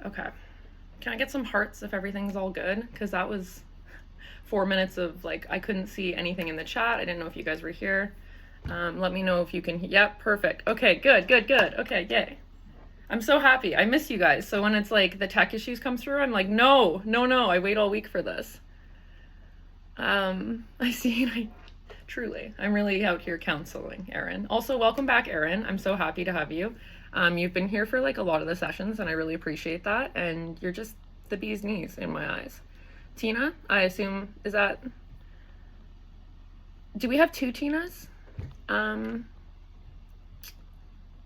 Okay. Can I get some hearts if everything's all good? Because that was 4 minutes of like, I couldn't see anything in the chat. I didn't know if you guys were here. Let me know if you can. Yep, perfect. Okay, good, good, good. Okay, yay. I'm so happy. I miss you guys. So when it's like the tech issues come through, I'm like, no, no, no. I wait all week for this. I see. Truly, I'm really out here counseling, Erin. Also, welcome back, Erin. I'm so happy to have you. You've been here for like a lot of the sessions, and I really appreciate that. And you're just the bee's knees in my eyes. Tina, I assume, is that. Do we have two Tinas?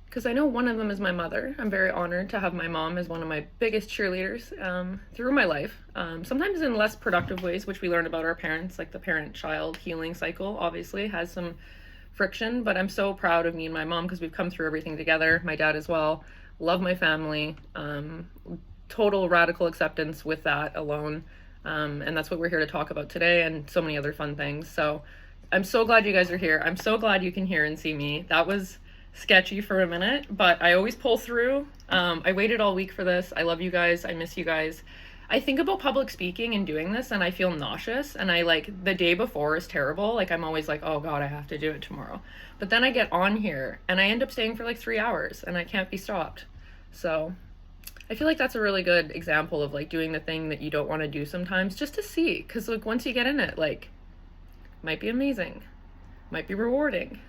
Because I know one of them is my mother. I'm very honored to have my mom as one of my biggest cheerleaders through my life. Sometimes in less productive ways, which we learn about our parents, like the parent-child healing cycle obviously has some friction, but I'm so proud of me and my mom because we've come through everything together. My dad as well. Love my family. Total radical acceptance with that alone. And that's what we're here to talk about today, and so many other fun things. So I'm so glad you guys are here. I'm so glad you can hear and see me. That was sketchy for a minute, but I always pull through. I waited all week for this. I love you guys. I miss you guys. I think about public speaking and doing this and I feel nauseous, and I like the day before is terrible. Like I'm always like, oh God, I have to do it tomorrow. But then I get on here and I end up staying for like 3 hours and I can't be stopped. So I feel like that's a really good example of like doing the thing that you don't want to do sometimes just to see. Because like once you get in it, like might be amazing, might be rewarding,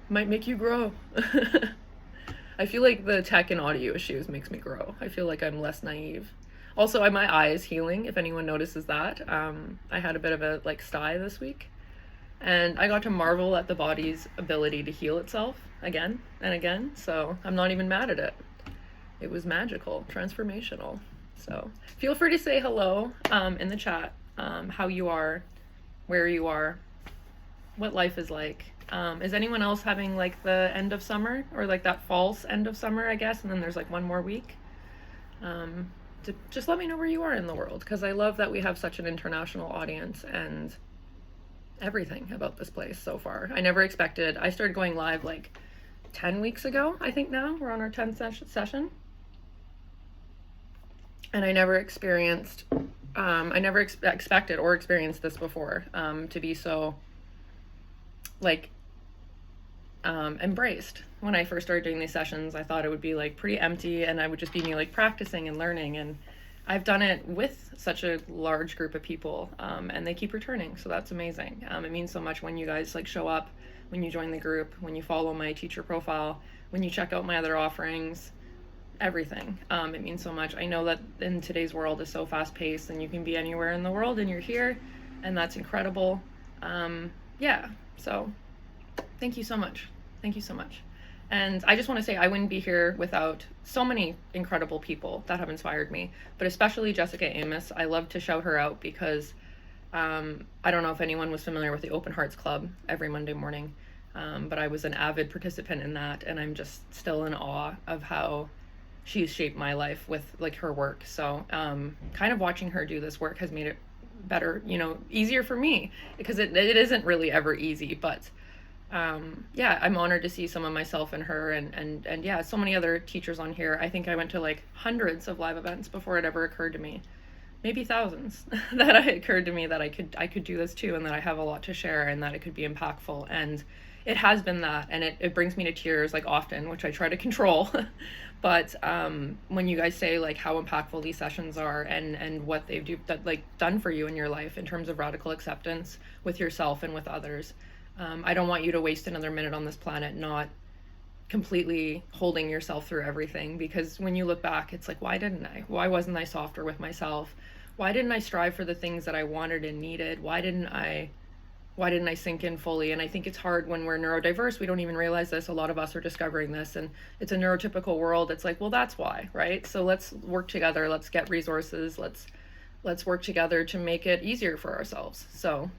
might make you grow. I feel like the tech and audio issues makes me grow. I feel like I'm less naive. Also, my eye is healing, if anyone notices that. I had a bit of a like sty this week, and I got to marvel at the body's ability to heal itself again and again. So I'm not even mad at it. It was magical, transformational. So feel free to say hello in the chat, how you are, where you are, what life is like. Is anyone else having like the end of summer, or like that false end of summer, I guess, and then there's like one more week? Just let me know where you are in the world, because I love that we have such an international audience and everything about this place so far. I never expected. I started going live like 10 weeks ago, I think. Now we're on our 10th session, and I never experienced I never expected or experienced this before, to be so like embraced. When I first started doing these sessions, I thought it would be like pretty empty and I would just be me like practicing and learning, and I've done it with such a large group of people, and they keep returning, so that's amazing. It means so much when you guys like show up, when you join the group, when you follow my teacher profile, when you check out my other offerings, everything. It means so much. I know that in today's world is so fast paced and you can be anywhere in the world and you're here, and that's incredible. Yeah, so thank you so much. Thank you so much. And I just want to say I wouldn't be here without so many incredible people that have inspired me, but especially Jessica Amos. I love to shout her out because I don't know if anyone was familiar with the Open Hearts Club every Monday morning, but I was an avid participant in that, and I'm just still in awe of how she's shaped my life with like her work. So kind of watching her do this work has made it better, easier for me, because it isn't really ever easy, but yeah, I'm honored to see some of myself in her, and yeah, so many other teachers on here. I think I went to like hundreds of live events before it ever occurred to me, maybe thousands, that it occurred to me that I could do this too, and that I have a lot to share, and that it could be impactful. And it has been that, and it brings me to tears like often, which I try to control. But when you guys say like how impactful these sessions are, and what they've done for you in your life in terms of radical acceptance with yourself and with others, I don't want you to waste another minute on this planet not completely holding yourself through everything, because when you look back, it's like, why didn't I? Why wasn't I softer with myself? Why didn't I strive for the things that I wanted and needed? Why didn't I sink in fully? And I think it's hard when we're neurodiverse. We don't even realize this. A lot of us are discovering this, and it's a neurotypical world. It's like, well, that's why, right? So let's work together. Let's get resources. Let's work together to make it easier for ourselves. So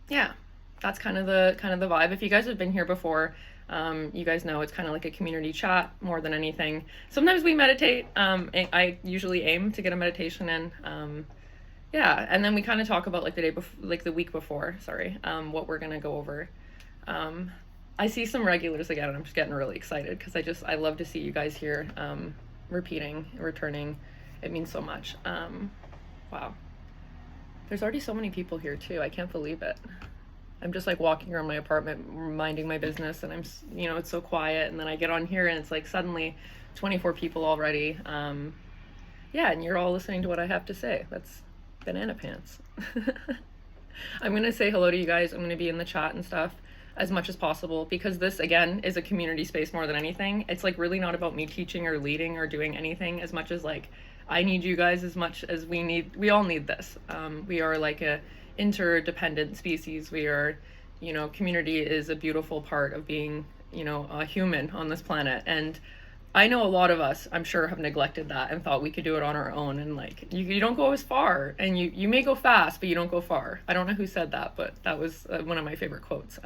yeah, that's kind of the vibe. If you guys have been here before, you guys know it's kind of like a community chat more than anything. Sometimes we meditate. I usually aim to get a meditation in. Yeah, and then we kind of talk about like the week before, what we're gonna go over. I see some regulars again, and I'm just getting really excited because I love to see you guys here. repeating, returning. It means so much. Wow. There's already so many people here too. I can't believe it. I'm just like walking around my apartment, minding my business, and it's so quiet. And then I get on here, and it's like suddenly 24 people already. Yeah, and you're all listening to what I have to say. That's banana pants. I'm gonna say hello to you guys. I'm gonna be in the chat and stuff as much as possible, because this again is a community space more than anything. It's like really not about me teaching or leading or doing anything as much as like I need you guys as much as we all need this. We are like a interdependent species. We are, community is a beautiful part of being, a human on this planet. And I know a lot of us, I'm sure, have neglected that and thought we could do it on our own. And like, you don't go as far, and you may go fast, but you don't go far. I don't know who said that, but that was one of my favorite quotes.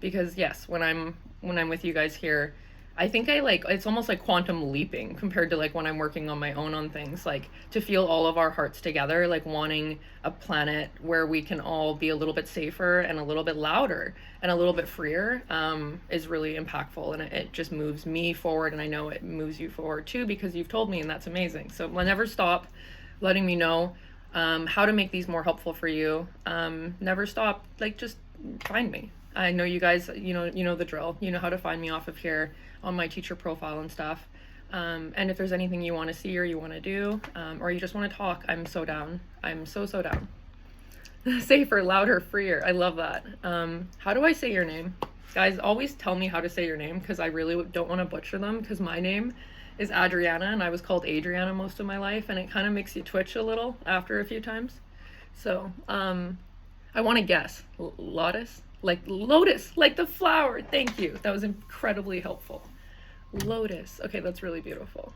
Because yes, when I'm with you guys here, I think it's almost like quantum leaping compared to like when I'm working on my own on things, like to feel all of our hearts together, like wanting a planet where we can all be a little bit safer and a little bit louder and a little bit freer, is really impactful. And it just moves me forward. And I know it moves you forward too, because you've told me, and that's amazing. So never stop letting me know how to make these more helpful for you. Never stop, like just find me. I know you guys, you know the drill. You know how to find me off of here on my teacher profile and stuff. And if there's anything you want to see or you want to do, or you just want to talk, I'm so down. I'm so down. Safer, louder, freer. I love that. How do I say your name? Guys, always tell me how to say your name, because I really don't want to butcher them, because my name is Adriana, and I was called Adriana most of my life, and it kind of makes you twitch a little after a few times. So I want to guess. Lotus? Like lotus, like the flower. Thank you. That was incredibly helpful. Lotus. Okay, that's really beautiful.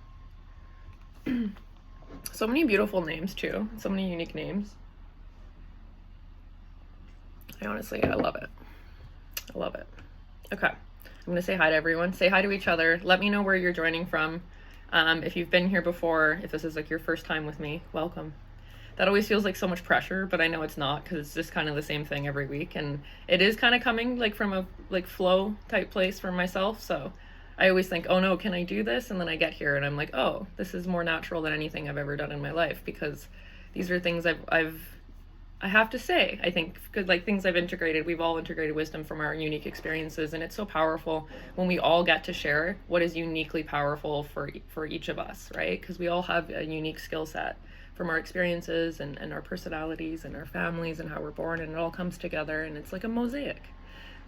So many beautiful names too. So many unique names. I love it. I love it. Okay. I'm going to say hi to everyone. Say hi to each other. Let me know where you're joining from. If you've been here before, if this is like your first time with me, welcome. That always feels like so much pressure, but I know it's not, because it's just kind of the same thing every week. And it is kind of coming like from a like flow type place for myself. So I always think, oh no, can I do this? And then I get here and I'm like, oh, this is more natural than anything I've ever done in my life, because these are things I have to say, I think, because like things I've integrated, we've all integrated wisdom from our unique experiences. And it's so powerful when we all get to share what is uniquely powerful for each of us, right? Because we all have a unique skill set from our experiences and our personalities and our families and how we're born, and it all comes together and it's like a mosaic.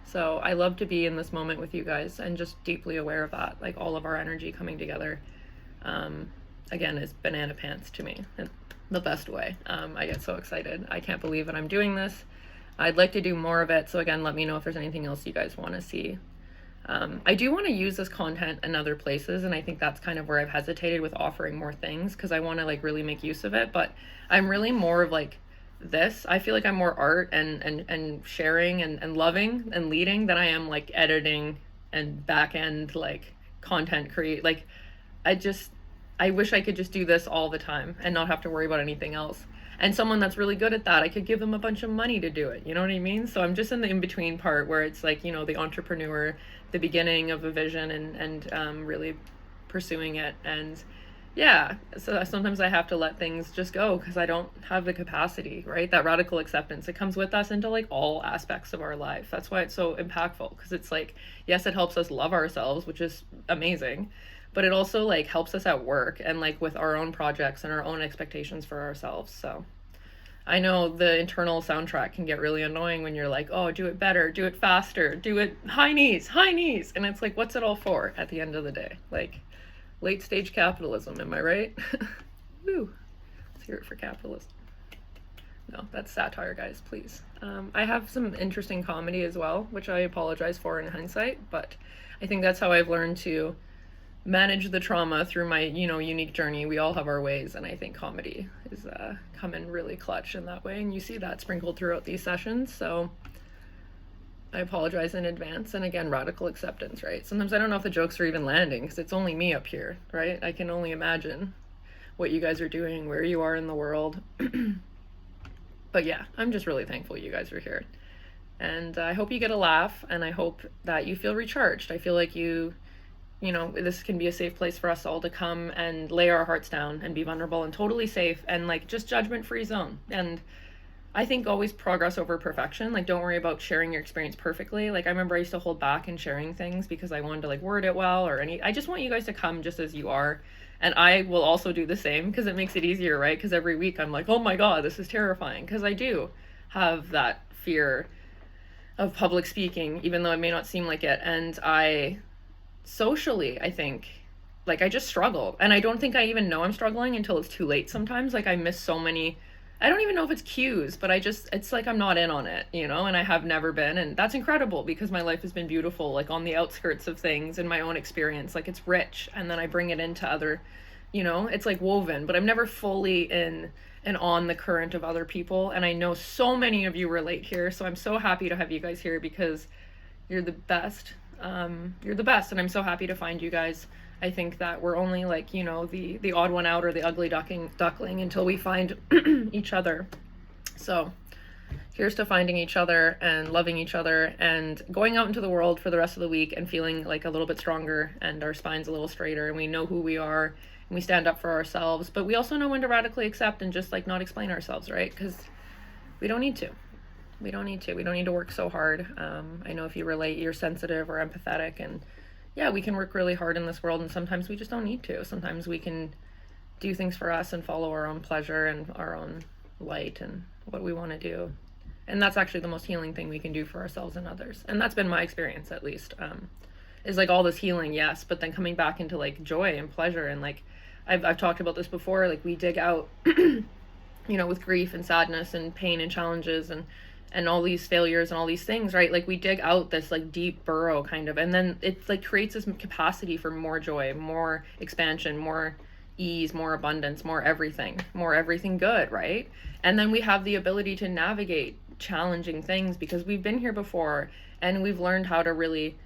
So I love to be in this moment with you guys and just deeply aware of that, like all of our energy coming together. Again, is banana pants to me in the best way. I get so excited. I can't believe that I'm doing this. I'd like to do more of it. So again, let me know if there's anything else you guys want to see. I do want to use this content in other places, and I think that's kind of where I've hesitated with offering more things, because I want to like really make use of it. But I'm really more of like this. I feel like I'm more art and sharing and loving and leading than I am like editing and back end like content create. Like I wish I could just do this all the time and not have to worry about anything else. And someone that's really good at that, I could give them a bunch of money to do it. You know what I mean? So I'm just in the in-between part where it's like, the entrepreneur, the beginning of a vision and really pursuing it. And yeah, so sometimes I have to let things just go because I don't have the capacity, right? That radical acceptance, it comes with us into like all aspects of our life. That's why it's so impactful, because it's like, yes, it helps us love ourselves, which is amazing, but it also like helps us at work and like with our own projects and our own expectations for ourselves. So I know the internal soundtrack can get really annoying when you're like, oh, do it better, do it faster, do it high knees. And it's like, what's it all for at the end of the day? Like late stage capitalism, am I right? Woo, let's hear it for capitalism. No, that's satire, guys, please. I have some interesting comedy as well, which I apologize for in hindsight, but I think that's how I've learned to manage the trauma through my, unique journey. We all have our ways, and I think comedy is come in really clutch in that way, and you see that sprinkled throughout these sessions. So I apologize in advance. And again, radical acceptance, right? Sometimes I don't know if the jokes are even landing because it's only me up here, right? I can only imagine what you guys are doing, where you are in the world. But yeah, I'm just really thankful you guys are here, and I hope you get a laugh, and I hope that you feel recharged. I feel like you this can be a safe place for us all to come and lay our hearts down and be vulnerable and totally safe and like just judgment-free zone. And I think always progress over perfection. Like, don't worry about sharing your experience perfectly. Like, I remember I used to hold back in sharing things because I wanted to like word it well I just want you guys to come just as you are. And I will also do the same because it makes it easier, right? Because every week I'm like, oh my God, this is terrifying. Because I do have that fear of public speaking, even though it may not seem like it. And socially, I think, like, I just struggle. And I don't think I even know I'm struggling until it's too late sometimes. Like, I miss so many, I don't even know if it's cues, but it's like I'm not in on it, and I have never been. And that's incredible because my life has been beautiful, like on the outskirts of things and my own experience. Like, it's rich. And then I bring it into other, it's like woven, but I'm never fully in and on the current of other people. And I know so many of you relate here. So I'm so happy to have you guys here because you're the best. You're the best. And I'm so happy to find you guys. I think that we're only like, the odd one out or the ugly duckling until we find each other. So here's to finding each other and loving each other and going out into the world for the rest of the week and feeling like a little bit stronger and our spine's a little straighter and we know who we are and we stand up for ourselves. But we also know when to radically accept and just like not explain ourselves, right? Because we don't need to. We don't need to work so hard. I know if you relate, you're sensitive or empathetic, and yeah, we can work really hard in this world, and sometimes we just don't need to. Sometimes we can do things for us and follow our own pleasure and our own light and what we want to do. And that's actually the most healing thing we can do for ourselves and others. And that's been my experience, at least, is like all this healing, yes, but then coming back into like joy and pleasure. And like, I've talked about this before, like we dig out, with grief and sadness and pain and challenges and all these failures and all these things, right? Like we dig out this like deep burrow kind of, and then it like creates this capacity for more joy, more expansion, more ease, more abundance, more everything good, right? And then we have the ability to navigate challenging things because we've been here before and we've learned how to really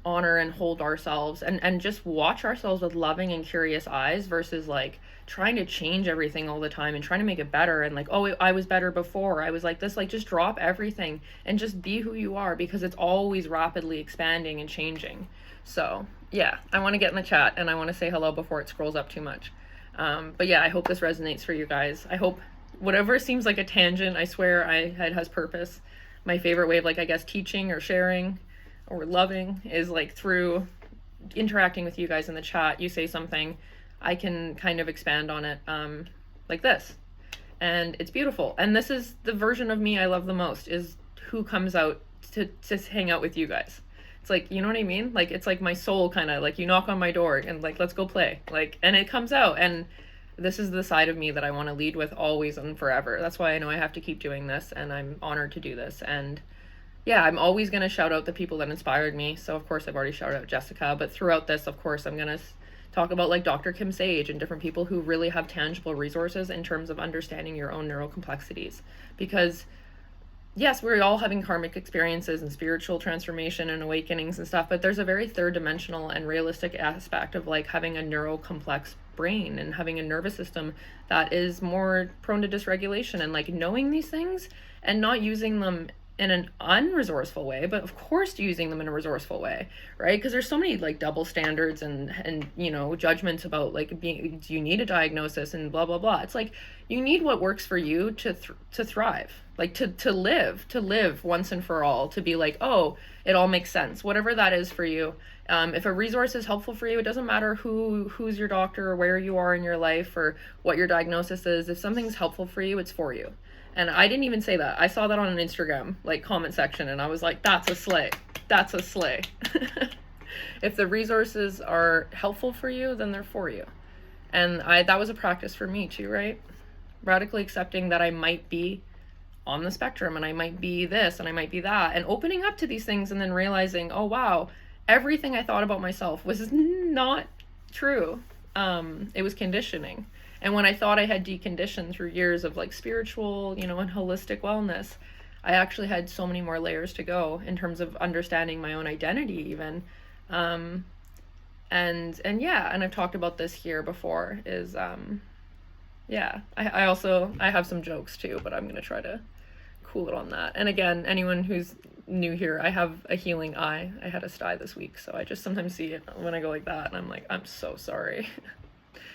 honor and hold ourselves and just watch ourselves with loving and curious eyes versus like trying to change everything all the time and trying to make it better and like, oh, I was better before, I was like this. Like, just drop everything and just be who you are because it's always rapidly expanding and changing. So yeah, I want to get in the chat and I want to say hello before it scrolls up too much. But yeah, I hope this resonates for you guys. I hope whatever seems like a tangent, I swear it has purpose. My favorite way of like, I guess, teaching or sharing or loving is like through interacting with you guys in the chat. You say something, I can kind of expand on it like this. And it's beautiful. And this is the version of me I love the most, is who comes out to hang out with you guys. It's like, you know what I mean? Like, it's like my soul kind of like, you knock on my door and like, let's go play. Like, and it comes out. And this is the side of me that I want to lead with always and forever. That's why I know I have to keep doing this. And I'm honored to do this. And yeah, I'm always going to shout out the people that inspired me. So of course I've already shouted out Jessica, but throughout this, of course, I'm going to talk about like Dr. Kim Sage and different people who really have tangible resources in terms of understanding your own neural complexities. Because yes, we're all having karmic experiences and spiritual transformation and awakenings and stuff, but there's a very third dimensional and realistic aspect of like having a neural complex brain and having a nervous system that is more prone to dysregulation, and like knowing these things and not using them in an unresourceful way, but of course using them in a resourceful way, right? Because there's so many like double standards and judgments about like do you need a diagnosis and blah blah blah. It's like you need what works for you to thrive, like to live once and for all, to be like, oh, it all makes sense, whatever that is for you. If a resource is helpful for you, it doesn't matter who's your doctor or where you are in your life or what your diagnosis is. If something's helpful for you, it's for you. And I didn't even say that. I saw that on an Instagram like comment section and I was like, that's a slay. That's a slay. If the resources are helpful for you, then they're for you. And that was a practice for me too, right? Radically accepting that I might be on the spectrum and I might be this and I might be that, and opening up to these things and then realizing, oh wow, everything I thought about myself was not true. It was conditioning. And when I thought I had deconditioned through years of like spiritual, and holistic wellness, I actually had so many more layers to go in terms of understanding my own identity even. And I've talked about this here before is, I have some jokes too, but I'm going to try to cool it on that. And again, anyone who's new here, I have a healing eye. I had a sty this week, so I just sometimes see it when I go like that, and I'm like, I'm so sorry.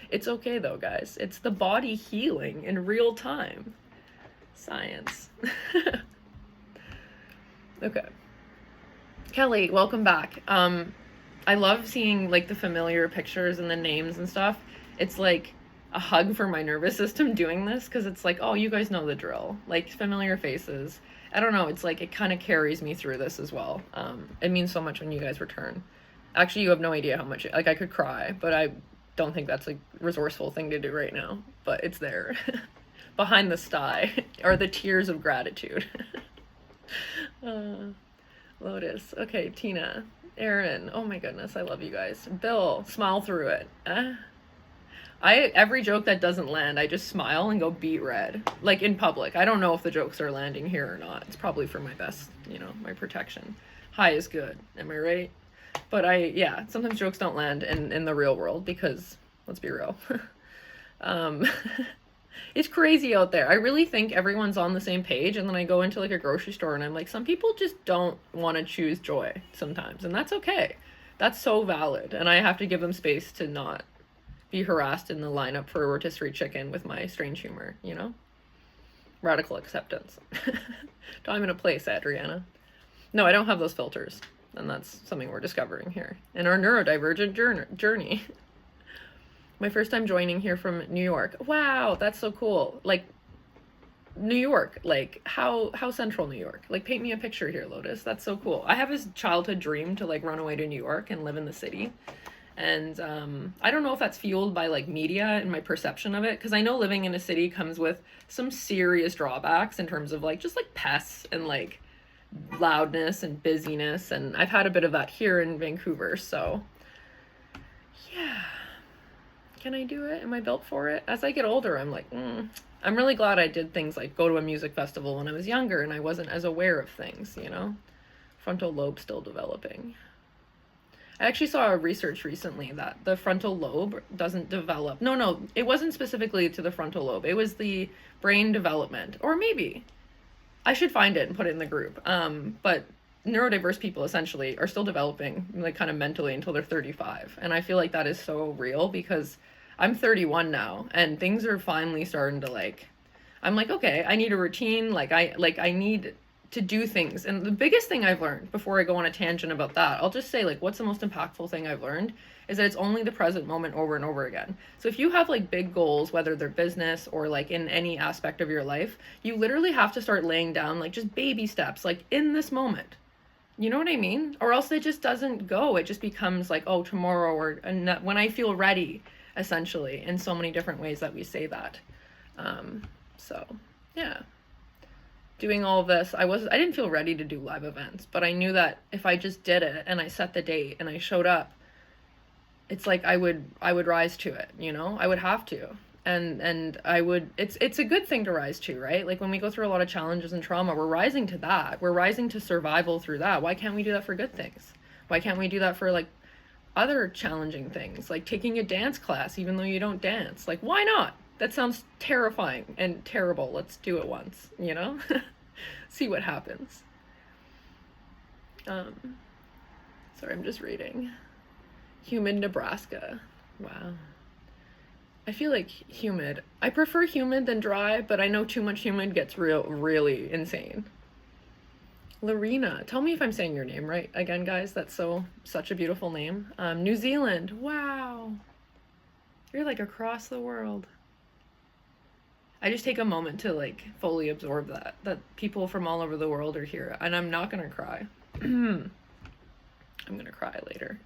It's okay though, guys. It's the body healing in real time. Science. Okay. Kelly, welcome back. I love seeing like the familiar pictures and the names and stuff. It's like a hug for my nervous system doing this, because it's like, oh, you guys know the drill. Like, familiar faces. I don't know, it's like it kind of carries me through this as well. It means so much when you guys return. Actually, you have no idea how much, like, I could cry, but I don't think that's a resourceful thing to do right now, but it's there. Behind the sty are the tears of gratitude. Lotus. Okay, Tina. Aaron. Oh my goodness, I love you guys. Bill, smile through it. Every joke that doesn't land, I just smile and go beet red. Like, in public. I don't know if the jokes are landing here or not. It's probably for my best, my protection. High is good. Am I right? But sometimes jokes don't land in the real world because, let's be real. It's crazy out there. I really think everyone's on the same page, and then I go into like a grocery store and I'm like, some people just don't want to choose joy sometimes, and that's okay. That's so valid, and I have to give them space to not be harassed in the lineup for a rotisserie chicken with my strange humor, Radical acceptance. Time and a place, Adriana. No, I don't have those filters, and that's something we're discovering here in our neurodivergent journey. My first time joining here from New York. Wow, that's so cool. Like, New York, like, how central New York? Like, paint me a picture here, Lotus. That's so cool. I have this childhood dream to, like, run away to New York and live in the city. And I don't know if that's fueled by, like, media and my perception of it, because I know living in a city comes with some serious drawbacks in terms of, like, just, like, pests and, like, loudness and busyness. And I've had a bit of that here in Vancouver, so yeah. Can I do it? Am I built for it? As I get older, I'm like, I'm really glad I did things like go to a music festival when I was younger and I wasn't as aware of things, Frontal lobe still developing. I actually saw a research recently that the frontal lobe doesn't develop. No, it wasn't specifically to the frontal lobe. It was the brain development. Or maybe. I should find it and put it in the group. But neurodiverse people essentially are still developing, like, kind of mentally until they're 35. And I feel like that is so real because I'm 31 now and things are finally starting to, like, I'm like, okay, I need a routine. I need to do things. And the biggest thing I've learned, before I go on a tangent about that, I'll just say, like, what's the most impactful thing I've learned is that it's only the present moment over and over again. So if you have, like, big goals, whether they're business or, like, in any aspect of your life, you literally have to start laying down, like, just baby steps, like, in this moment. You know what I mean? Or else it just doesn't go. It just becomes like, oh, tomorrow or when I feel ready, essentially, in so many different ways that we say that. So, yeah. Doing all of this, I didn't feel ready to do live events, but I knew that if I just did it and I set the date and I showed up, it's like I would rise to it, I would have to. And I would, it's a good thing to rise to, right? Like, when we go through a lot of challenges and trauma, we're rising to that. We're rising to survival through that. Why can't we do that for good things? Why can't we do that for, like, other challenging things? Like taking a dance class, even though you don't dance. Like, why not? That sounds terrifying and terrible. Let's do it once, See what happens. Sorry, I'm just reading. Humid Nebraska. Wow. I feel like humid. I prefer humid than dry, but I know too much humid gets really insane. Lorena, tell me if I'm saying your name right again, guys. That's such a beautiful name. New Zealand. Wow. You're like across the world. I just take a moment to, like, fully absorb that people from all over the world are here, and I'm not gonna cry. I'm gonna cry later.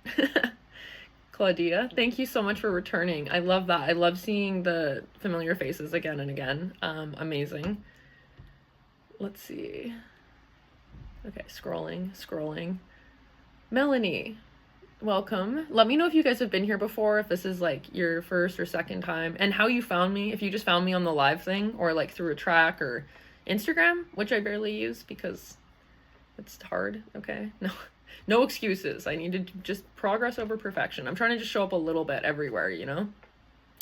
Claudia, thank you so much for returning. I love that. I love seeing the familiar faces again and again. Amazing. Let's see. Okay, scrolling. Melanie, welcome. Let me know if you guys have been here before, if this is, like, your first or second time, and how you found me. If you just found me on the live thing, or, like, through a track or Instagram, which I barely use because it's hard, okay? No excuses. I need to just progress over perfection. I'm trying to just show up a little bit everywhere,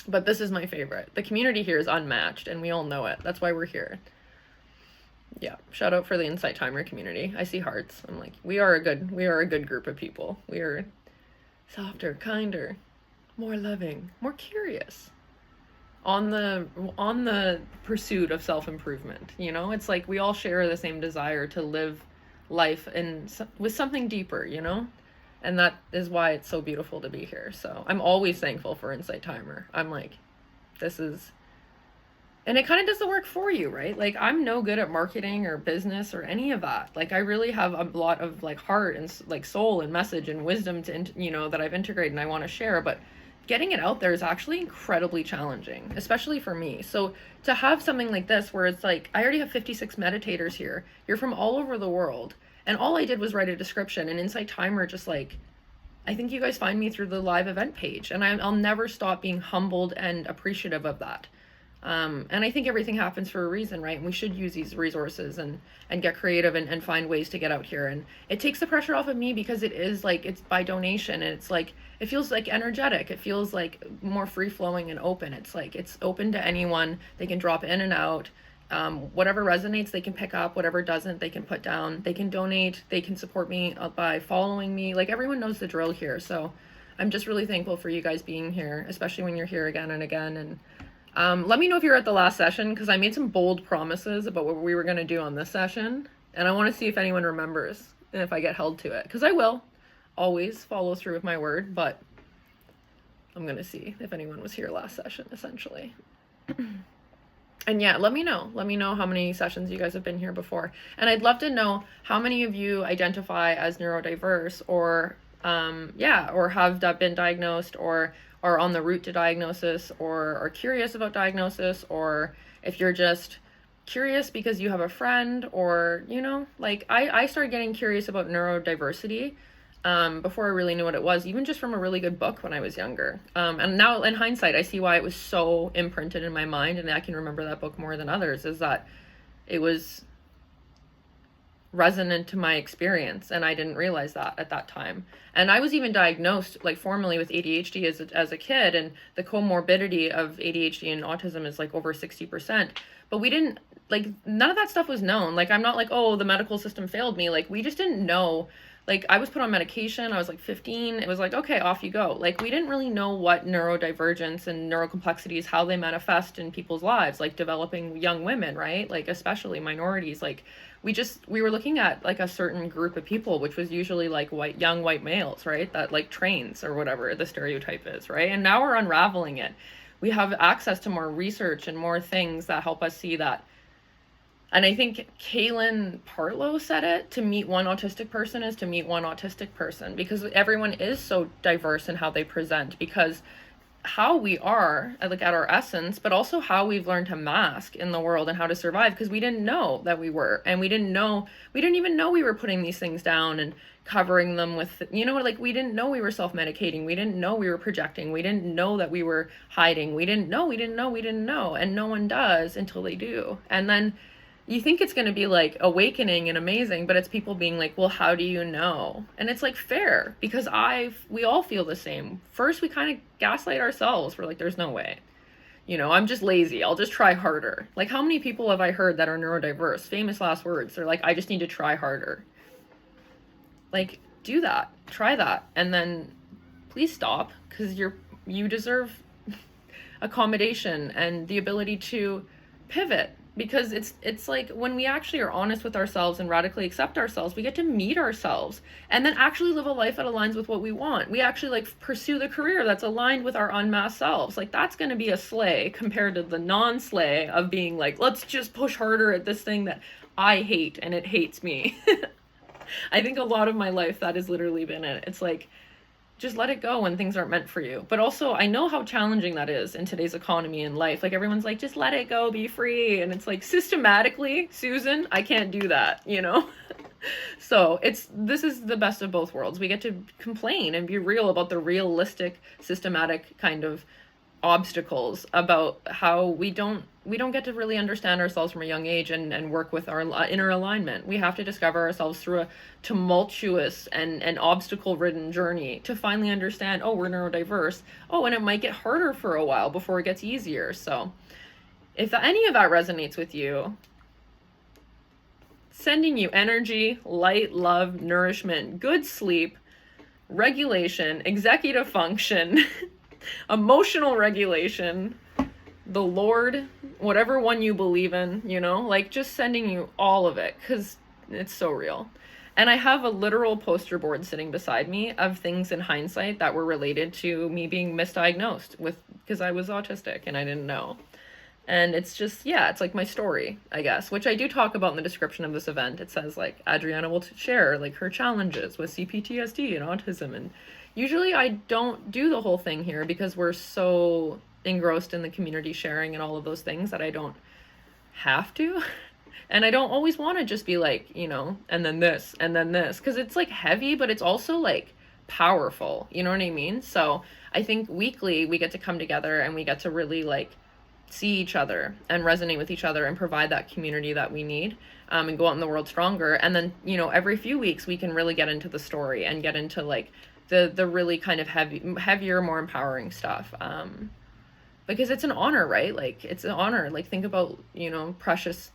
But this is my favorite. The community here is unmatched, and we all know it. That's why we're here. Yeah, shout out for the Insight Timer community. I see hearts. I'm like, we are a good group of people. We are softer, kinder, more loving, more curious on the pursuit of self-improvement. You know, it's like we all share the same desire to live life with something deeper, you know? And that is why it's so beautiful to be here. So I'm always thankful for Insight Timer. I'm like, this is, and it kind of does the work for you, right? Like, I'm no good at marketing or business or any of that. Like, I really have a lot of like heart and like soul and message and wisdom to, you know, that I've integrated and I want to share. But getting it out there is actually incredibly challenging, especially for me. So to have something like this where it's like, I already have 56 meditators here. You're from all over the world. And all I did was write a description, and Insight Timer just like, I think you guys find me through the live event page, and I'll never stop being humbled and appreciative of that. And I think everything happens for a reason, right? And we should use these resources and get creative and find ways to get out here. And it takes the pressure off of me because it is like, it's by donation, and it's like, it feels like energetic. It feels like more free flowing and open. It's like, it's open to anyone. They can drop in and out. Whatever resonates, they can pick up. Whatever doesn't, they can put down. They can donate. They can support me by following me. Like, everyone knows the drill here. So I'm just really thankful for you guys being here, especially when you're here again and again. And let me know if you're at the last session, because I made some bold promises about what we were going to do on this session. And I want to see if anyone remembers and if I get held to it, because I will always follow through with my word, but I'm going to see if anyone was here last session, essentially. And yeah, let me know how many sessions you guys have been here before. And I'd love to know how many of you identify as neurodiverse, or or have been diagnosed, or are on the route to diagnosis, or are curious about diagnosis, or if you're just curious because you have a friend, or, you know, like I started getting curious about neurodiversity before I really knew what it was, even just from a really good book when I was younger. And now in hindsight, I see why it was so imprinted in my mind, and I can remember that book more than others, is that it was resonant to my experience, and I didn't realize that at that time. And I was even diagnosed like formally with ADHD as a kid, and the comorbidity of ADHD and autism is like over 60%. But we didn't, like, none of that stuff was known. Like, I'm not like, oh, the medical system failed me. Like, we just didn't know. Like, I was put on medication. I was like 15. It was like, okay, off you go. Like, we didn't really know what neurodivergence and neurocomplexities, how they manifest in people's lives, like developing young women, right? Like, especially minorities. Like, we were looking at like a certain group of people, which was usually like young white males, right? That like trains, or whatever the stereotype is, right? And now we're unraveling it. We have access to more research and more things that help us see that. And I think Kaylin Partlow said it, to meet one autistic person is to meet one autistic person, because everyone is so diverse in how they present, because how we are, like, at our essence, but also how we've learned to mask in the world and how to survive, because we didn't know that we were, and we didn't even know we were putting these things down and covering them with, you know, like, we didn't know we were self-medicating. We didn't know we were projecting. We didn't know that we were hiding. We didn't know, and no one does until they do. And then you think it's going to be like awakening and amazing, but it's people being like, well, how do you know? And it's like, fair, because we all feel the same. First, we kind of gaslight ourselves. We're like, there's no way, you know, I'm just lazy. I'll just try harder. Like, how many people have I heard that are neurodiverse? Famous last words. They're like, I just need to try harder. Like, do that, try that. And then please stop, because you deserve accommodation and the ability to pivot. Because it's like, when we actually are honest with ourselves and radically accept ourselves, we get to meet ourselves and then actually live a life that aligns with what we want. We actually like pursue the career that's aligned with our unmasked selves. Like, that's going to be a slay compared to the non-slay of being like, let's just push harder at this thing that I hate and it hates me. I think a lot of my life, that has literally been it. It's like, just let it go when things aren't meant for you. But also, I know how challenging that is in today's economy and life. Like, everyone's like, just let it go, be free. And it's like, systematically, Susan, I can't do that, you know? So this is the best of both worlds. We get to complain and be real about the realistic, systematic kind of obstacles about how we don't get to really understand ourselves from a young age and work with our inner alignment. We have to discover ourselves through a tumultuous and obstacle-ridden journey to finally understand, oh, we're neurodiverse. Oh, and it might get harder for a while before it gets easier. So if any of that resonates with you, sending you energy, light, love, nourishment, good sleep, regulation, executive function, emotional regulation, the Lord, whatever one you believe in, you know, like just sending you all of it because it's so real. And I have a literal poster board sitting beside me of things in hindsight that were related to me being misdiagnosed with, because I was autistic and I didn't know. And it's just, yeah, it's like my story, I guess, which I do talk about in the description of this event. It says like Adriana will share like her challenges with CPTSD and autism. And usually I don't do the whole thing here because we're so engrossed in the community sharing and all of those things that I don't have to. And I don't always want to just be like, you know, and then this, because it's like heavy, but it's also like powerful, you know what I mean? So I think weekly we get to come together and we get to really like see each other and resonate with each other and provide that community that we need, and go out in the world stronger. And then, you know, every few weeks we can really get into the story and get into like the really kind of heavier, more empowering stuff. Because it's an honor, right? Like it's an honor. Like think about, you know, precious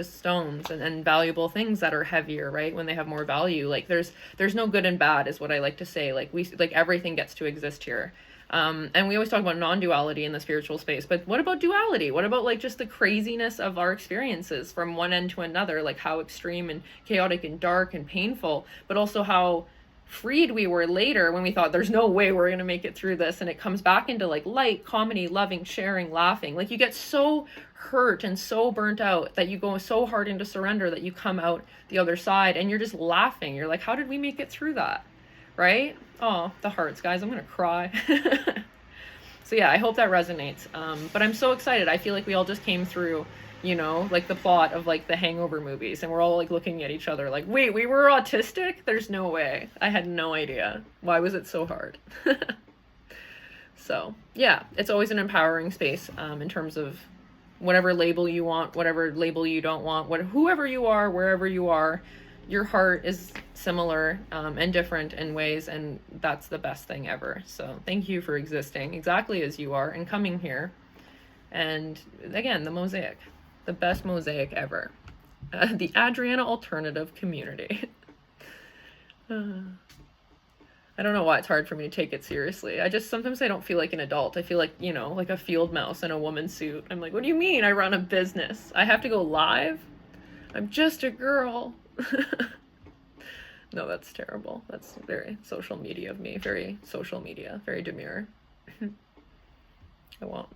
stones and valuable things that are heavier, right? When they have more value, like there's no good and bad is what I like to say. Like everything gets to exist here. And we always talk about non-duality in the spiritual space, but what about duality? What about like just the craziness of our experiences from one end to another, like how extreme and chaotic and dark and painful, but also how freed we were later when we thought there's no way we're going to make it through this. And it comes back into like light, comedy, loving, sharing, laughing. Like you get so hurt and so burnt out that you go so hard into surrender that you come out the other side and you're just laughing. You're like, how did we make it through that? Right? Oh, the hearts, guys. I'm going to cry. So yeah, I hope that resonates. But I'm so excited. I feel like we all just came through, you know, like the plot of like the Hangover movies, and we're all like looking at each other like, wait, we were autistic? There's no way. I had no idea. Why was it so hard? So yeah, it's always an empowering space, in terms of whatever label you want, whatever label you don't want, whoever you are, wherever you are, your heart is similar, and different in ways, and that's the best thing ever. So thank you for existing exactly as you are and coming here. And again, the mosaic, the best mosaic ever, the Adriana alternative community. I don't know why it's hard for me to take it seriously. Sometimes I don't feel like an adult. I feel like, you know, like a field mouse in a woman's suit. I'm like, what do you mean I run a business? I have to go live? I'm just a girl. No, that's terrible. That's very social media of me. Very social media. Very demure. I won't.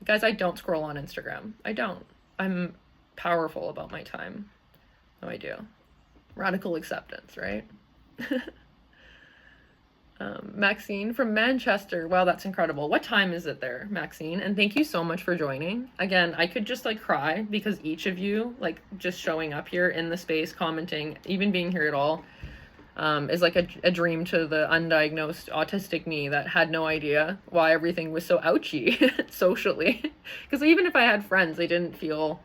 Guys, I don't scroll on Instagram. I don't. I'm powerful about my time. No, I do. Radical acceptance, right? Maxine from Manchester. Wow, that's incredible. What time is it there, Maxine? And thank you so much for joining. Again, I could just like cry because each of you, like just showing up here in the space, commenting, even being here at all, is like a dream to the undiagnosed autistic me that had no idea why everything was so ouchy socially. Because even if I had friends, they didn't feel,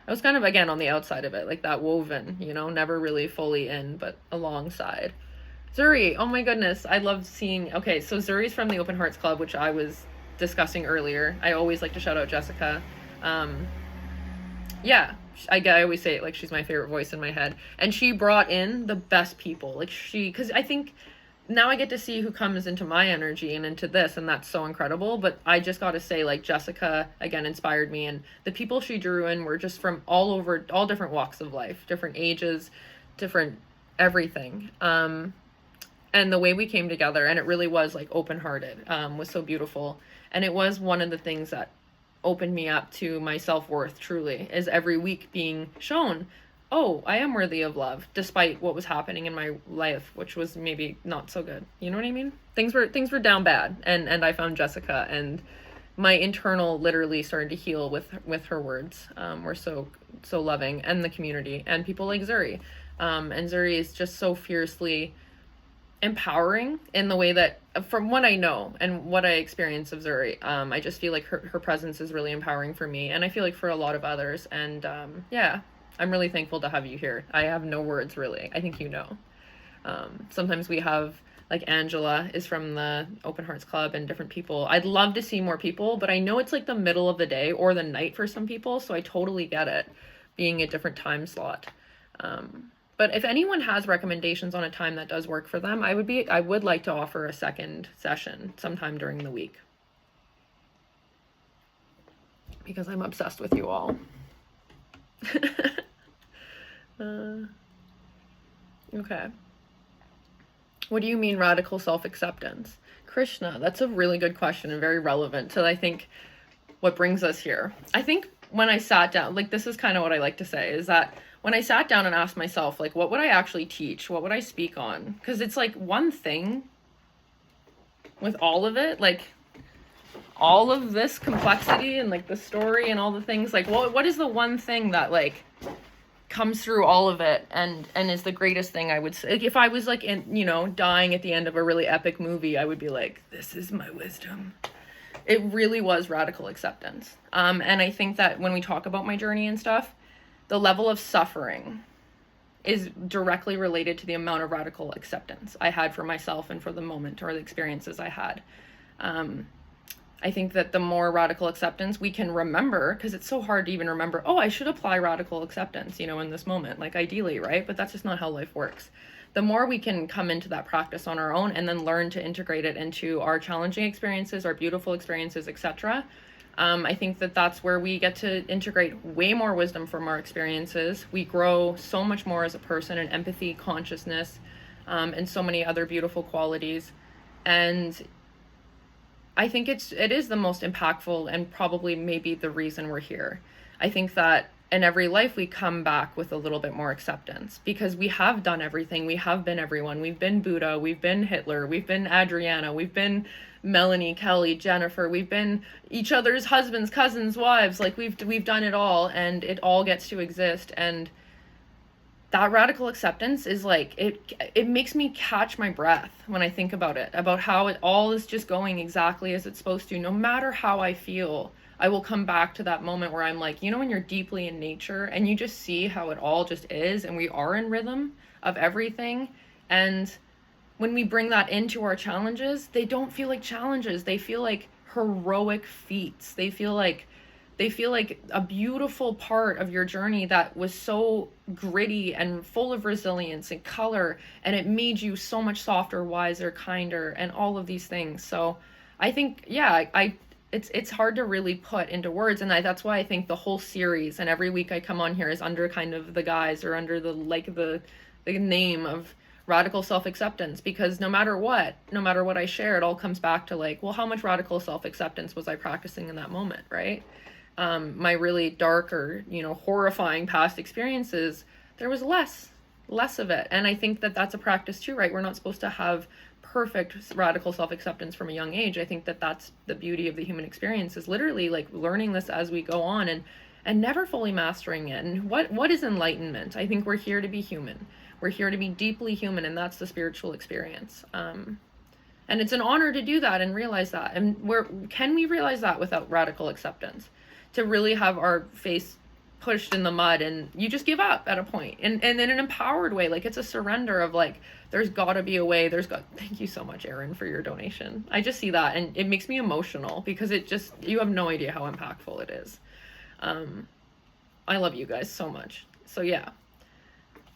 I was kind of, again, on the outside of it, like that woven, you know, never really fully in, but alongside. Zuri, oh my goodness, I love seeing, okay, so Zuri's from the Open Hearts Club, which I was discussing earlier. I always like to shout out Jessica. Yeah, I always say it like she's my favorite voice in my head. And she brought in the best people. Like because I think now I get to see who comes into my energy and into this, and that's so incredible. But I just got to say, like, Jessica, again, inspired me. And the people she drew in were just from all over, all different walks of life, different ages, different everything. And the way we came together, and it really was like open-hearted, was so beautiful. And it was one of the things that opened me up to my self-worth, truly, is every week being shown, oh, I am worthy of love, despite what was happening in my life, which was maybe not so good. You know what I mean? Things were down bad, and I found Jessica, and my internal literally started to heal with her words. Were so loving, and the community, and people like Zuri. And Zuri is just so fiercely empowering in the way that, from what I know and what I experience of Zuri, I just feel like her presence is really empowering for me, and I feel like for a lot of others. And yeah, I'm really thankful to have you here. I have no words, really. I think you know. Sometimes we have, like, Angela is from the Open Hearts Club, and different people. I'd love to see more people, but I know it's like the middle of the day or the night for some people, so I totally get it being a different time slot. But if anyone has recommendations on a time that does work for them, I would like to offer a second session sometime during the week, because I'm obsessed with you all. Okay. What do you mean radical self-acceptance? Krishna, that's a really good question and very relevant to, I think, what brings us here. I think when I sat down, like, this is kind of what I like to say, is that when I sat down and asked myself, like, what would I actually teach? What would I speak on? Because it's like one thing with all of it, like all of this complexity and like the story and all the things, like what is the one thing that like comes through all of it and is the greatest thing? I would say, like, if I was like in, dying at the end of a really epic movie, I would be like, this is my wisdom. It really was radical acceptance. And I think that when we talk about my journey and stuff, the level of suffering is directly related to the amount of radical acceptance I had for myself and for the moment or the experiences I had. I think that the more radical acceptance we can remember, because it's so hard to even remember, oh, I should apply radical acceptance, in this moment, like ideally, right? But that's just not how life works. The more we can come into that practice on our own and then learn to integrate it into our challenging experiences, our beautiful experiences, etc. I think that that's where we get to integrate way more wisdom from our experiences. We grow so much more as a person in empathy, consciousness, and so many other beautiful qualities. And I think it is the most impactful and probably maybe the reason we're here. I think that in every life we come back with a little bit more acceptance because we have done everything. We have been everyone. We've been Buddha. We've been Hitler. We've been Adriana. We've been Melanie, Kelly, Jennifer. We've been each other's husbands, cousins, wives. Like we've done it all, and it all gets to exist. And that radical acceptance is like, it makes me catch my breath when I think about it, about how it all is just going exactly as it's supposed to. No matter how I feel, I will come back to that moment where I'm like, when you're deeply in nature and you just see how it all just is, and we are in rhythm of everything. And when we bring that into our challenges, they don't feel like challenges. They feel like heroic feats. They feel like a beautiful part of your journey that was so gritty and full of resilience and color, and it made you so much softer, wiser, kinder, and all of these things. So I think, it's hard to really put into words, and that's why I think the whole series and every week I come on here is under kind of the guise or under the name of radical self-acceptance, because no matter what I share, it all comes back to like, well, how much radical self-acceptance was I practicing in that moment, right? My really dark or, horrifying past experiences, there was less of it. And I think that that's a practice too, right? We're not supposed to have perfect radical self-acceptance from a young age. I think that that's the beauty of the human experience, is literally like learning this as we go on and never fully mastering it. And what is enlightenment? I think we're here to be human. We're here to be deeply human, and that's the spiritual experience. And it's an honor to do that and realize that. And can we realize that without radical acceptance? To really have our face pushed in the mud and you just give up at a point, and in an empowered way, like it's a surrender of like, there's gotta be a way. Thank you so much, Erin, for your donation. I just see that and it makes me emotional because you have no idea how impactful it is. I love you guys so much. So yeah,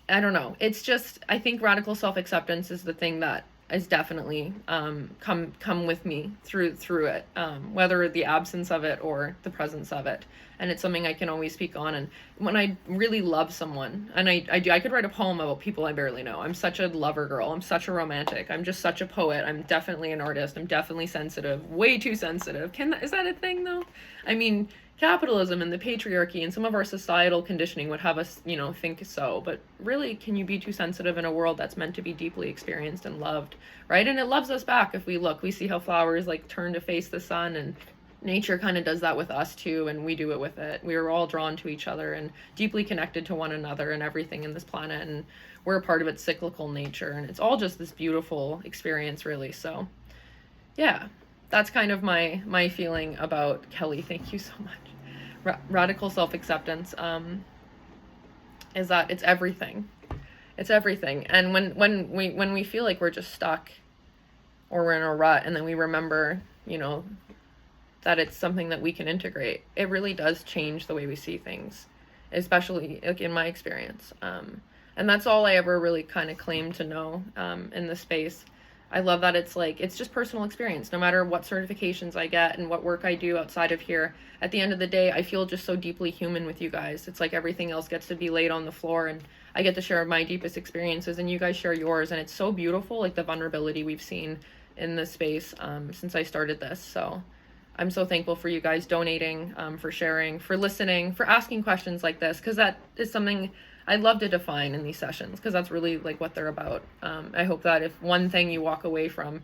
I don't know. It's just, I think radical self-acceptance is the thing that is definitely come with me through it, whether the absence of it or the presence of it. And it's something I can always speak on. And when I really love someone, and I could write a poem about people I barely know. I'm such a lover girl. I'm such a romantic. I'm just such a poet. I'm definitely an artist. I'm definitely sensitive, way too sensitive. Is that a thing though? I mean, capitalism and the patriarchy and some of our societal conditioning would have us, think so. But really, can you be too sensitive in a world that's meant to be deeply experienced and loved, right? And it loves us back. If we look, we see how flowers like turn to face the sun, and nature kind of does that with us too, and we do it with it. We are all drawn to each other and deeply connected to one another and everything in this planet, and we're a part of its cyclical nature, and it's all just this beautiful experience, really. So yeah, that's kind of my feeling about Kelly. Thank you so much. Radical self-acceptance is that it's everything. It's everything. And when we feel like we're just stuck or we're in a rut, and then we remember, that it's something that we can integrate, it really does change the way we see things, especially like in my experience. And that's all I ever really kind of claim to know in this space. I love that it's like, it's just personal experience. No matter what certifications I get and what work I do outside of here, at the end of the day, I feel just so deeply human with you guys. It's like everything else gets to be laid on the floor, and I get to share my deepest experiences, and you guys share yours. And it's so beautiful, like the vulnerability we've seen in this space since I started this. So I'm so thankful for you guys donating, for sharing, for listening, for asking questions like this, because that is something I love to define in these sessions, because that's really like what they're about. I hope that if one thing you walk away from,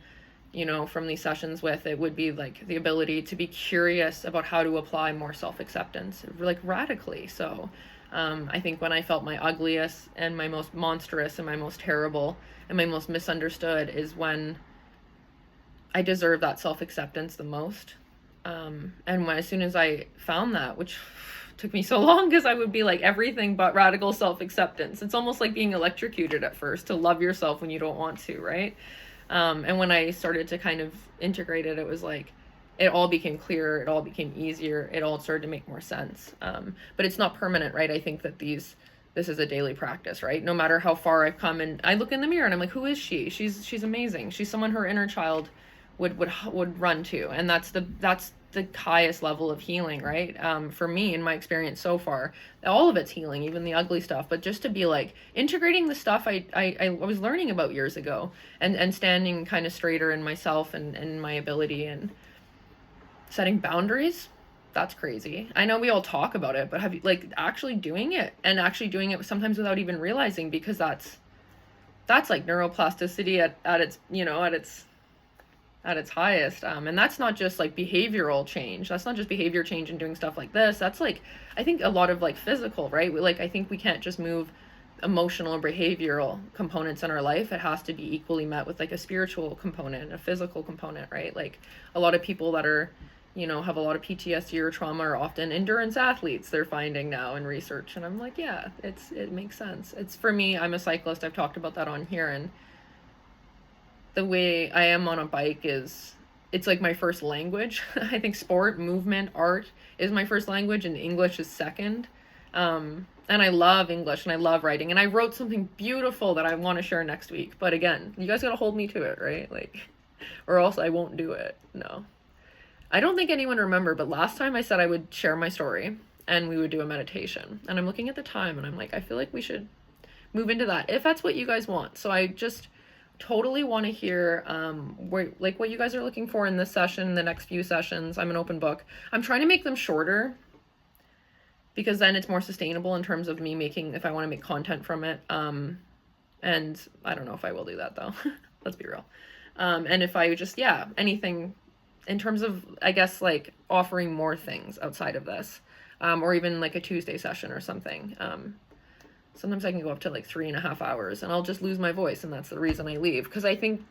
you know, from these sessions with, it would be like the ability to be curious about how to apply more self-acceptance, like radically. So I think when I felt my ugliest and my most monstrous and my most terrible and my most misunderstood is when I deserve that self-acceptance the most. And when, as soon as I found that, which took me so long, because I would be like everything but radical self-acceptance. It's almost like being electrocuted at first to love yourself when you don't want to, right? And when I started to kind of integrate it, it was like it all became clearer, it all became easier, it all started to make more sense. But it's not permanent, right? I think that this is a daily practice, right? No matter how far I've come, and I look in the mirror and I'm like, who is she? She's amazing. She's someone her inner child would run to, and that's the highest level of healing, right? For me, in my experience so far, all of it's healing, even the ugly stuff. But just to be like integrating the stuff I was learning about years ago, and standing kind of straighter in myself and my ability, and setting boundaries. That's crazy. I know we all talk about it, but have you like actually doing it, and actually doing it sometimes without even realizing, because that's like neuroplasticity at its, you know, at its highest. And that's not just like behavioral change. That's not just behavior change and doing stuff like this. That's like, I think a lot of like physical, right? I think we can't just move emotional and behavioral components in our life. It has to be equally met with like a spiritual component, a physical component, right? Like a lot of people that are, you know, have a lot of PTSD or trauma are often endurance athletes, they're finding now in research. And I'm like, yeah, it makes sense. It's, for me, I'm a cyclist. I've talked about that on here, and the way I am on a bike it's like my first language. I think sport, movement, art is my first language, and English is second. And I love English, and I love writing, and I wrote something beautiful that I want to share next week. But again, you guys got to hold me to it, right? Like, or else I won't do it. No. I don't think anyone remember, but last time I said I would share my story and we would do a meditation. And I'm looking at the time and I'm like, I feel like we should move into that if that's what you guys want. So I just totally want to hear what you guys are looking for in this session, the next few sessions. I'm an open book. I'm trying to make them shorter, because then it's more sustainable in terms of me making, if I want to make content from it. And I don't know if I will do that though. Let's be real. And if I just, anything in terms of, I guess, like offering more things outside of this, or even like a Tuesday session or something. Sometimes I can go up to like 3.5 hours and I'll just lose my voice. And that's the reason I leave. Because I think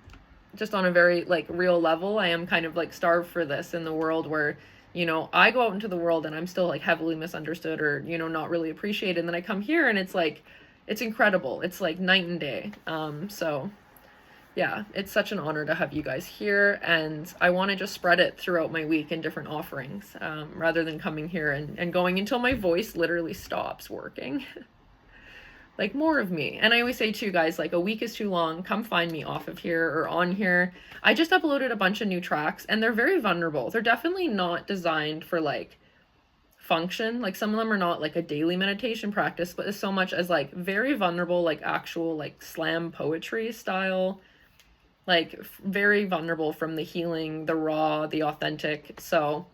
just on a very like real level, I am kind of like starved for this in the world where, you know, I go out into the world and I'm still like heavily misunderstood or, you know, not really appreciated. And then I come here and it's like, it's incredible. It's like night and day. So yeah, it's such an honor to have you guys here. And I want to just spread it throughout my week in different offerings, rather than coming here and going until my voice literally stops working. Like more of me. And I always say too, guys, like a week is too long. Come find me off of here or on here. I just uploaded a bunch of new tracks and they're very vulnerable. They're definitely not designed for like function. Like some of them are not like a daily meditation practice, but so much as like very vulnerable, like actual like slam poetry style, like very vulnerable from the healing, the raw, the authentic. So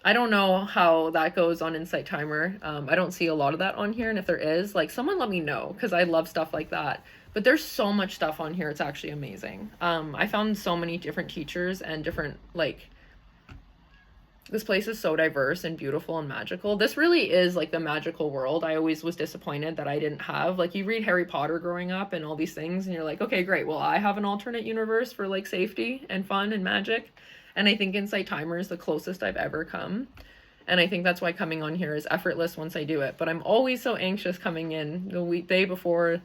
I don't know how that goes on Insight Timer. I don't see a lot of that on here. And if there is, like, someone let me know, because I love stuff like that. But there's so much stuff on here. It's actually amazing. I found so many different teachers and different, like, this place is so diverse and beautiful and magical. This really is like the magical world I always was disappointed that I didn't have. Like, you read Harry Potter growing up and all these things, and you're like, okay, great. Well, I have an alternate universe for like safety and fun and magic. And I think Insight Timer is the closest I've ever come. And I think that's why coming on here is effortless once I do it. But I'm always so anxious coming in the day before.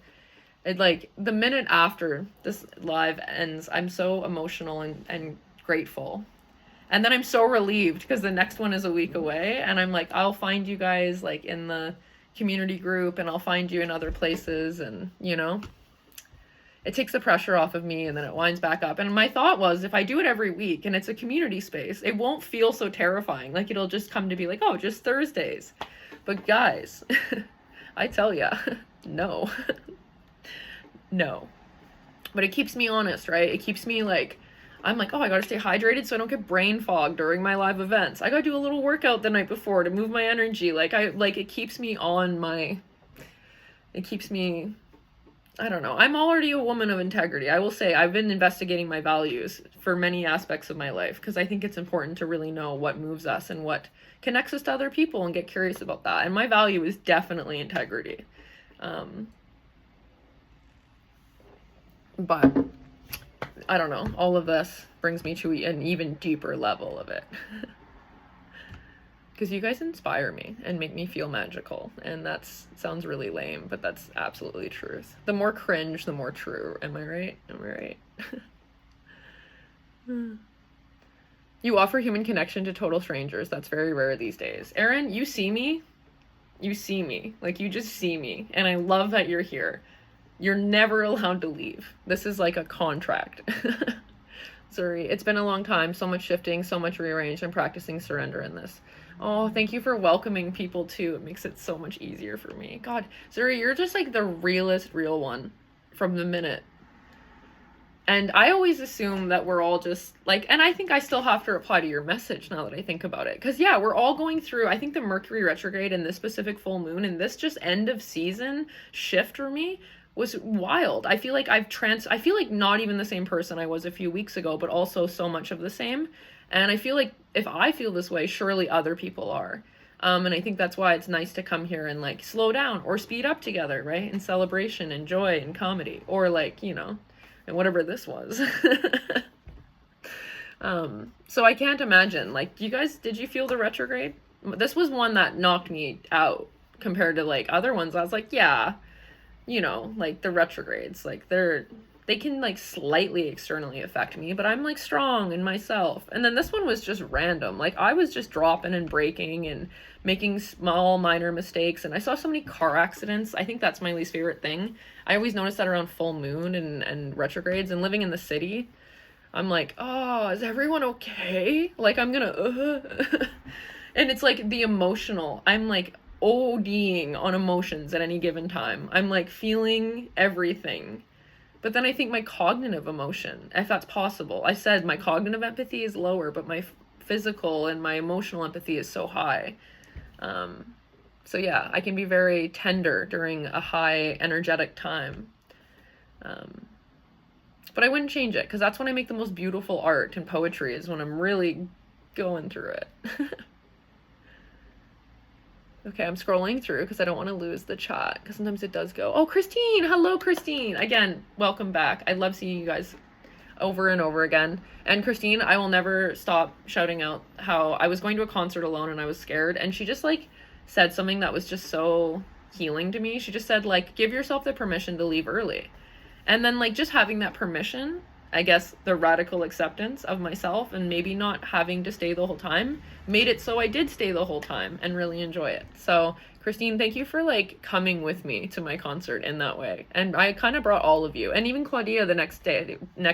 It, like, the minute after this live ends, I'm so emotional and grateful. And then I'm so relieved because the next one is a week away. And I'm like, I'll find you guys like in the community group, and I'll find you in other places, and, you know, it takes the pressure off of me, and then it winds back up. And my thought was, if I do it every week and it's a community space, it won't feel so terrifying. Like, it'll just come to be like, oh, just Thursdays. But guys, I tell ya, no. No. But it keeps me honest, right? It keeps me like, I'm like, oh, I gotta stay hydrated so I don't get brain fog during my live events. I gotta do a little workout the night before to move my energy. It keeps me on my, it keeps me, I don't know. I'm already a woman of integrity. I will say I've been investigating my values for many aspects of my life, because I think it's important to really know what moves us and what connects us to other people, and get curious about that. And my value is definitely integrity. But I don't know. All of this brings me to an even deeper level of it. Because you guys inspire me and make me feel magical. And that sounds really lame, but that's absolutely truth. The more cringe, the more true. Am I right? Am I right? You offer human connection to total strangers. That's very rare these days. Erin, you see me. You see me. Like, you just see me. And I love that you're here. You're never allowed to leave. This is like a contract. Sorry, it's been a long time. So much shifting, so much rearranged. I'm practicing surrender in this. Oh, thank you for welcoming people too. It makes it so much easier for me. God, Zuri, you're just like the realest real one from the minute. And I always assume that we're all just like, and I think I still have to reply to your message now that I think about it. Because yeah, we're all going through, I think the Mercury retrograde and this specific full moon and this just end of season shift for me was wild. I feel like I feel like not even the same person I was a few weeks ago, but also so much of the same. And I feel like if I feel this way, surely other people are. And I think that's why it's nice to come here and like slow down or speed up together, right? In celebration and joy and comedy, or like, you know, and whatever this was. So I can't imagine, like, did you feel the retrograde? This was one that knocked me out compared to like other ones. I was like, yeah, you know, like the retrogrades, like they can like slightly externally affect me, but I'm like strong in myself. And then this one was just random. Like, I was just dropping and breaking and making small minor mistakes, and I saw so many car accidents. I think that's my least favorite thing. I always notice that around full moon and retrogrades, and living in the city, I'm like, oh, is everyone okay? Like, I'm gonna and it's like the emotional, I'm like ODing on emotions at any given time. I'm like feeling everything. But then I think my cognitive emotion, if that's possible, I said my cognitive empathy is lower, but my physical and my emotional empathy is so high. So yeah, I can be very tender during a high energetic time. But I wouldn't change it, because that's when I make the most beautiful art and poetry, is when I'm really going through it. Okay, I'm scrolling through because I don't want to lose the chat, because sometimes it does go. Oh, Christine! Hello, Christine! Again, welcome back. I love seeing you guys over and over again. And Christine, I will never stop shouting out how I was going to a concert alone and I was scared, and she just like said something that was just so healing to me. She just said, like, give yourself the permission to leave early. And then like just having that permission, I guess the radical acceptance of myself and maybe not having to stay the whole time made it so I did stay the whole time and really enjoy it. So Christine, thank you for like coming with me to my concert in that way. And I kind of brought all of you, and even Claudia the next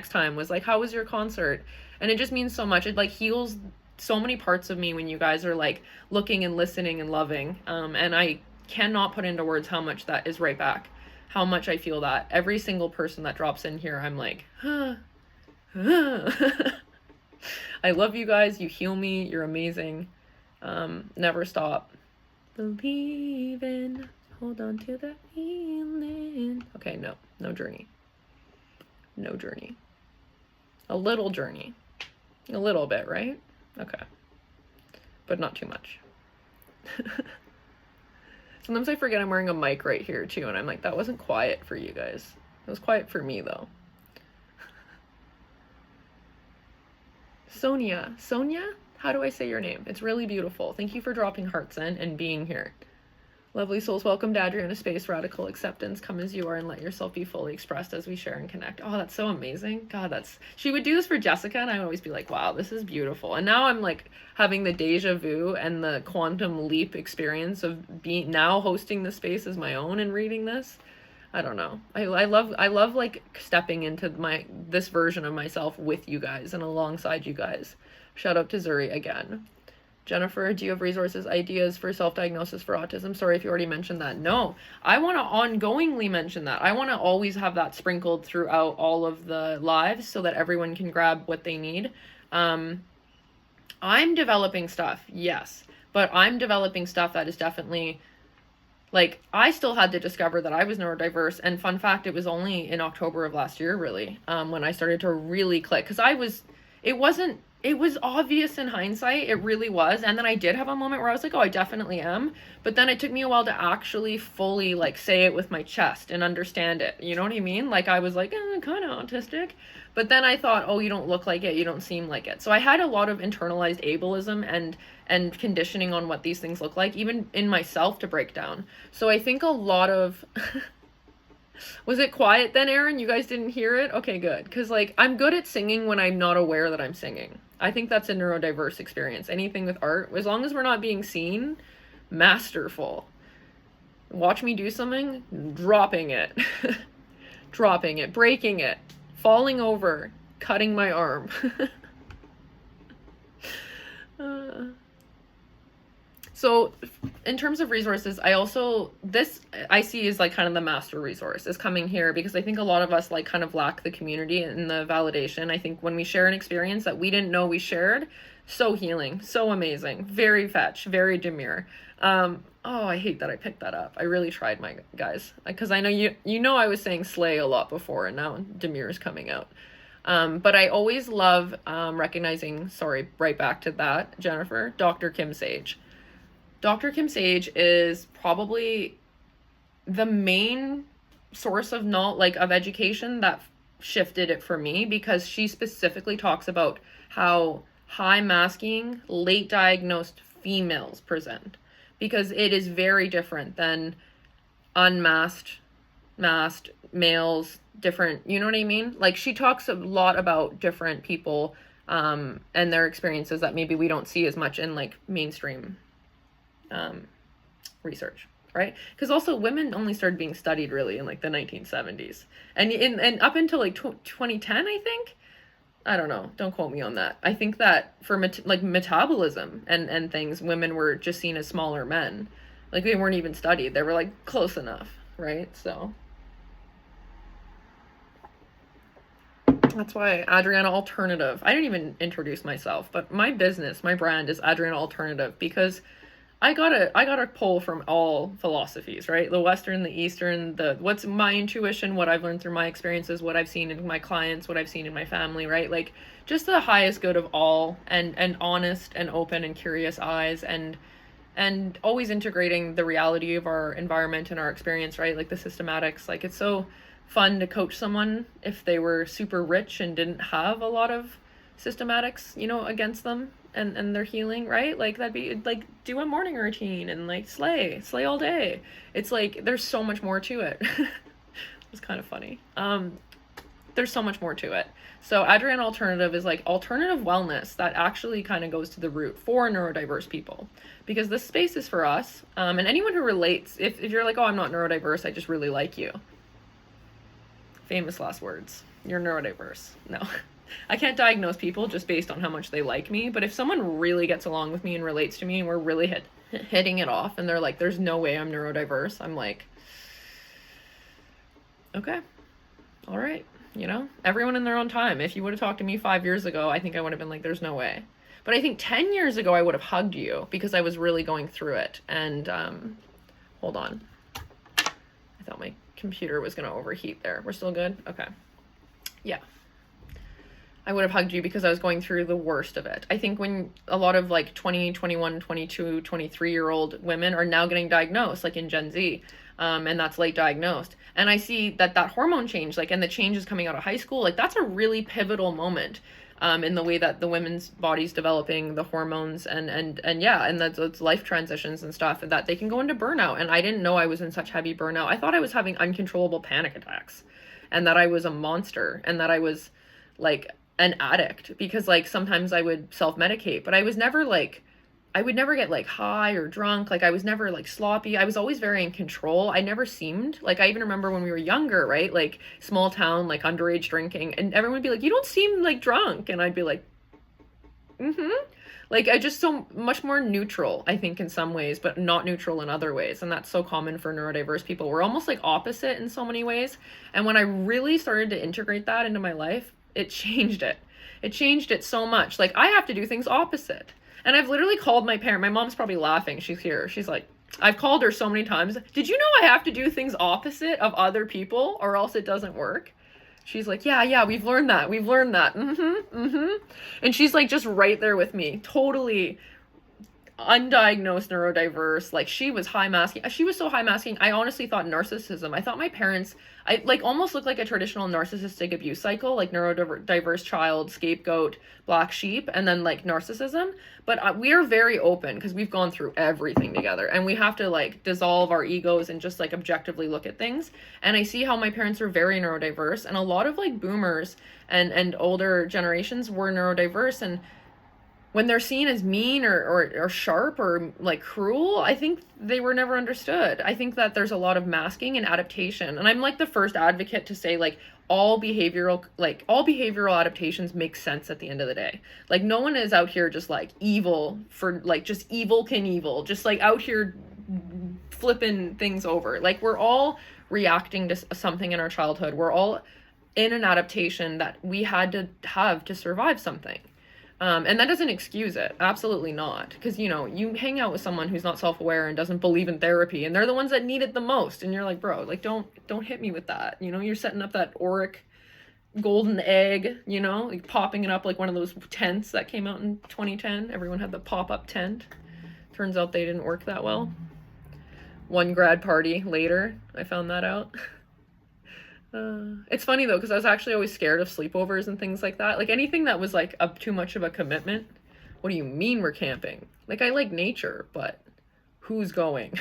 time was like, how was your concert? And it just means so much. It like heals so many parts of me when you guys are like looking and listening and loving. And I cannot put into words how much that is right back. How much I feel that. Every single person that drops in here, I'm like, I love you guys. You heal me. You're amazing. Never stop. Believe in. Hold on to the feeling. Okay, no journey. No journey. A little journey. A little bit, right? Okay. But not too much. Sometimes I forget I'm wearing a mic right here too, and I'm like, that wasn't quiet for you guys. It was quiet for me though. Sonia, how do I say your name? It's really beautiful. Thank you for dropping hearts in and being here. Lovely souls, welcome to Adriana Space, Radical Acceptance. Come as you are and let yourself be fully expressed as we share and connect. Oh, that's so amazing. God, she would do this for Jessica, and I would always be like, wow, this is beautiful. And now I'm like having the deja vu and the quantum leap experience of being now hosting the space as my own and reading this. I don't know. I love like stepping into this version of myself with you guys and alongside you guys. Shout out to Zuri again. Jennifer, do you have resources, ideas for self-diagnosis for autism? Sorry if you already mentioned that. No, I want to ongoingly mention that. I want to always have that sprinkled throughout all of the lives so that everyone can grab what they need. I'm developing stuff, yes, but I'm developing stuff that is definitely, like, I still had to discover that I was neurodiverse. And fun fact, it was only in October of last year, really, when I started to really click. Because it was obvious in hindsight, it really was. And then I did have a moment where I was like, oh, I definitely am. But then it took me a while to actually fully like say it with my chest and understand it. You know what I mean? Like I was like, kind of autistic. But then I thought, oh, you don't look like it. You don't seem like it. So I had a lot of internalized ableism and conditioning on what these things look like, even in myself, to break down. So I think a lot of... Was it quiet then, Aaron? You guys didn't hear it? Okay, good. Because, like, I'm good at singing when I'm not aware that I'm singing. I think that's a neurodiverse experience. Anything with art, as long as we're not being seen, masterful. Watch me do something, dropping it. Dropping it, breaking it, falling over, cutting my arm. So in terms of resources, I see as like kind of the master resource is coming here, because I think a lot of us like kind of lack the community and the validation. I think when we share an experience that we didn't know we shared, so healing, so amazing, very fetch, very demure. Oh, I hate that I picked that up. I really tried, my guys, because I know you know I was saying slay a lot before, and now demure is coming out. But I always love recognizing, sorry, right back to that, Jennifer, Dr. Kim Sage. Dr. Kim Sage is probably the main source of of education that shifted it for me, because she specifically talks about how high masking, late diagnosed females present, because it is very different than unmasked, masked males, different, you know what I mean? Like, she talks a lot about different people and their experiences that maybe we don't see as much in like mainstream research, right? Because also women only started being studied really in like the 1970s, and up until like 2010, I think. I don't know, don't quote me on that. I think that for metabolism and things, women were just seen as smaller men. Like, they weren't even studied, they were like close enough, right? So that's why Adriana Alternative. I didn't even introduce myself, but my business, my brand is Adriana Alternative, because I got a pull from all philosophies, right? The Western, the Eastern, what's my intuition, what I've learned through my experiences, what I've seen in my clients, what I've seen in my family, right? Like, just the highest good of all, and honest and open and curious eyes, and always integrating the reality of our environment and our experience, right? Like the systematics. Like, it's so fun to coach someone if they were super rich and didn't have a lot of systematics, against them. And their healing, right? Like, that'd be like, do a morning routine and like slay all day. It's like, there's so much more to it. It's kind of funny. There's so much more to it. So Adriana Alternative is like alternative wellness that actually kind of goes to the root for neurodiverse people, because this space is for us. And anyone who relates, if you're like, oh, I'm not neurodiverse, I just really like you. Famous last words. You're neurodiverse. No. I can't diagnose people just based on how much they like me, but if someone really gets along with me and relates to me and we're really hitting it off, and they're like, there's no way I'm neurodiverse, I'm like, okay, all right, everyone in their own time. If you would have talked to me 5 years ago, I think I would have been like, there's no way. But I think 10 years ago, I would have hugged you, because I was really going through it. And hold on, I thought my computer was going to overheat there. We're still good? Okay. Yeah. I would have hugged you because I was going through the worst of it. I think when a lot of like 20, 21, 22, 23-year-old women are now getting diagnosed, like in Gen Z, and that's late diagnosed. And I see that hormone change, like, and the changes coming out of high school, like, that's a really pivotal moment. in the way that the women's body's developing, the hormones, and yeah, and that's life transitions and stuff, and that they can go into burnout. And I didn't know I was in such heavy burnout. I thought I was having uncontrollable panic attacks, and that I was a monster, and that I was like an addict, because like sometimes I would self-medicate, but I was never like, I would never get like high or drunk. Like I was never like sloppy. I was always very in control. I never seemed like, I even remember when we were younger, right? Like small town, like underage drinking, and everyone would be like, you don't seem like drunk. And I'd be like, like I just so much more neutral, I think, in some ways, but not neutral in other ways. And that's so common for neurodiverse people. We're almost like opposite in so many ways. And when I really started to integrate that into my life, it changed it. It changed it so much. Like I have to do things opposite. And I've literally called my parent. My mom's probably laughing. She's here. She's like, I've called her so many times. Did you know I have to do things opposite of other people or else it doesn't work? She's like, yeah, we've learned that. And she's like just right there with me. Totally undiagnosed neurodiverse. Like she was high masking. She was so high masking. I honestly thought narcissism. I thought my parents, I like almost looked like a traditional narcissistic abuse cycle, like neurodiverse child, scapegoat, black sheep, and then like narcissism. But we are very open because we've gone through everything together, and we have to like dissolve our egos and just like objectively look at things. And I see how my parents are very neurodiverse, and a lot of like boomers and older generations were neurodiverse, and when they're seen as mean or sharp or like cruel, I think they were never understood. I think that there's a lot of masking and adaptation. And I'm like the first advocate to say like all behavioral adaptations make sense at the end of the day. Like no one is out here just like evil for like just evil, just like out here flipping things over. Like we're all reacting to something in our childhood. We're all in an adaptation that we had to have to survive something. And that doesn't excuse it. Absolutely not. Because, you know, you hang out with someone who's not self-aware and doesn't believe in therapy, and they're the ones that need it the most. And you're like, bro, like, don't hit me with that. You know, you're setting up that auric golden egg, you know, like popping it up like one of those tents that came out in 2010. Everyone had the pop-up tent. Turns out they didn't work that well. One grad party later, I found that out. It's funny though, because I was actually always scared of sleepovers and things like that. Like anything that was like too much of a commitment. What do you mean we're camping? Like I like nature, but who's going?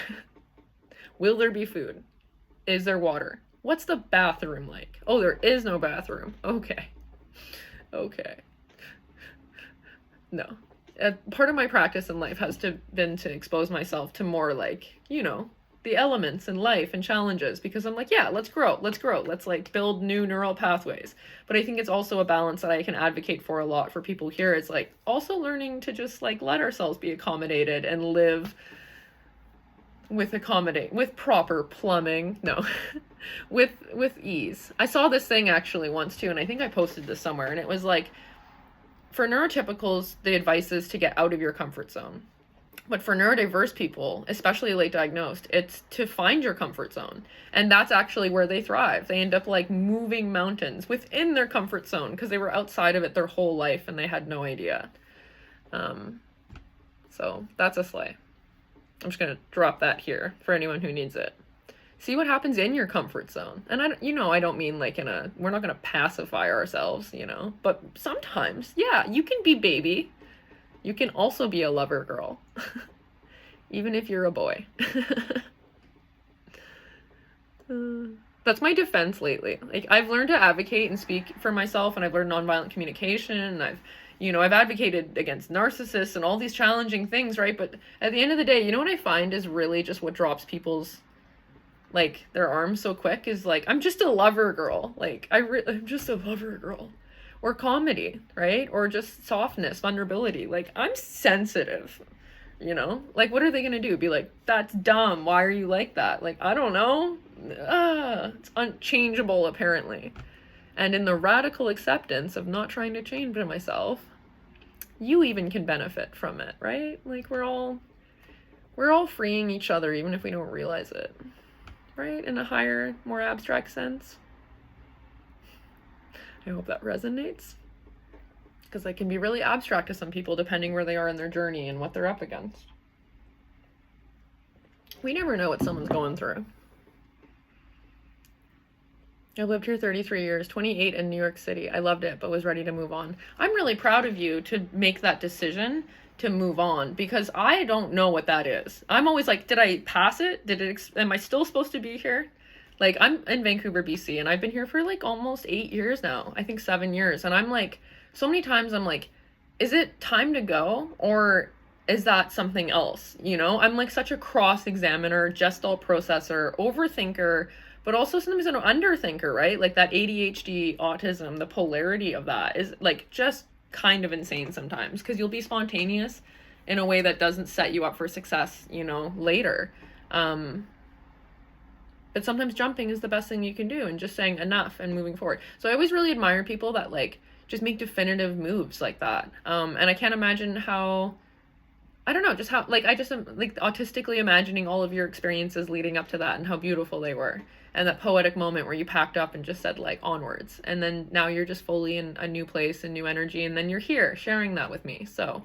Will there be food? Is there water? What's the bathroom like? Oh, there is no bathroom. Okay. No. Part of my practice in life has been to expose myself to more like, you know, the elements in life and challenges, because I'm like, yeah, let's grow. Let's like build new neural pathways. But I think it's also a balance that I can advocate for a lot for people here. It's like also learning to just like let ourselves be accommodated and live with proper plumbing. No, with ease. I saw this thing actually once too, and I think I posted this somewhere, and it was like, for neurotypicals, the advice is to get out of your comfort zone. But for neurodiverse people, especially late diagnosed, it's to find your comfort zone. And that's actually where they thrive. They end up like moving mountains within their comfort zone because they were outside of it their whole life and they had no idea. So that's a slay. I'm just going to drop that here for anyone who needs it. See what happens in your comfort zone. And I don't mean like we're not going to pacify ourselves, you know, but sometimes, yeah, you can be baby. You can also be a lover girl, even if you're a boy. That's my defense lately. Like I've learned to advocate and speak for myself, and I've learned nonviolent communication, and I've advocated against narcissists and all these challenging things, right? But at the end of the day, you know what I find is really just what drops people's like their arms so quick is like, I'm just a lover girl. Like I'm just a lover girl. Or comedy, right? Or just softness, vulnerability. Like, I'm sensitive, you know? Like, what are they gonna do? Be like, that's dumb. Why are you like that? Like, I don't know. It's unchangeable, apparently. And in the radical acceptance of not trying to change myself, you even can benefit from it, right? Like, we're all freeing each other, even if we don't realize it, right? In a higher, more abstract sense. I hope that resonates, because that can be really abstract to some people depending where they are in their journey and what they're up against. We never know what someone's going through. I lived here 33 years, 28 in New York City. I loved it, but was ready to move on. I'm really proud of you to make that decision to move on, because I don't know what that is. I'm always like, did I pass it? Am I still supposed to be here? Like, I'm in Vancouver, BC, and I've been here for like almost 8 years now. I think 7 years. And I'm like, so many times I'm like, is it time to go? Or is that something else? You know, I'm like such a cross-examiner, gestalt processor, overthinker, but also sometimes an underthinker, right? Like that ADHD, autism, the polarity of that is like just kind of insane sometimes, because you'll be spontaneous in a way that doesn't set you up for success, you know, later. But sometimes jumping is the best thing you can do, and just saying enough and moving forward. So I always really admire people that like just make definitive moves like that. And I can't imagine how, I don't know, just how, like, I just am like autistically imagining all of your experiences leading up to that and how beautiful they were. And that poetic moment where you packed up and just said like onwards. And then now you're just fully in a new place and new energy. And then you're here sharing that with me. So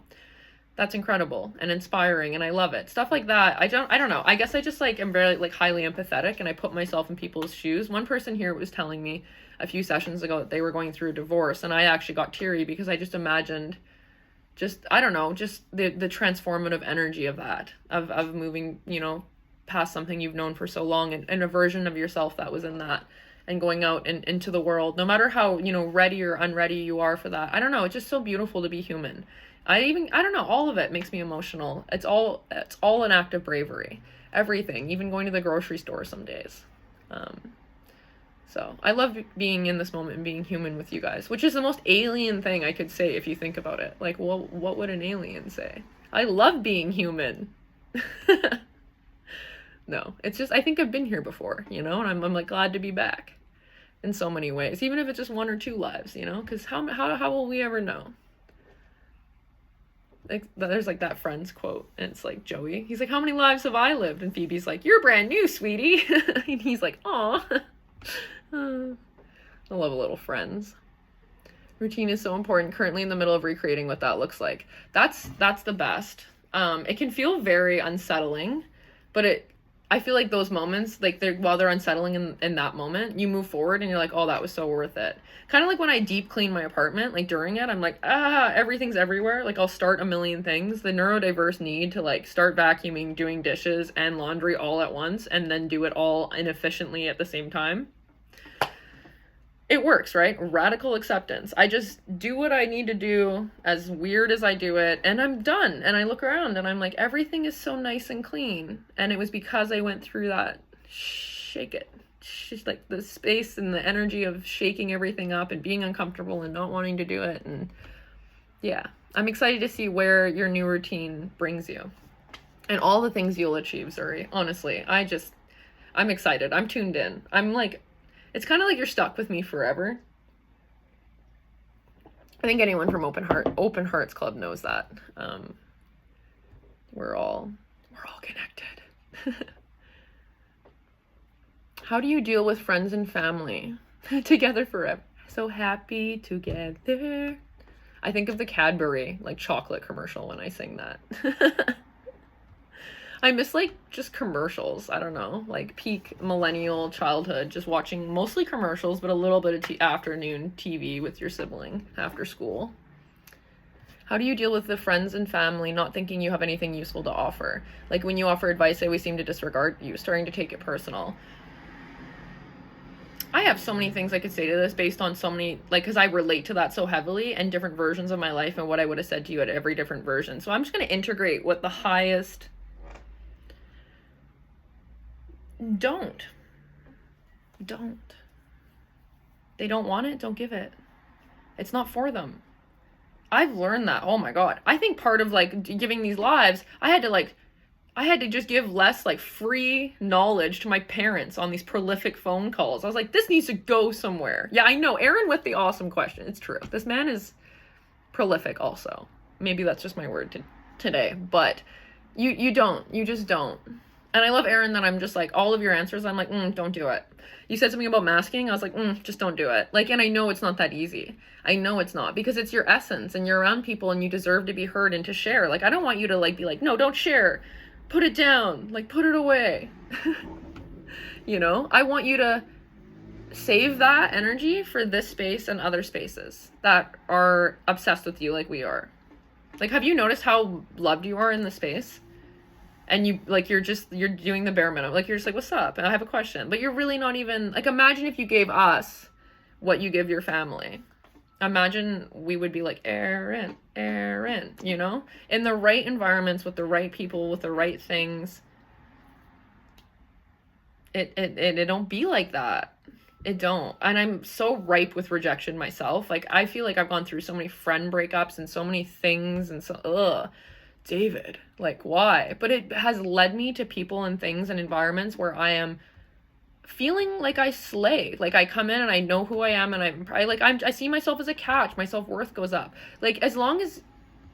that's incredible and inspiring. And I love it. Stuff like that. I don't know. I guess I just like am very like highly empathetic, and I put myself in people's shoes. One person here was telling me a few sessions ago that they were going through a divorce. And I actually got teary because I just imagined just, I don't know, just the transformative energy of that, of moving, you know, past something you've known for so long, and a version of yourself that was in that, and going out and into the world, no matter how, you know, ready or unready you are for that. I don't know. It's just so beautiful to be human. I don't know. All of it makes me emotional. It's all an act of bravery. Everything, even going to the grocery store some days. So I love being in this moment and being human with you guys, which is the most alien thing I could say if you think about it. Like, well, what would an alien say? I love being human. No, it's just, I think I've been here before, you know, and I'm like glad to be back in so many ways, even if it's just 1 or 2 lives, you know, because how will we ever know? Like, there's like that Friends quote, and it's like Joey, he's like, how many lives have I lived? And Phoebe's like, you're brand new, sweetie. And he's like, aw. I love a little Friends. Routine is so important. Currently in the middle of recreating what that looks like. That's the best. It can feel very unsettling, but I feel like those moments, like while they're unsettling in that moment, you move forward and you're like, oh, that was so worth it. Kind of like when I deep clean my apartment, like during it, I'm like, everything's everywhere. Like I'll start a million things. The neurodiverse need to like start vacuuming, doing dishes and laundry all at once, and then do it all inefficiently at the same time. It works, right? Radical acceptance. I just do what I need to do, as weird as I do it, and I'm done. And I look around and I'm like, everything is so nice and clean. And it was because I went through that like the space and the energy of shaking everything up and being uncomfortable and not wanting to do it. And yeah, I'm excited to see where your new routine brings you and all the things you'll achieve, Zuri. Honestly, I'm excited. I'm tuned in. I'm like, it's kind of like you're stuck with me forever. I think anyone from Open Hearts Club knows that. We're all connected. How do you deal with friends and family? Together forever. So happy together. I think of the Cadbury, like chocolate commercial when I sing that. I miss like just commercials. I don't know, like peak millennial childhood, just watching mostly commercials, but a little bit of afternoon TV with your sibling after school. How do you deal with the friends and family not thinking you have anything useful to offer? Like when you offer advice, they always seem to disregard you, starting to take it personal. I have so many things I could say to this based on so many, like, because I relate to that so heavily, and different versions of my life and what I would have said to you at every different version. So I'm just going to integrate what the highest... Don't. They don't want it, don't give it. It's not for them. I've learned that. Oh my God. I think part of like giving these lives, I had to just give less like free knowledge to my parents on these prolific phone calls. I was like, this needs to go somewhere. Yeah, I know. Aaron with the awesome question. It's true. This man is prolific also. Maybe that's just my word today, but you just don't. And I love Aaron that I'm just like, all of your answers, I'm like, don't do it. You said something about masking. I was like, just don't do it. Like, and I know it's not that easy. I know it's not, because it's your essence and you're around people and you deserve to be heard and to share. Like, I don't want you to like, be like, no, don't share. Put it down. Like, put it away. You know, I want you to save that energy for this space and other spaces that are obsessed with you like we are. Like, have you noticed how loved you are in the space? And you, like, you're doing the bare minimum. Like, you're just like, what's up? And I have a question. But you're really not even, like, imagine if you gave us what you give your family. Imagine we would be like, Erin, you know? In the right environments, with the right people, with the right things. It don't be like that. It don't. And I'm so ripe with rejection myself. Like, I feel like I've gone through so many friend breakups and so many things, and so, David, like, why? But it has led me to people and things and environments where I am feeling like I slay. Like, I come in and I know who I am, and I see myself as a catch. My self-worth goes up. Like, as long as,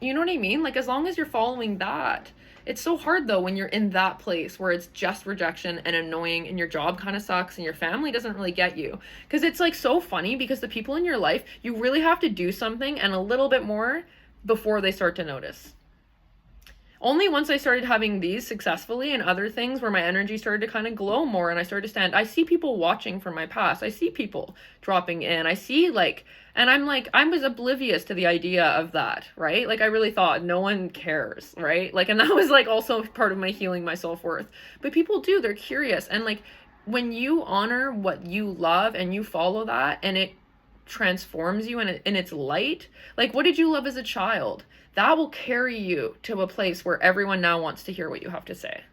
you know what I mean? Like, as long as you're following that. It's so hard, though, when you're in that place where it's just rejection and annoying, and your job kind of sucks and your family doesn't really get you. Because it's, like, so funny, because the people in your life, you really have to do something and a little bit more before they start to notice. Only once I started having these successfully and other things where my energy started to kind of glow more, and I started to stand, I see people watching from my past. I see people dropping in. I see, like, and I'm like, I was oblivious to the idea of that, right? Like, I really thought no one cares, right? Like, and that was, like, also part of my healing my self-worth. But people do, they're curious. And, like, when you honor what you love and you follow that, and it transforms you in its light, like, what did you love as a child? That will carry you to a place where everyone now wants to hear what you have to say.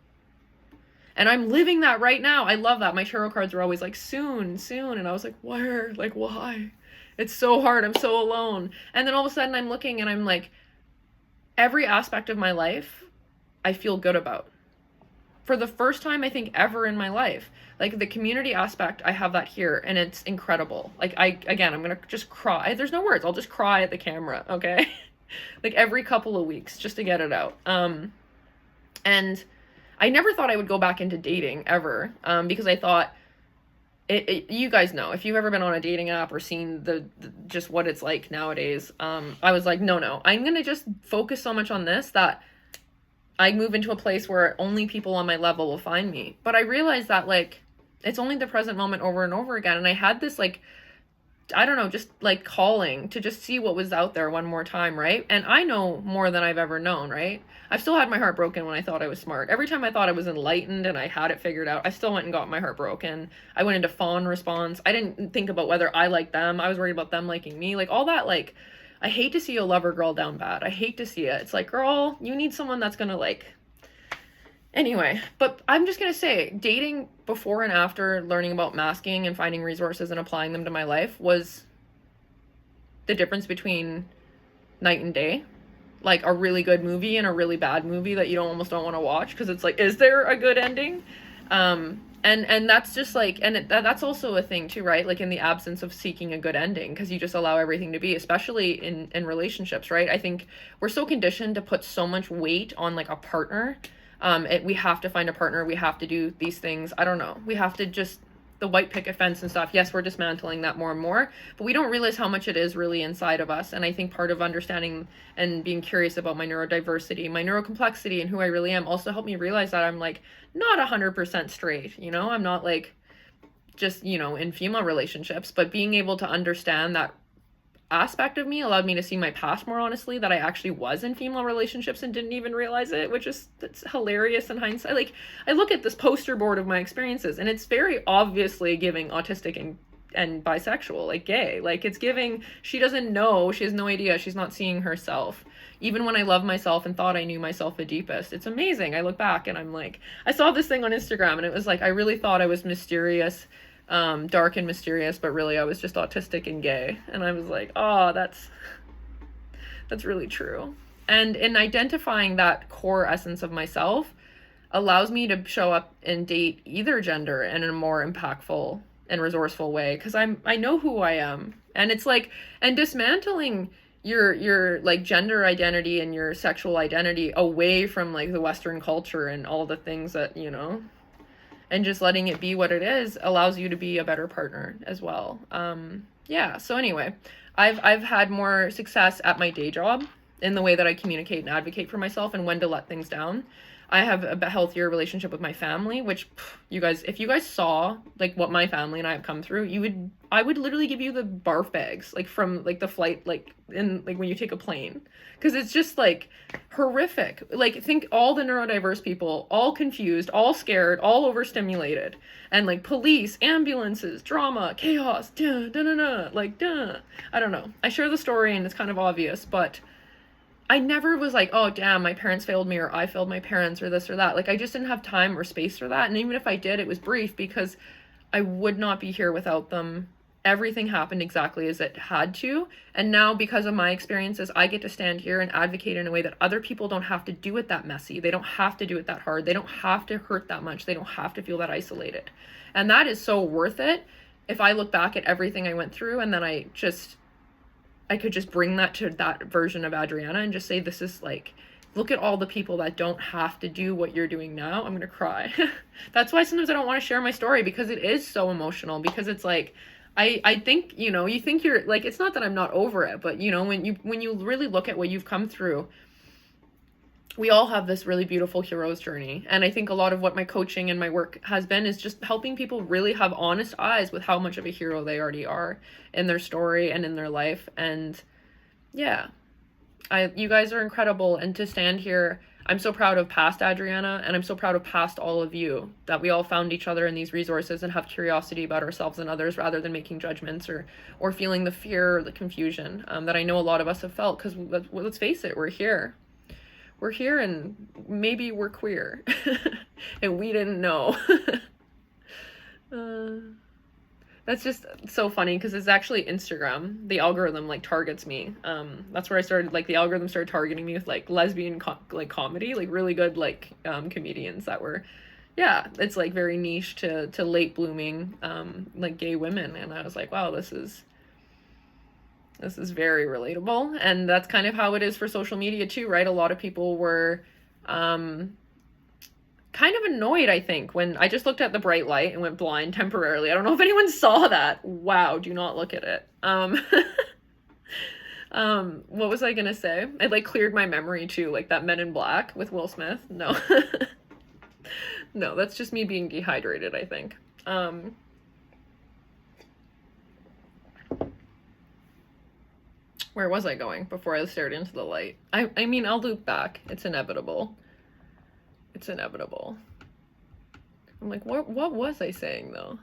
And I'm living that right now. I love that. My tarot cards were always like, soon. And I was like, where? Like, why? It's so hard. I'm so alone. And then all of a sudden I'm looking and I'm like, every aspect of my life, I feel good about. For the first time, I think, ever in my life. Like, the community aspect, I have that here, and it's incredible. Like, I'm going to just cry. There's no words. I'll just cry at the camera, okay? Like, every couple of weeks, just to get it out. And I never thought I would go back into dating, ever, because I thought, you guys know, if you've ever been on a dating app or seen the just what it's like nowadays, I was like, no, I'm going to just focus so much on this that I move into a place where only people on my level will find me. But I realized that, like, it's only the present moment over and over again. And I had this, like, I don't know, just like calling to just see what was out there one more time, right? And I know more than I've ever known, right? I've still had my heart broken when I thought I was smart. Every time I thought I was enlightened and I had it figured out, I still went and got my heart broken. I went into fawn response. I didn't think about whether I liked them. I was worried about them liking me. Like, all that, like, I hate to see a lover girl down bad. I hate to see it. It's like, girl, you need someone that's gonna, like... Anyway, but I'm just going to say, dating before and after learning about masking and finding resources and applying them to my life was the difference between night and day. Like, a really good movie and a really bad movie that you almost don't want to watch, because it's like, is there a good ending? And that's just like, and that's also a thing too, right? Like, in the absence of seeking a good ending, because you just allow everything to be, especially in relationships, right? I think we're so conditioned to put so much weight on, like, a partner. We have to find a partner. We have to do these things. I don't know. We have to just, the white picket fence and stuff. Yes, we're dismantling that more and more, but we don't realize how much it is really inside of us. And I think part of understanding and being curious about my neurodiversity, my neurocomplexity, and who I really am also helped me realize that I'm, like, not 100% straight, you know? I'm not, like, just, you know, in female relationships, but being able to understand that aspect of me allowed me to see my past more honestly, that I actually was in female relationships and didn't even realize it, which is, it's hilarious in hindsight. Like, I look at this poster board of my experiences and it's very obviously giving autistic and bisexual, like gay. Like, it's giving, she doesn't know, she has no idea, she's not seeing herself. Even when I love myself and thought I knew myself the deepest, it's amazing. I look back and I'm like, I saw this thing on Instagram and it was like, I really thought I was mysterious, dark and mysterious, but really I was just autistic and gay. And I was like, oh, that's really true. And in identifying that core essence of myself allows me to show up and date either gender in a more impactful and resourceful way, because I know who I am. And it's like, and dismantling your like gender identity and your sexual identity away from, like, the Western culture and all the things that, you know, and just letting it be what it is allows you to be a better partner as well. Yeah, so anyway, I've had more success at my day job in the way that I communicate and advocate for myself and when to let things down. I have a healthier relationship with my family, which you guys, if you guys saw like what my family and I have come through, I would literally give you the barf bags, like from like the flight, like in like when you take a plane, because it's just like horrific. Like think all the neurodiverse people, all confused, all scared, all overstimulated, and like police, ambulances, drama, chaos, duh, duh, duh, duh, like duh. I don't know. I share the story and it's kind of obvious, but I never was like, oh, damn, my parents failed me, or I failed my parents, or this or that. Like, I just didn't have time or space for that. And even if I did, it was brief, because I would not be here without them. Everything happened exactly as it had to. And now, because of my experiences, I get to stand here and advocate in a way that other people don't have to do it that messy. They don't have to do it that hard. They don't have to hurt that much. They don't have to feel that isolated. And that is so worth it. If I look back at everything I went through, and then I could just bring that to that version of Adriana and just say, this is like, look at all the people that don't have to do what you're doing now. I'm gonna cry. That's why sometimes I don't want to share my story, because it is so emotional, because it's like, I think, you think you're like, it's not that I'm not over it, but when you really look at what you've come through, we all have this really beautiful hero's journey. And I think a lot of what my coaching and my work has been is just helping people really have honest eyes with how much of a hero they already are in their story and in their life. And yeah, you guys are incredible. And to stand here, I'm so proud of past Adriana, and I'm so proud of past all of you, that we all found each other in these resources and have curiosity about ourselves and others, rather than making judgments or feeling the fear or the confusion that I know a lot of us have felt. Because let's face it, we're here. We're here, and maybe we're queer and we didn't know. That's just so funny, because it's actually Instagram. The algorithm like targets me. That's where I started, like the algorithm started targeting me with like lesbian like comedy, like really good like comedians that were, yeah, it's like very niche to late blooming like gay women. And I was like, wow, this is very relatable. And that's kind of how it is for social media too, right? A lot of people were kind of annoyed, I think, when I just looked at the bright light and went blind temporarily. I don't know if anyone saw that. Wow, do not look at it. What was I gonna say? I like cleared my memory too, like that Men in Black with Will Smith. No. No, that's just me being dehydrated, I think. Where was I going before I stared into the light? I mean, I'll loop back. It's inevitable. It's inevitable. I'm like, what was I saying though?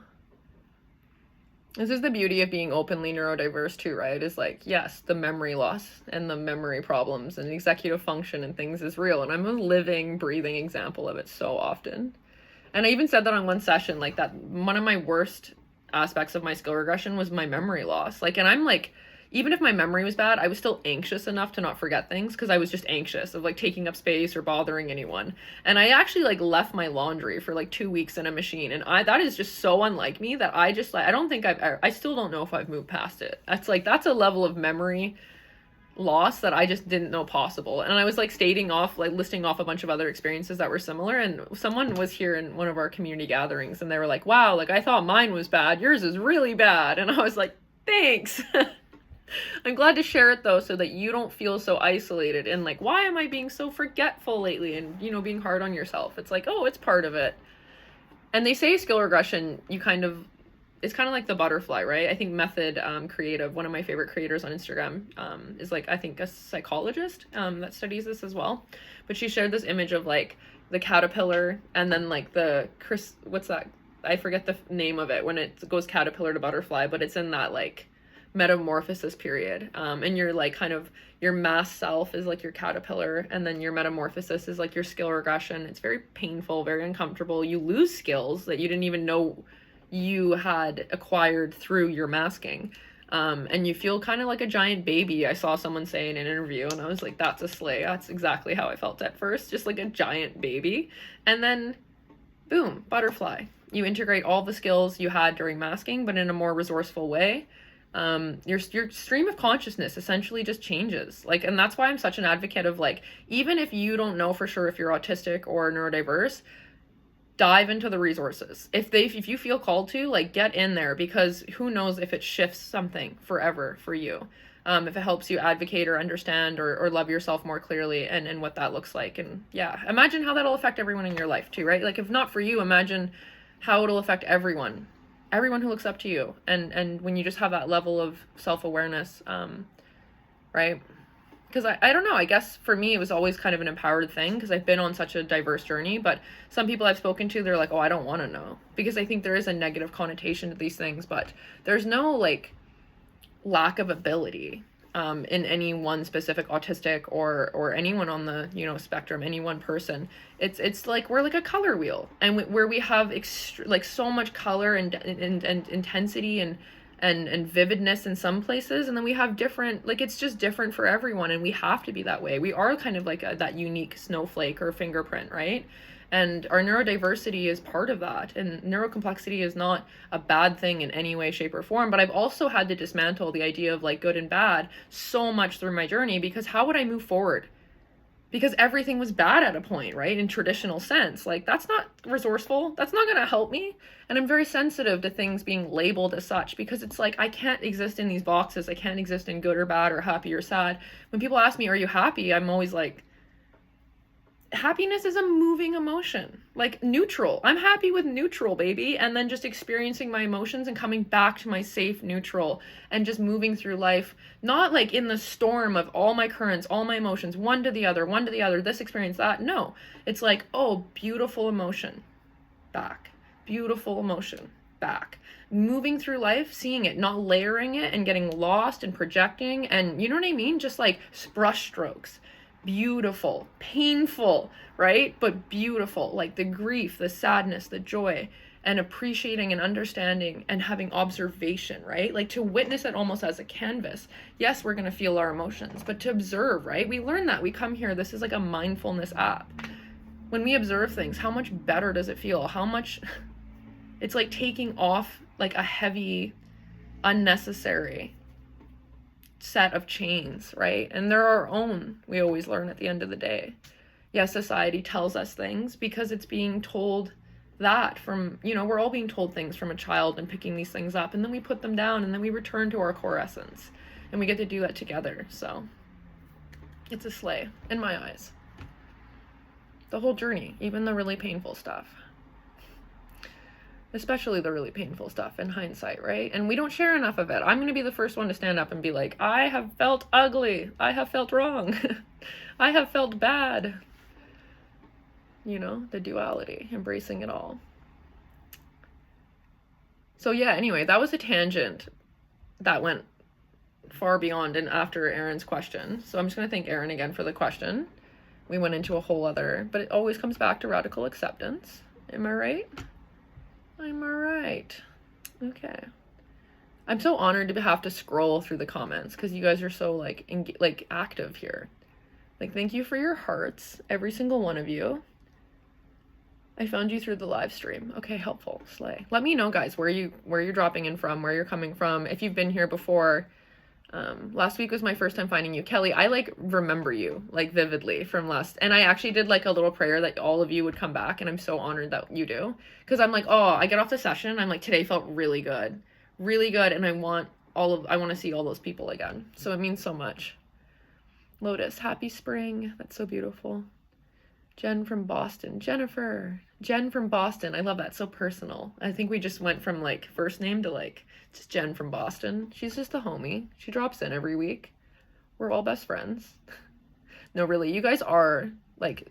This is the beauty of being openly neurodiverse too, right? Is like, yes, the memory loss and the memory problems and executive function and things is real. And I'm a living, breathing example of it so often. And I even said that on one session, like that one of my worst aspects of my skill regression was my memory loss. Like, and I'm like, even if my memory was bad, I was still anxious enough to not forget things, because I was just anxious of like taking up space or bothering anyone. And I actually like left my laundry for like 2 weeks in a machine, and that is just so unlike me that I just like, I don't think I still don't know if I've moved past it. That's a level of memory loss that I just didn't know possible. And I was like listing off a bunch of other experiences that were similar, and someone was here in one of our community gatherings and they were like, wow, like I thought mine was bad, yours is really bad. And I was like, thanks. I'm glad to share it though, so that you don't feel so isolated and like, why am I being so forgetful lately, and being hard on yourself. It's like, oh, it's part of it. And they say skill regression, it's kind of like the butterfly, right? I think Method Creative, one of my favorite creators on Instagram, is like, I think a psychologist that studies this as well. But she shared this image of like the caterpillar and then like what's that? I forget the name of it when it goes caterpillar to butterfly, but it's in that like metamorphosis period, and you're like kind of your mass self is like your caterpillar, and then your metamorphosis is like your skill regression. It's very painful, very uncomfortable. You lose skills that you didn't even know you had acquired through your masking, and you feel kind of like a giant baby. I saw someone say in an interview, and I was like, that's a slay. That's exactly how I felt at first, just like a giant baby. And then boom, butterfly. You integrate all the skills you had during masking, but in a more resourceful way. Your stream of consciousness essentially just changes. Like, and that's why I'm such an advocate of like, even if you don't know for sure if you're autistic or neurodiverse, dive into the resources. If you feel called to, like, get in there, because who knows if it shifts something forever for you. if it helps you advocate or understand or love yourself more clearly and what that looks like. And yeah, imagine how that'll affect everyone in your life too, right? Like if not for you, imagine how it'll affect everyone who looks up to you. And when you just have that level of self-awareness, right? Because I don't know, I guess for me, it was always kind of an empowered thing because I've been on such a diverse journey. But some people I've spoken to, they're like, oh, I don't want to know, because I think there is a negative connotation to these things, but there's no like lack of ability in any one specific autistic or anyone on the, you know, spectrum, any one person. It's like we're like a color wheel, and where we have like so much color and intensity and vividness in some places, and then we have different, like it's just different for everyone, and we have to be that way. We are kind of like that unique snowflake or fingerprint, right? And our neurodiversity is part of that, and neurocomplexity is not a bad thing in any way, shape, or form. But I've also had to dismantle the idea of like good and bad so much through my journey, because how would I move forward? Because everything was bad at a point, right? In traditional sense, like that's not resourceful. That's not going to help me. And I'm very sensitive to things being labeled as such, because it's like, I can't exist in these boxes. I can't exist in good or bad or happy or sad. When people ask me, are you happy? I'm always like, happiness is a moving emotion, like neutral. I'm happy with neutral, baby. And then just experiencing my emotions and coming back to my safe neutral and just moving through life, not like in the storm of all my currents, all my emotions, one to the other, this experience, that. No, it's like, oh, beautiful emotion, back, beautiful emotion, back. Moving through life, seeing it, not layering it and getting lost and projecting. And you know what I mean? Just like brush strokes. Beautiful, painful, right? But beautiful, like the grief, the sadness, the joy, and appreciating and understanding and having observation, right? Like to witness it almost as a canvas. Yes, we're going to feel our emotions, but to observe, right? We learn that. We come here, this is like a mindfulness app. When we observe things, how much better does it feel? How much, it's like taking off like a heavy, unnecessary set of chains, right? And they're our own, we always learn at the end of the day. Yes, society tells us things because it's being told that from, you know, we're all being told things from a child and picking these things up, and then we put them down, and then we return to our core essence, and we get to do that together. So it's a slay in my eyes, the whole journey, even the really painful stuff. Especially the really painful stuff in hindsight, right? And we don't share enough of it. I'm going to be the first one to stand up and be like, I have felt ugly. I have felt wrong. I have felt bad. You know, the duality, embracing it all. So yeah, anyway, that was a tangent that went far beyond and after Erin's question. So I'm just going to thank Erin again for the question. We went into a whole other, but it always comes back to radical acceptance. Am I right? I'm all right. Okay. I'm so honored to have to scroll through the comments because you guys are so like active here. Like, thank you for your hearts, every single one of you. I found you through the live stream. Okay, helpful. Slay. Let me know, guys, where you're dropping in from, where you're coming from. If you've been here before, last week was my first time finding you. Kelly, I like remember you like vividly from last, and I actually did like a little prayer that all of you would come back, and I'm so honored that you do, because I'm like, oh, I get off the session, I'm like, today felt really good, and I want to see all those people again. So it means so much. Lotus, happy spring. That's so beautiful. Jen from Boston. Jen from Boston. I love that. So personal. I think we just went from like first name to like just Jen from Boston. She's just a homie. She drops in every week. We're all best friends. No, really, you guys are like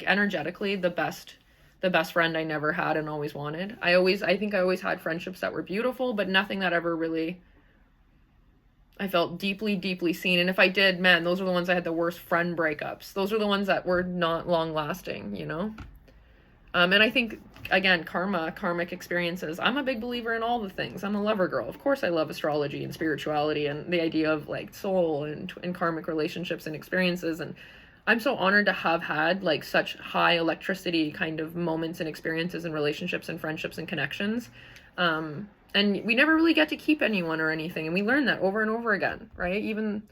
energetically the best friend I never had and always wanted. I think I always had friendships that were beautiful, but nothing that ever really I felt deeply, deeply seen. And if I did, man, those were the ones I had the worst friend breakups. Those are the ones that were not long lasting, you know? And I think, again, karmic experiences. I'm a big believer in all the things. I'm a lover girl. Of course I love astrology and spirituality and the idea of like soul and karmic relationships and experiences. And I'm so honored to have had like such high electricity kind of moments and experiences and relationships and friendships and connections. And we never really get to keep anyone or anything. And we learn that over and over again, right? Even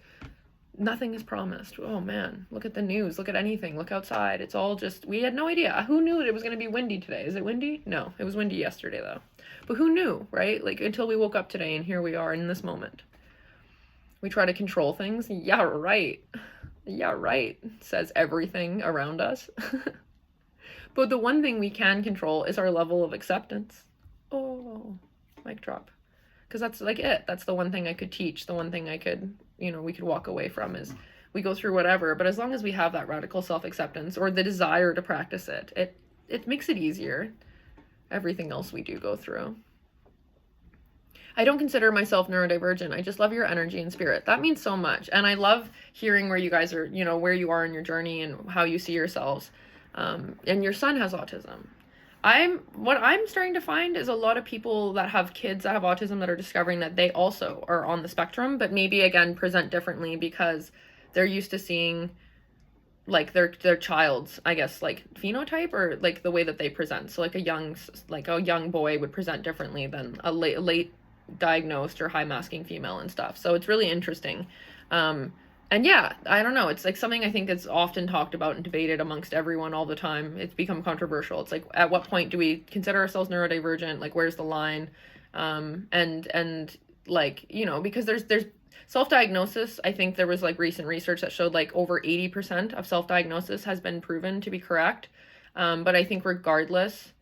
nothing is promised. Oh man, look at the news, look at anything, look outside. It's all just, we had no idea. Who knew it was going to be windy today? Is it windy? No, it was windy yesterday though. But who knew, right? Like until we woke up today and here we are in this moment. We try to control things. Yeah, right. Yeah, right, says everything around us. But the one thing we can control is our level of acceptance. Oh, mic drop. Because that's like it. That's the one thing I could teach. The one thing I could, we could walk away from is we go through whatever. But as long as we have that radical self-acceptance or the desire to practice it, it makes it easier. Everything else we do go through. I don't consider myself neurodivergent. I just love your energy and spirit. That means so much. And I love hearing where you guys are, where you are in your journey and how you see yourselves. And your son has autism. What I'm starting to find is a lot of people that have kids that have autism that are discovering that they also are on the spectrum, but maybe again present differently because they're used to seeing like their child's, I guess, like phenotype or like the way that they present. So like a young boy would present differently than a late diagnosed or high masking female and stuff. So it's really interesting. And yeah, I don't know. It's like something I think that's often talked about and debated amongst everyone all the time. It's become controversial. It's like, at what point do we consider ourselves neurodivergent? Like, where's the line? And like, because there's self-diagnosis. I think there was like recent research that showed like over 80% of self-diagnosis has been proven to be correct. But I think regardless,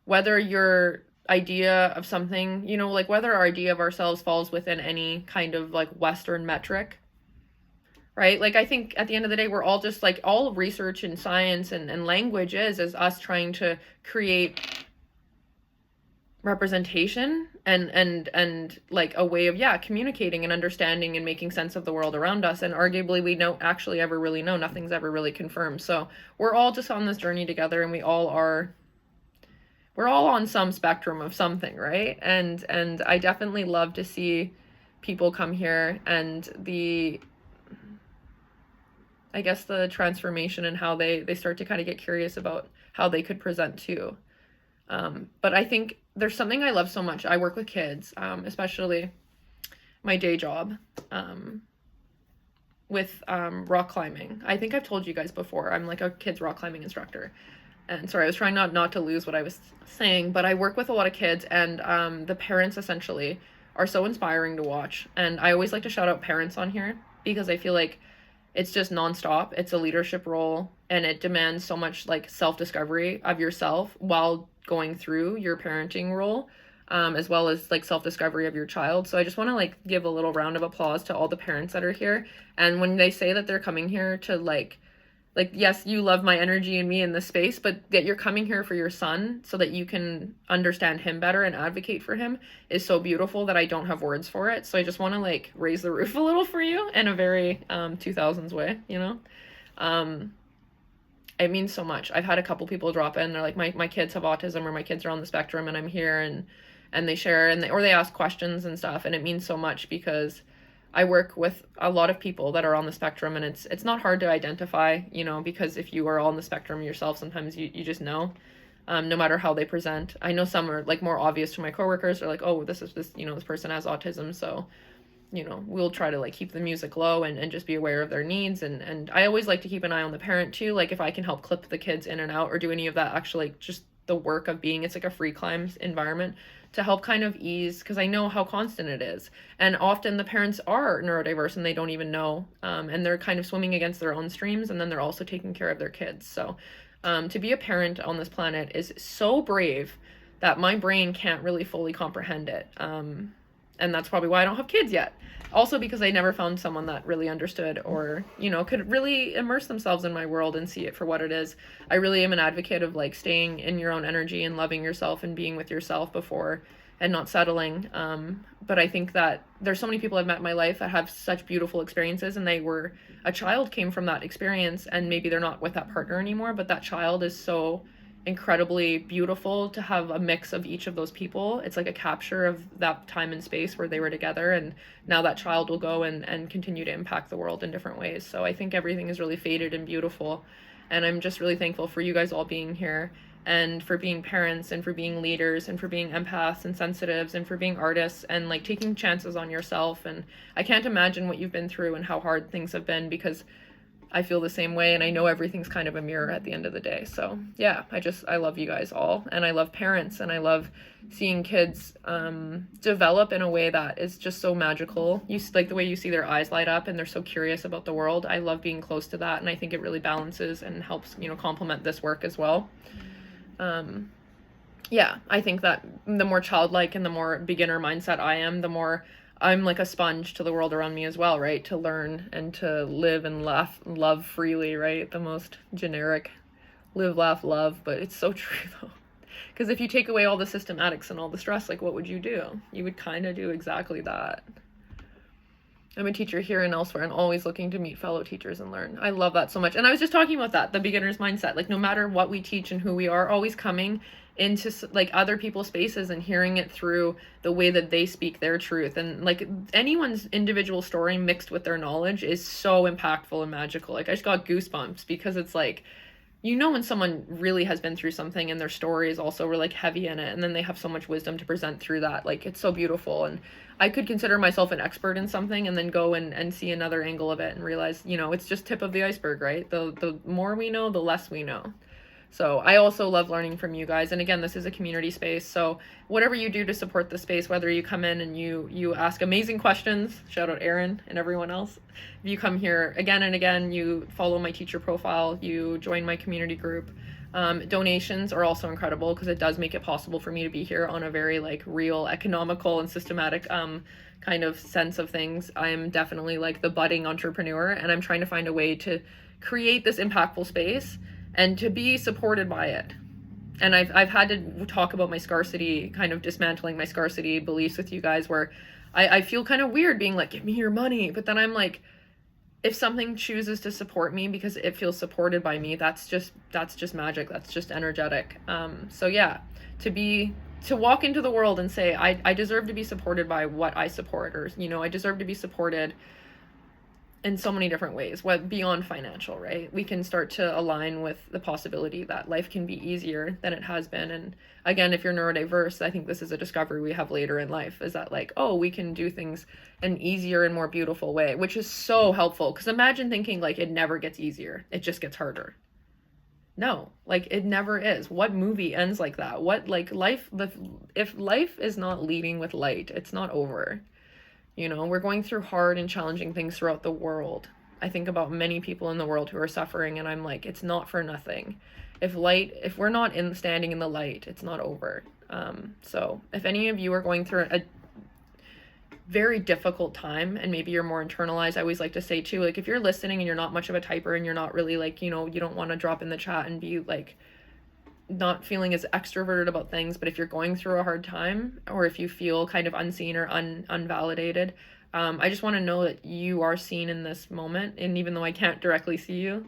whether your idea of something, like whether our idea of ourselves falls within any kind of like Western metric, right? Like, I think at the end of the day, we're all just like, all of research and science and language is us trying to create representation and like a way of, communicating and understanding and making sense of the world around us. And arguably we don't actually ever really know. Nothing's ever really confirmed. So we're all just on this journey together, and we're all on some spectrum of something, right? And I definitely love to see people come here and the transformation and how they start to kind of get curious about how they could present too. But I think there's something I love so much. I work with kids, especially my day job, with rock climbing. I think I've told you guys before, I'm like a kids rock climbing instructor. And sorry, I was trying not to lose what I was saying, but I work with a lot of kids, and the parents essentially are so inspiring to watch. And I always like to shout out parents on here because I feel like it's just nonstop. It's a leadership role, and it demands so much like self-discovery of yourself while going through your parenting role, as well as like self-discovery of your child. So I just want to like give a little round of applause to all the parents that are here. And when they say that they're coming here to like, yes, you love my energy and me in this space, but that you're coming here for your son so that you can understand him better and advocate for him is so beautiful that I don't have words for it. So I just want to like raise the roof a little for you in a very 2000s way, It means so much. I've had a couple people drop in. They're like, my kids have autism, or my kids are on the spectrum, and I'm here, and they share or they ask questions and stuff. And it means so much because I work with a lot of people that are on the spectrum, and it's not hard to identify, because if you are on the spectrum yourself, sometimes you just know, no matter how they present. I know some are like more obvious to my coworkers. They're like, oh, this person has autism. So, we'll try to like keep the music low and just be aware of their needs. And I always like to keep an eye on the parent too. Like if I can help clip the kids in and out or do any of that, actually like just the work of being, it's like a free climbs environment to help kind of ease, because I know how constant it is. And often the parents are neurodiverse and they don't even know, and they're kind of swimming against their own streams, and then they're also taking care of their kids. So to be a parent on this planet is so brave that my brain can't really fully comprehend it. And that's probably why I don't have kids yet. Also because I never found someone that really understood or, could really immerse themselves in my world and see it for what it is. I really am an advocate of like staying in your own energy and loving yourself and being with yourself before and not settling. But I think that there's so many people I've met in my life that have such beautiful experiences, and a child came from that experience, and maybe they're not with that partner anymore, but that child is so incredibly beautiful to have a mix of each of those people. It's like a capture of that time and space where they were together, and now that child will go and continue to impact the world in different ways. So I think everything is really faded and beautiful, and I'm just really thankful for you guys all being here, and for being parents, and for being leaders, and for being empaths and sensitives, and for being artists, and like taking chances on yourself. And I can't imagine what you've been through and how hard things have been, because I feel the same way, and I know everything's kind of a mirror at the end of the day. So yeah, I love you guys all, and I love parents, and I love seeing kids develop in a way that is just so magical. You like the way you see their eyes light up and they're so curious about the world. I love being close to that, and I think it really balances and helps, complement this work as well. Yeah, I think that the more childlike and the more beginner mindset I am, the more I'm like a sponge to the world around me as well, right? To learn and to live and laugh, love freely, right? The most generic live, laugh, love, but it's so true though. Because if you take away all the systematics and all the stress, like what would you do? You would kind of do exactly that. I'm a teacher here and elsewhere and always looking to meet fellow teachers and learn. I love that so much. And I was just talking about that, the beginner's mindset. Like no matter what we teach and who we are, always coming into like other people's spaces and hearing it through the way that they speak their truth. And like anyone's individual story mixed with their knowledge is so impactful and magical. Like I just got goosebumps because it's like, when someone really has been through something and their story is also really like heavy in it, and then they have so much wisdom to present through that. Like it's so beautiful. And I could consider myself an expert in something and then go and see another angle of it and realize, it's just tip of the iceberg, right? The more we know, the less we know. So I also love learning from you guys. And again, this is a community space. So whatever you do to support the space, whether you come in and you ask amazing questions, shout out Aaron and everyone else. If you come here again and again, you follow my teacher profile, you join my community group. Donations are also incredible because it does make it possible for me to be here on a very like real, economical and systematic kind of sense of things. I'm definitely like the budding entrepreneur, and I'm trying to find a way to create this impactful space and to be supported by it. And I've had to talk about my scarcity, kind of dismantling my scarcity beliefs with you guys, where I feel kind of weird being like, give me your money. But then I'm like, if something chooses to support me because it feels supported by me, that's just magic. That's just energetic. So yeah, to walk into the world and say, I deserve to be supported by what I support, or, I deserve to be supported in so many different ways, what beyond financial, right? We can start to align with the possibility that life can be easier than it has been. And again, if you're neurodiverse, I think this is a discovery we have later in life, is that like, oh, we can do things in easier and more beautiful way, which is so helpful. Because imagine thinking like it never gets easier, it just gets harder. No, like it never is. What movie ends like that? What like if life is not leading with light, it's not over. We're going through hard and challenging things throughout the world. I think about many people in the world who are suffering, and I'm like, it's not for nothing. If we're not standing in the light, it's not over. So if any of you are going through a very difficult time, and maybe you're more internalized, I always like to say too, like if you're listening and you're not much of a typer and you're not really like, you don't want to drop in the chat and be like, not feeling as extroverted about things, but if you're going through a hard time, or if you feel kind of unseen or unvalidated, I just want to know that you are seen in this moment. And even though I can't directly see you,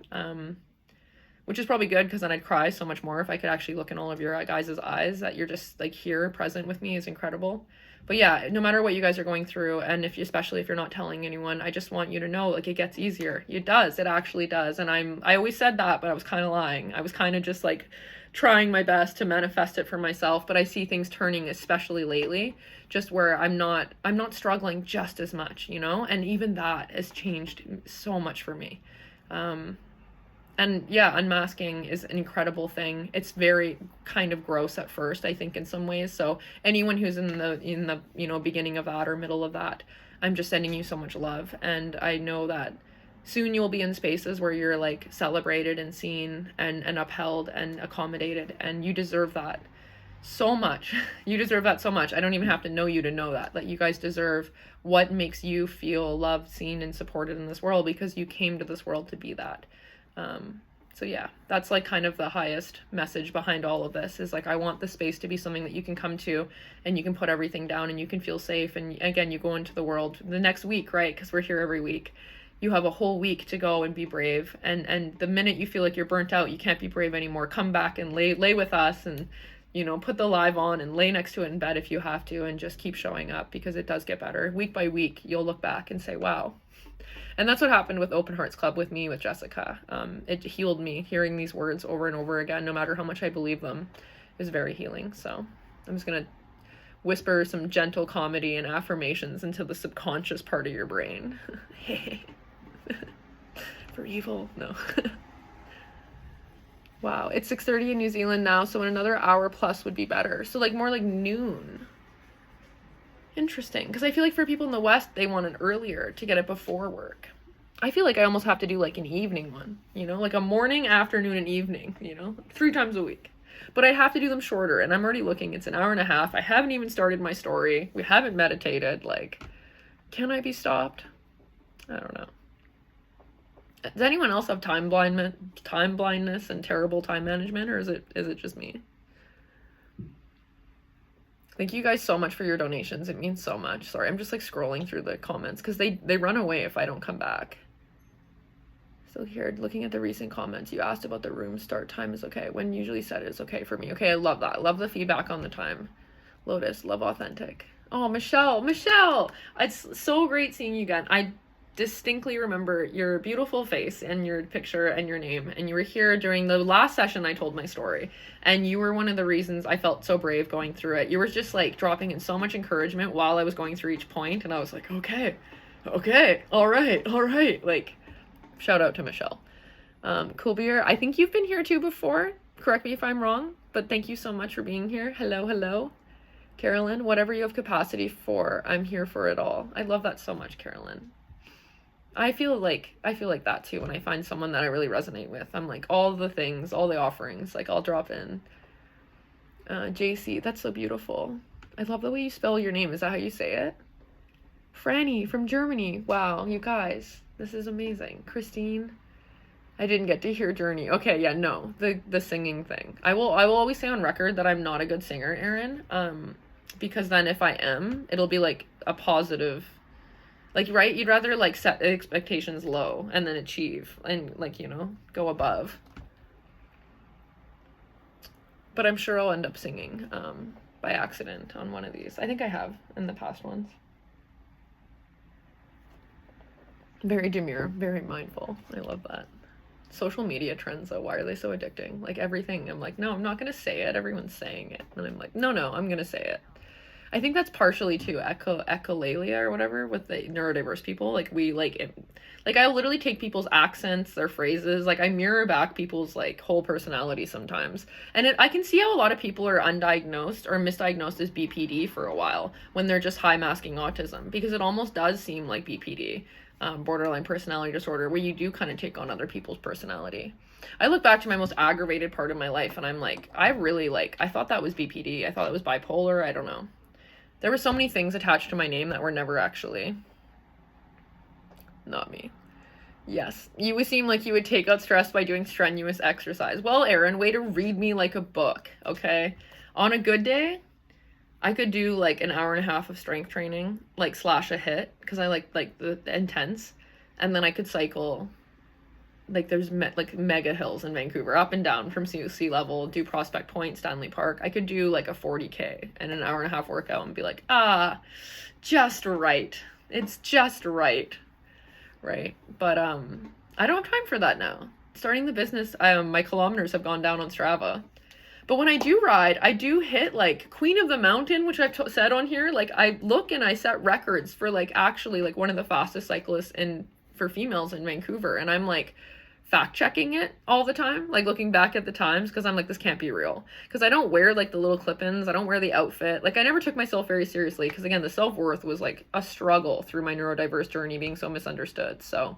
which is probably good, because then I'd cry so much more if I could actually look in all of your guys' eyes, that you're just like here present with me is incredible. But yeah, no matter what you guys are going through, and especially if you're not telling anyone, I just want you to know, like, it gets easier. It does. It actually does. And I always said that, but I was kind of lying. I was kind of just like trying my best to manifest it for myself, but I see things turning, especially lately, just where I'm not struggling just as much, and even that has changed so much for me. And yeah, unmasking is an incredible thing. It's very kind of gross at first, I think, in some ways. So anyone who's in the beginning of that or middle of that, I'm just sending you so much love. And I know that soon you'll be in spaces where you're like celebrated and seen and upheld and accommodated, and you deserve that so much. You deserve that so much. I don't even have to know you to know that. Like, you guys deserve what makes you feel loved, seen, and supported in this world, because you came to this world to be that. So yeah, that's like kind of the highest message behind all of this, is like, I want the space to be something that you can come to and you can put everything down and you can feel safe. And again, you go into the world the next week, right? Because we're here every week. You have a whole week to go and be brave. And the minute you feel like you're burnt out, you can't be brave anymore, come back and lay with us, and put the live on and lay next to it in bed if you have to, and just keep showing up, because it does get better. Week by week, you'll look back and say, wow. And that's what happened with Open Hearts Club with me, with Jessica. It healed me. Hearing these words over and over again, no matter how much I believe them, is very healing. So I'm just going to whisper some gentle comedy and affirmations into the subconscious part of your brain. for evil. No. Wow, it's 6:30 in New Zealand now, so in another hour plus would be better. So like more like noon. Interesting, because I feel like for people in the West, they want it earlier to get it before work. I feel like I almost have to do like an evening one, you know, like a morning, afternoon, and evening, you know, 3 times a week. But I have to do them shorter, and I'm already looking, it's an hour and a half. I haven't even started my story. We haven't meditated. Like, can I be stopped? I don't know. Does anyone else have time blindness and terrible time management, or is it just me? Thank you guys so much for your donations. It means so much. Sorry, I'm just like scrolling through the comments because they run away if I don't come back. Still here looking at the recent comments. You asked about the room start time is okay. When usually said it's okay for me. Okay, I love that. I love the feedback on the time. Lotus, love authentic. Oh, Michelle, it's so great seeing you again. I distinctly remember your beautiful face and your picture and your name, and you were here during the last session I told my story, and you were one of the reasons I felt so brave going through it. You were just like dropping in so much encouragement while I was going through each point, and I was like, okay, all right, like, shout out to Michelle. Cool Beer, I think you've been here too before, correct me if I'm wrong, but thank you so much for being here. Hello Carolyn, whatever you have capacity for, I'm here for it all. I love that so much, Carolyn. I feel like that too when I find someone that I really resonate with. I'm like, all the things, all the offerings, like I'll drop in. JC, that's so beautiful. I love the way you spell your name. Is that how you say it? Franny from Germany. Wow, you guys, this is amazing. Christine, I didn't get to hear Journey. Okay, yeah, no, the singing thing. I will always say on record that I'm not a good singer, Erin. Because then if I am, it'll be like a positive, like, right? You'd rather like set expectations low and then achieve and like, you know, go above. But I'm sure I'll end up singing by accident on one of these. I think I have in the past ones. Very demure, very mindful. I love that. Social media trends though, why are they so addicting? Like everything, I'm like, no, I'm not gonna say it. Everyone's saying it. And I'm like, no, I'm gonna say it. I think that's partially too echolalia or whatever with the neurodiverse people. Like we like I literally take people's accents, their phrases, like I mirror back people's like whole personality sometimes. And I can see how a lot of people are undiagnosed or misdiagnosed as BPD for a while when they're just high masking autism, because it almost does seem like BPD, borderline personality disorder, where you do kind of take on other people's personality. I look back to my most aggravated part of my life and I'm like, I thought that was BPD. I thought it was bipolar. I don't know. There were so many things attached to my name that were never actually. Not me. Yes, you would seem like you would take out stress by doing strenuous exercise. Well, Erin, way to read me like a book, okay? On a good day, I could do like an hour and a half of strength training, like slash a hit, because I like the intense, and then I could cycle. Like there's like mega hills in Vancouver, up and down from sea level, do Prospect Point, Stanley Park. I could do like a 40K and an hour and a half workout and be like, just right. It's just right. Right. But I don't have time for that now. Starting the business, my kilometers have gone down on Strava. But when I do ride, I do hit like Queen of the Mountain, which I've said on here. Like I look and I set records for like actually like one of the fastest cyclists for females in Vancouver. And I'm like fact checking it all the time, like looking back at the times, because I'm like, this can't be real, because I don't wear like the little clip-ins, I don't wear the outfit, like I never took myself very seriously, because again, the self-worth was like a struggle through my neurodiverse journey, being so misunderstood. So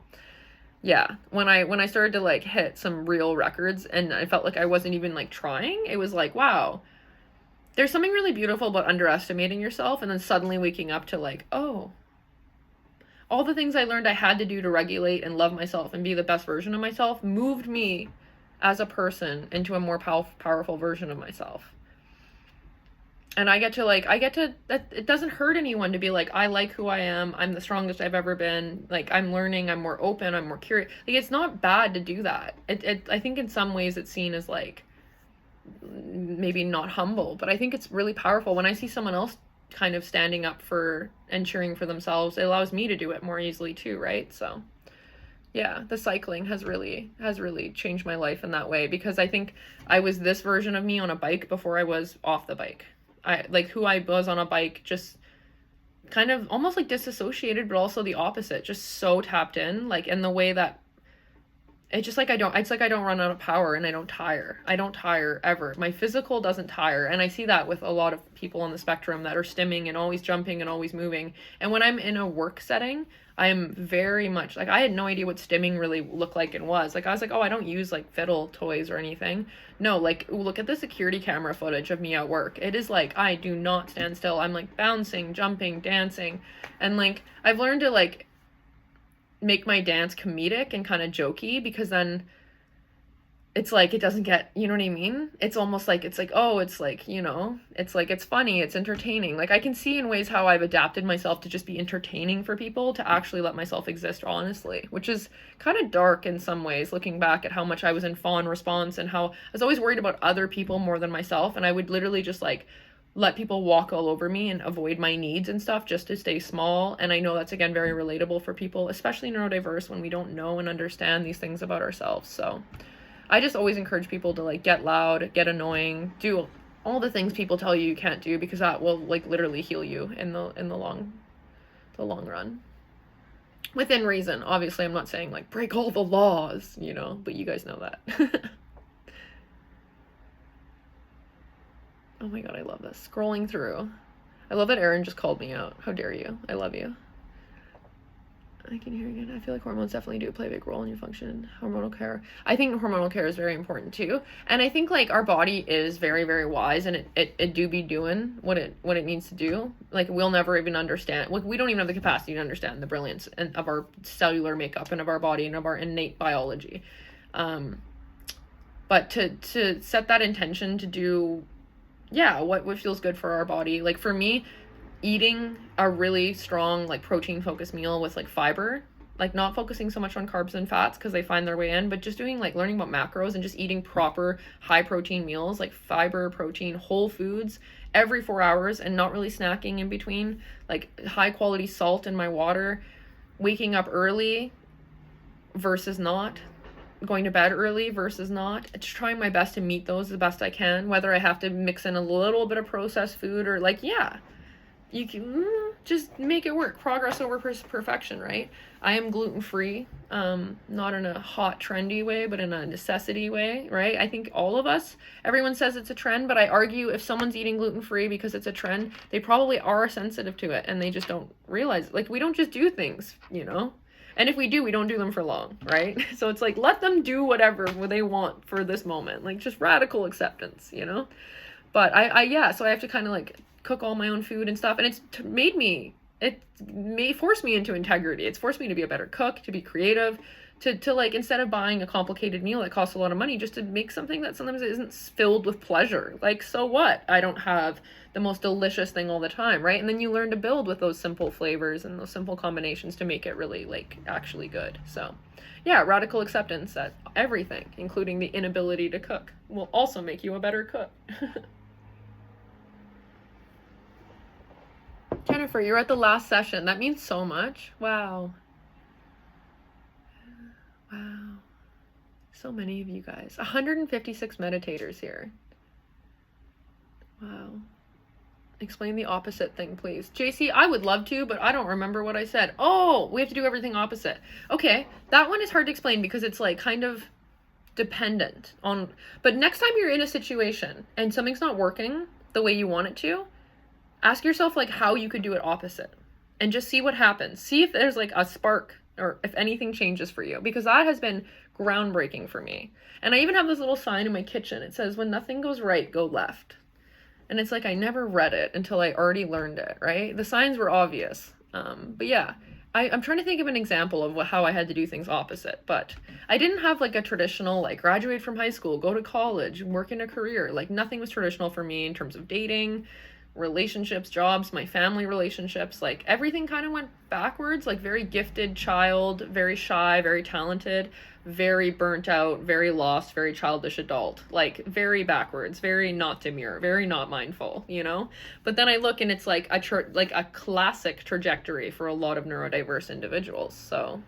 yeah, when I started to like hit some real records and I felt like I wasn't even like trying, it was like, wow, there's something really beautiful about underestimating yourself and then suddenly waking up to like, oh, all the things I learned I had to do to regulate and love myself and be the best version of myself moved me as a person into a more powerful version of myself. And I get to, that it doesn't hurt anyone to be like, I like who I am. I'm the strongest I've ever been. Like, I'm learning. I'm more open. I'm more curious. Like, it's not bad to do that. I think in some ways it's seen as like, maybe not humble, but I think it's really powerful. When I see someone else kind of standing up for and cheering for themselves, it allows me to do it more easily too, right? So yeah, the cycling has really changed my life in that way, because I think I was this version of me on a bike before I was off the bike. I like who I was on a bike, just kind of almost like disassociated, but also the opposite, just so tapped in, like in the way that it's just like it's like I don't run out of power and I don't tire. I don't tire ever. My physical doesn't tire. And I see that with a lot of people on the spectrum that are stimming and always jumping and always moving. And when I'm in a work setting, I am very much like, I had no idea what stimming really looked like and was. Like, I was like, oh, I don't use like fiddle toys or anything. No, like, look at the security camera footage of me at work. It is like, I do not stand still. I'm like bouncing, jumping, dancing. And like, I've learned to like make my dance comedic and kind of jokey, because then it's like, it doesn't get, you know what I mean? It's almost like, it's like, oh, it's like, you know, it's like, it's funny, it's entertaining. Like, I can see in ways how I've adapted myself to just be entertaining for people, to actually let myself exist honestly, which is kind of dark in some ways, looking back at how much I was in fawn response and how I was always worried about other people more than myself. And I would literally just like let people walk all over me and avoid my needs and stuff just to stay small. And I know that's, again, very relatable for people, especially neurodiverse, when we don't know and understand these things about ourselves. So I just always encourage people to like get loud, get annoying, do all the things people tell you can't do, because that will like literally heal you in the long run. Within reason. Obviously, I'm not saying like break all the laws, you know, but you guys know that. Oh my god, I love this. Scrolling through. I love that Erin just called me out. How dare you? I love you. I can hear again. I feel like hormones definitely do play a big role in your function. Hormonal care. I think hormonal care is very important too. And I think like our body is very, very wise, and it do be doing what it needs to do. Like, we'll never even understand. Like, we don't even have the capacity to understand the brilliance of our cellular makeup and of our body and of our innate biology. But to set that intention to do, yeah, what feels good for our body. Like, for me, eating a really strong, like, protein focused meal with like fiber, like not focusing so much on carbs and fats because they find their way in, but just doing like learning about macros and just eating proper high protein meals, like fiber, protein, whole foods every 4 hours, and not really snacking in between, like high quality salt in my water, waking up early versus not, going to bed early versus not, just trying my best to meet those the best I can, whether I have to mix in a little bit of processed food or like, yeah, you can just make it work. Progress over perfection, right? I am gluten-free, not in a hot, trendy way, but in a necessity way, right? I think all of us, everyone says it's a trend, but I argue if someone's eating gluten-free because it's a trend, they probably are sensitive to it, and they just don't realize it. Like, we don't just do things, you know? And if we do, we don't do them for long, right? So it's like, let them do whatever they want for this moment. Like, just radical acceptance, you know? But yeah, so I have to kind of like cook all my own food and stuff. And it's it may force me into integrity. It's forced me to be a better cook, to be creative, to like, instead of buying a complicated meal that costs a lot of money, just to make something that sometimes isn't filled with pleasure. Like, so what? I don't have the most delicious thing all the time, right? And then you learn to build with those simple flavors and those simple combinations to make it really like actually good. So yeah, radical acceptance that everything, including the inability to cook, will also make you a better cook. Jennifer, you're at the last session. That means so much. Wow. Wow. So many of you guys. 156 meditators here. Wow. Explain the opposite thing, please. JC, I would love to, but I don't remember what I said. Oh, we have to do everything opposite. Okay, that one is hard to explain because it's like kind of dependent on, but next time you're in a situation and something's not working the way you want it to, ask yourself like how you could do it opposite and just see what happens. See if there's like a spark or if anything changes for you, because that has been groundbreaking for me. And I even have this little sign in my kitchen. It says, when nothing goes right, go left. And it's like, I never read it until I already learned it, right? The signs were obvious. But yeah, I'm trying to think of an example of how I had to do things opposite. But I didn't have like a traditional, like graduate from high school, go to college, work in a career. Like nothing was traditional for me in terms of dating, relationships, jobs, my family relationships. Like everything kind of went backwards. Like very gifted child, very shy, very talented, very burnt out, very lost, very childish adult, like very backwards, very not demure, very not mindful, you know? But then I look and it's like a classic trajectory for a lot of neurodiverse individuals. So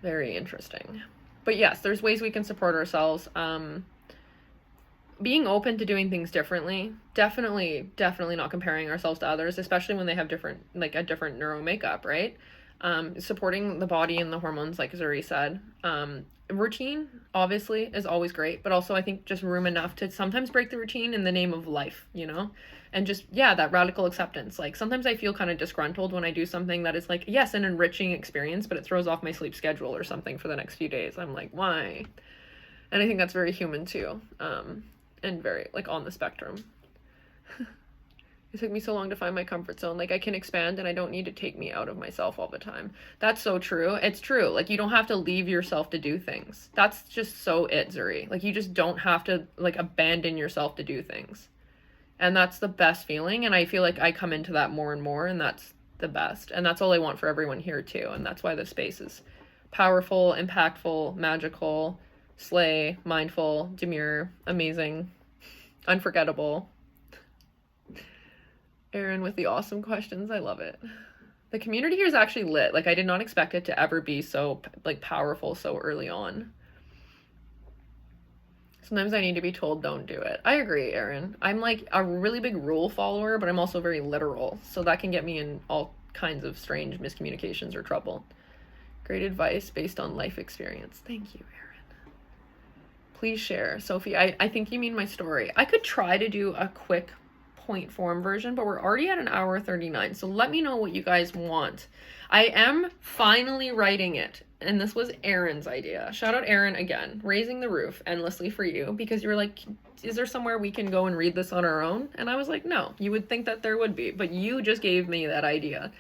very interesting. But yes, there's ways we can support ourselves. Being open to doing things differently, definitely not comparing ourselves to others, especially when they have different, like a different neuro makeup, right? Supporting the body and the hormones, like Zuri said. Routine, obviously, is always great, but also I think just room enough to sometimes break the routine in the name of life, you know? And just, yeah, that radical acceptance. Like, sometimes I feel kind of disgruntled when I do something that is, like, yes, an enriching experience, but it throws off my sleep schedule or something for the next few days. I'm like, why? And I think that's very human, too, and very, like, on the spectrum. It took me so long to find my comfort zone. Like, I can expand and I don't need to take me out of myself all the time. That's so true. It's true. Like, you don't have to leave yourself to do things. That's just so it, Zuri. Like, you just don't have to, like, abandon yourself to do things. And that's the best feeling. And I feel like I come into that more and more, and that's the best. And that's all I want for everyone here, too. And that's why the space is powerful, impactful, magical, slay, mindful, demure, amazing, unforgettable. Aaron with the awesome questions. I love it. The community here is actually lit. Like, I did not expect it to ever be so, like, powerful so early on. Sometimes I need to be told don't do it. I agree, Aaron. I'm, like, a really big rule follower, but I'm also very literal. So that can get me in all kinds of strange miscommunications or trouble. Great advice based on life experience. Thank you, Aaron. Please share. Sophie, I think you mean my story. I could try to do a quick point form version, but we're already at 1:39, so let me know what you guys want. I am finally writing it, and this was Aaron's idea. Shout out Aaron again, raising the roof endlessly for you, because you were like, is there somewhere we can go and read this on our own? And I was like, no, you would think that there would be, but you just gave me that idea.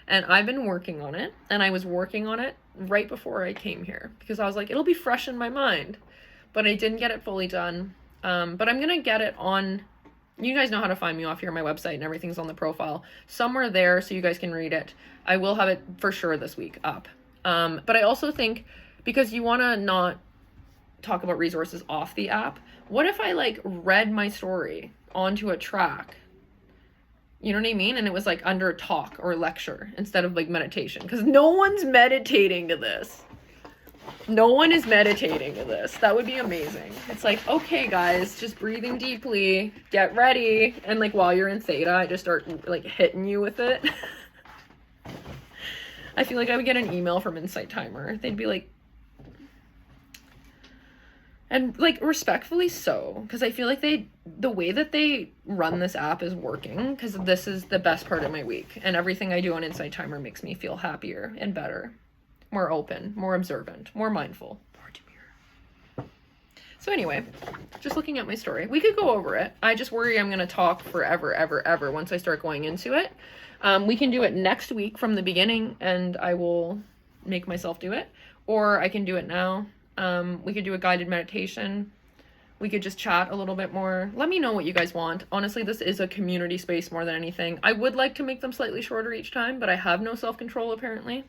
And I've been working on it, and I was working on it right before I came here, because I was like, it'll be fresh in my mind, but I didn't get it fully done. But I'm gonna get it on. You guys know how to find me off here on my website, and everything's on the profile somewhere there, so you guys can read it. I will have it for sure this week up. But I also think, because you want to not talk about resources off the app, what if I, like, read my story onto a track? You know what I mean? And it was, like, under a talk or lecture instead of, like, meditation, because no one's meditating to this. No one is meditating to this. That would be amazing. It's like, okay, guys, just breathing deeply, get ready. And, like, while you're in theta, I just start, like, hitting you with it. I feel like I would get an email from Insight Timer. They'd be like, and, like, respectfully so, because I feel like the way that they run this app is working, because this is the best part of my week. And everything I do on Insight Timer makes me feel happier and better. More open, more observant, more mindful, more demure. So anyway, just looking at my story. We could go over it. I just worry I'm going to talk forever, ever once I start going into it. We can do it next week from the beginning, and I will make myself do it. Or I can do it now. We could do a guided meditation. We could just chat a little bit more. Let me know what you guys want. Honestly, this is a community space more than anything. I would like to make them slightly shorter each time, but I have no self-control apparently.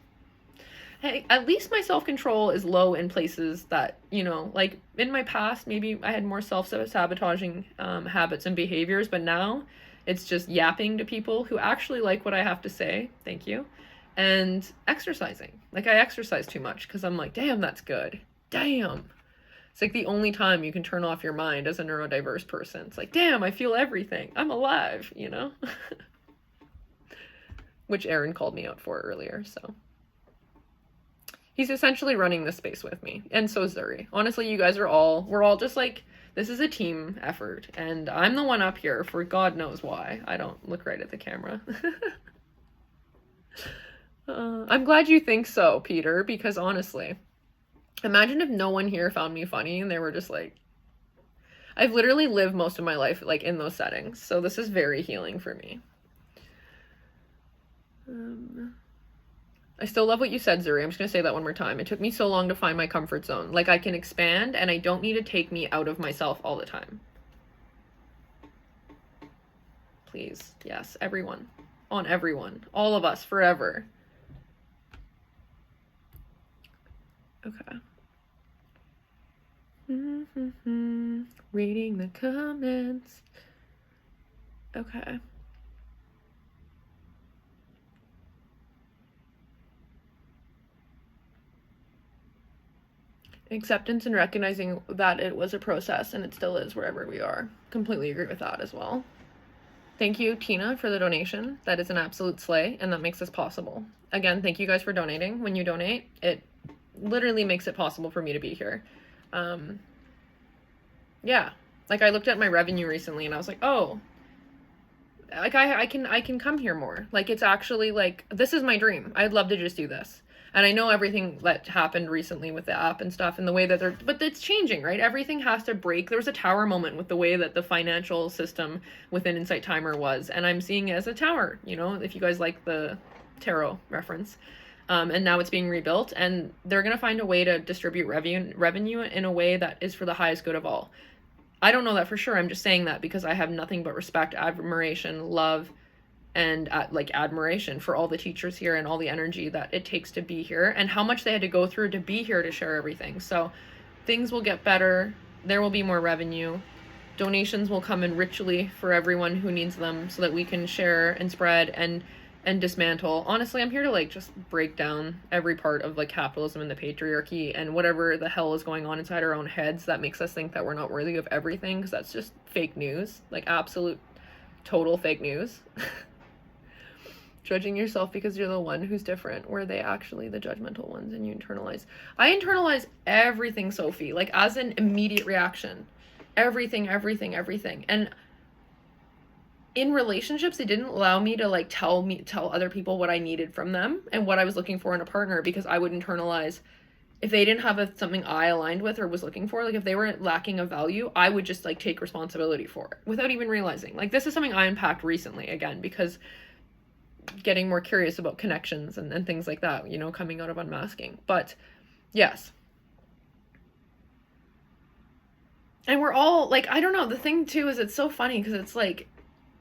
Hey, at least my self-control is low in places that, you know, like in my past, maybe I had more self-sabotaging habits and behaviors, but now it's just yapping to people who actually like what I have to say. Thank you. And exercising. Like, I exercise too much because I'm like, damn, that's good. Damn. It's like the only time you can turn off your mind as a neurodiverse person. It's like, damn, I feel everything. I'm alive, you know? Which Aaron called me out for earlier, so. He's essentially running this space with me, and so is Zuri. Honestly, you guys we're all just like, this is a team effort, and I'm the one up here for God knows why. I don't look right at the camera. I'm glad you think so, Peter, because honestly, imagine if no one here found me funny and they were just like, I've literally lived most of my life like in those settings, so this is very healing for me. I still love what you said, Zuri. I'm just going to say that one more time. It took me so long to find my comfort zone. Like, I can expand, and I don't need to take me out of myself all the time. Please. Yes, everyone. On everyone. All of us, forever. Okay. Reading the comments. Okay. Acceptance and recognizing that it was a process and it still is wherever we are. Completely agree with that as well. Thank you, Tina, for the donation. That is an absolute slay, and that makes this possible. Again, thank you guys for donating. When you donate, it literally makes it possible for me to be here. Yeah, like I looked at my revenue recently and I was like, oh, like I can come here more. Like it's actually like, this is my dream. I'd love to just do this. And I know everything that happened recently with the app and stuff and the way that but it's changing, right? Everything has to break. There was a tower moment with the way that the financial system within Insight Timer was. And I'm seeing it as a tower, you know, if you guys like the tarot reference. And now it's being rebuilt, and they're going to find a way to distribute revenue in a way that is for the highest good of all. I don't know that for sure. I'm just saying that because I have nothing but respect, admiration, love, and like admiration for all the teachers here and all the energy that it takes to be here and how much they had to go through to be here to share everything. So things will get better. There will be more revenue. Donations will come in richly for everyone who needs them so that we can share and spread and dismantle. Honestly, I'm here to like just break down every part of like capitalism and the patriarchy and whatever the hell is going on inside our own heads that makes us think that we're not worthy of everything, because that's just fake news, like absolute total fake news. Judging yourself because you're the one who's different, were they actually the judgmental ones and you internalize? I internalize everything, Sophie, like as an immediate reaction. Everything. And in relationships, it didn't allow me to like tell other people what I needed from them and what I was looking for in a partner, because I would internalize if they didn't have something I aligned with or was looking for. Like if they were lacking of value, I would just like take responsibility for it without even realizing. Like this is something I unpacked recently, again, because getting more curious about connections and things like that, you know, coming out of unmasking. But yes. And we're all like, I don't know, the thing too is it's so funny because it's like,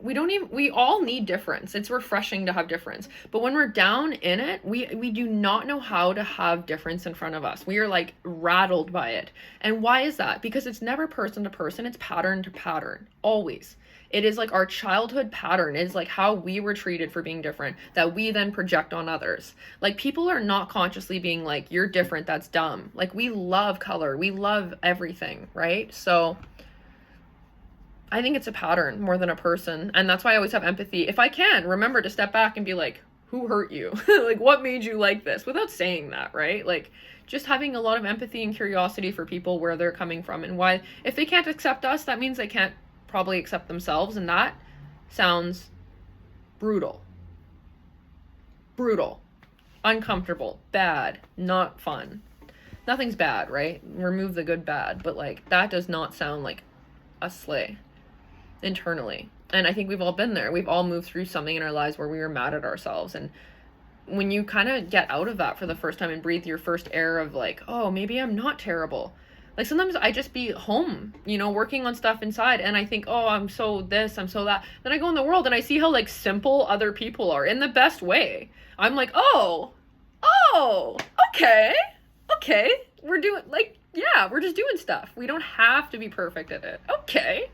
we all need difference. It's refreshing to have difference. But when we're down in it, we do not know how to have difference in front of us. We are like rattled by it. And why is that? Because it's never person to person. It's pattern to pattern. Always. It is like our childhood pattern. It is like how we were treated for being different that we then project on others. Like people are not consciously being like, you're different, that's dumb. Like we love color. We love everything, right? So I think it's a pattern more than a person. And that's why I always have empathy. If I can, remember to step back and be like, who hurt you? Like, what made you like this? Without saying that, right? Like, just having a lot of empathy and curiosity for people, where they're coming from and why. If they can't accept us, that means they can't probably accept themselves. And that sounds brutal. Brutal. Uncomfortable. Bad. Not fun. Nothing's bad, right? Remove the good bad. But, like, that does not sound like a slay. Internally. And I think we've all been there. We've all moved through something in our lives where we were mad at ourselves. And when you kind of get out of that for the first time and breathe your first air of like, oh, maybe I'm not terrible. Like sometimes I just be home, you know, working on stuff inside, and I think, oh, I'm so this, I'm so that. Then I go in the world and I see how like simple other people are in the best way. I'm like, oh, okay. We're doing like, yeah, we're just doing stuff. We don't have to be perfect at it. Okay.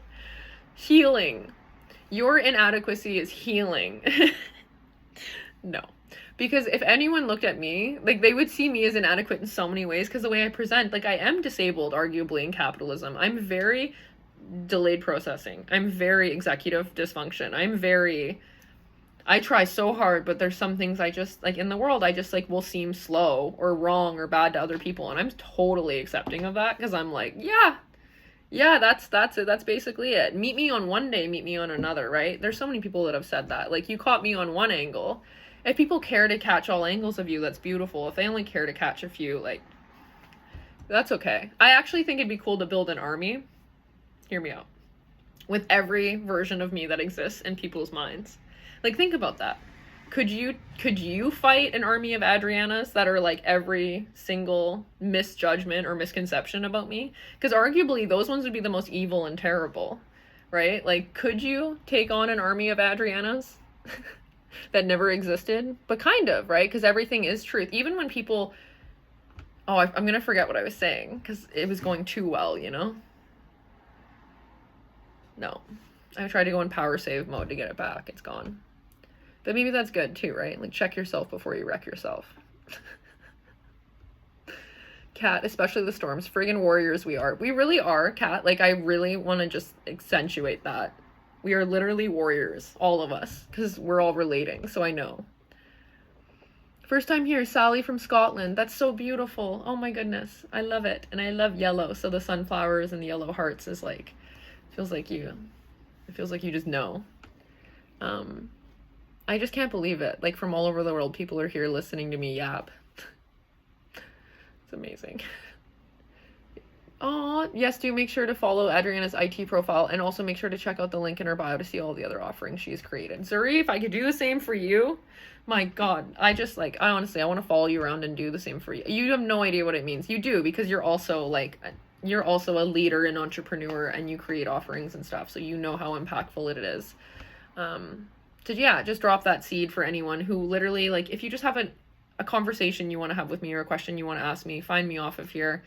Healing. Your inadequacy is healing. No. Because if anyone looked at me, like they would see me as inadequate in so many ways, because the way I present, like I am disabled, arguably, in capitalism. I'm very delayed processing. I'm very executive dysfunction. I try so hard, but there's some things I just, like in the world, I just like will seem slow or wrong or bad to other people. And I'm totally accepting of that, because I'm like, yeah, that's it. That's basically it. Meet me on one day, meet me on another, right? There's so many people that have said that. Like, you caught me on one angle. If people care to catch all angles of you, that's beautiful. If they only care to catch a few, like, that's okay. I actually think it'd be cool to build an army. Hear me out. With every version of me that exists in people's minds. Like, think about that. Could you fight an army of Adrianas that are like every single misjudgment or misconception about me? Because arguably those ones would be the most evil and terrible, right? Like, could you take on an army of Adrianas that never existed? But kind of, right? Because everything is truth. Even when people, I'm going to forget what I was saying because it was going too well, you know? No. I tried to go in power save mode to get it back. It's gone. But maybe that's good too, right? Like, check yourself before you wreck yourself. Kat, especially the storms. Friggin' warriors we are. We really are, Kat. Like, I really want to just accentuate that. We are literally warriors, all of us, because we're all relating, so I know. First time here, Sally from Scotland. That's so beautiful. Oh my goodness. I love it. And I love yellow, so the sunflowers and the yellow hearts is like, it feels like you just know. I just can't believe it. Like, from all over the world, people are here listening to me yap. It's amazing. Oh, yes, do make sure to follow Adriana's IT profile, and also make sure to check out the link in her bio to see all the other offerings she's created. Zuri, if I could do the same for you, my God, I honestly, I want to follow you around and do the same for you. You have no idea what it means. You do, because you're also a leader and entrepreneur, and you create offerings and stuff, so you know how impactful it is. So yeah, just drop that seed for anyone who literally, like, if you just have a conversation you want to have with me, or a question you want to ask me, find me off of here.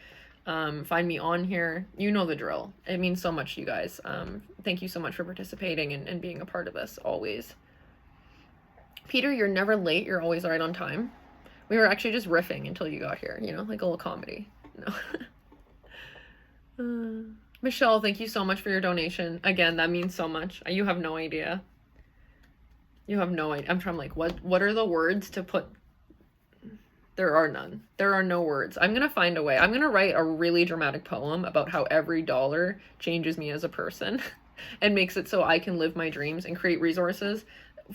Find me on here. You know the drill. It means so much to you guys. Thank you so much for participating and being a part of this always. Peter, you're never late. You're always right on time. We were actually just riffing until you got here, you know, like a little comedy. No. Michelle, thank you so much for your donation. Again, that means so much. You have no idea. You have no idea. I'm trying, like, what are the words to put? There are none. There are no words. I'm going to find a way. I'm going to write a really dramatic poem about how every dollar changes me as a person and makes it so I can live my dreams and create resources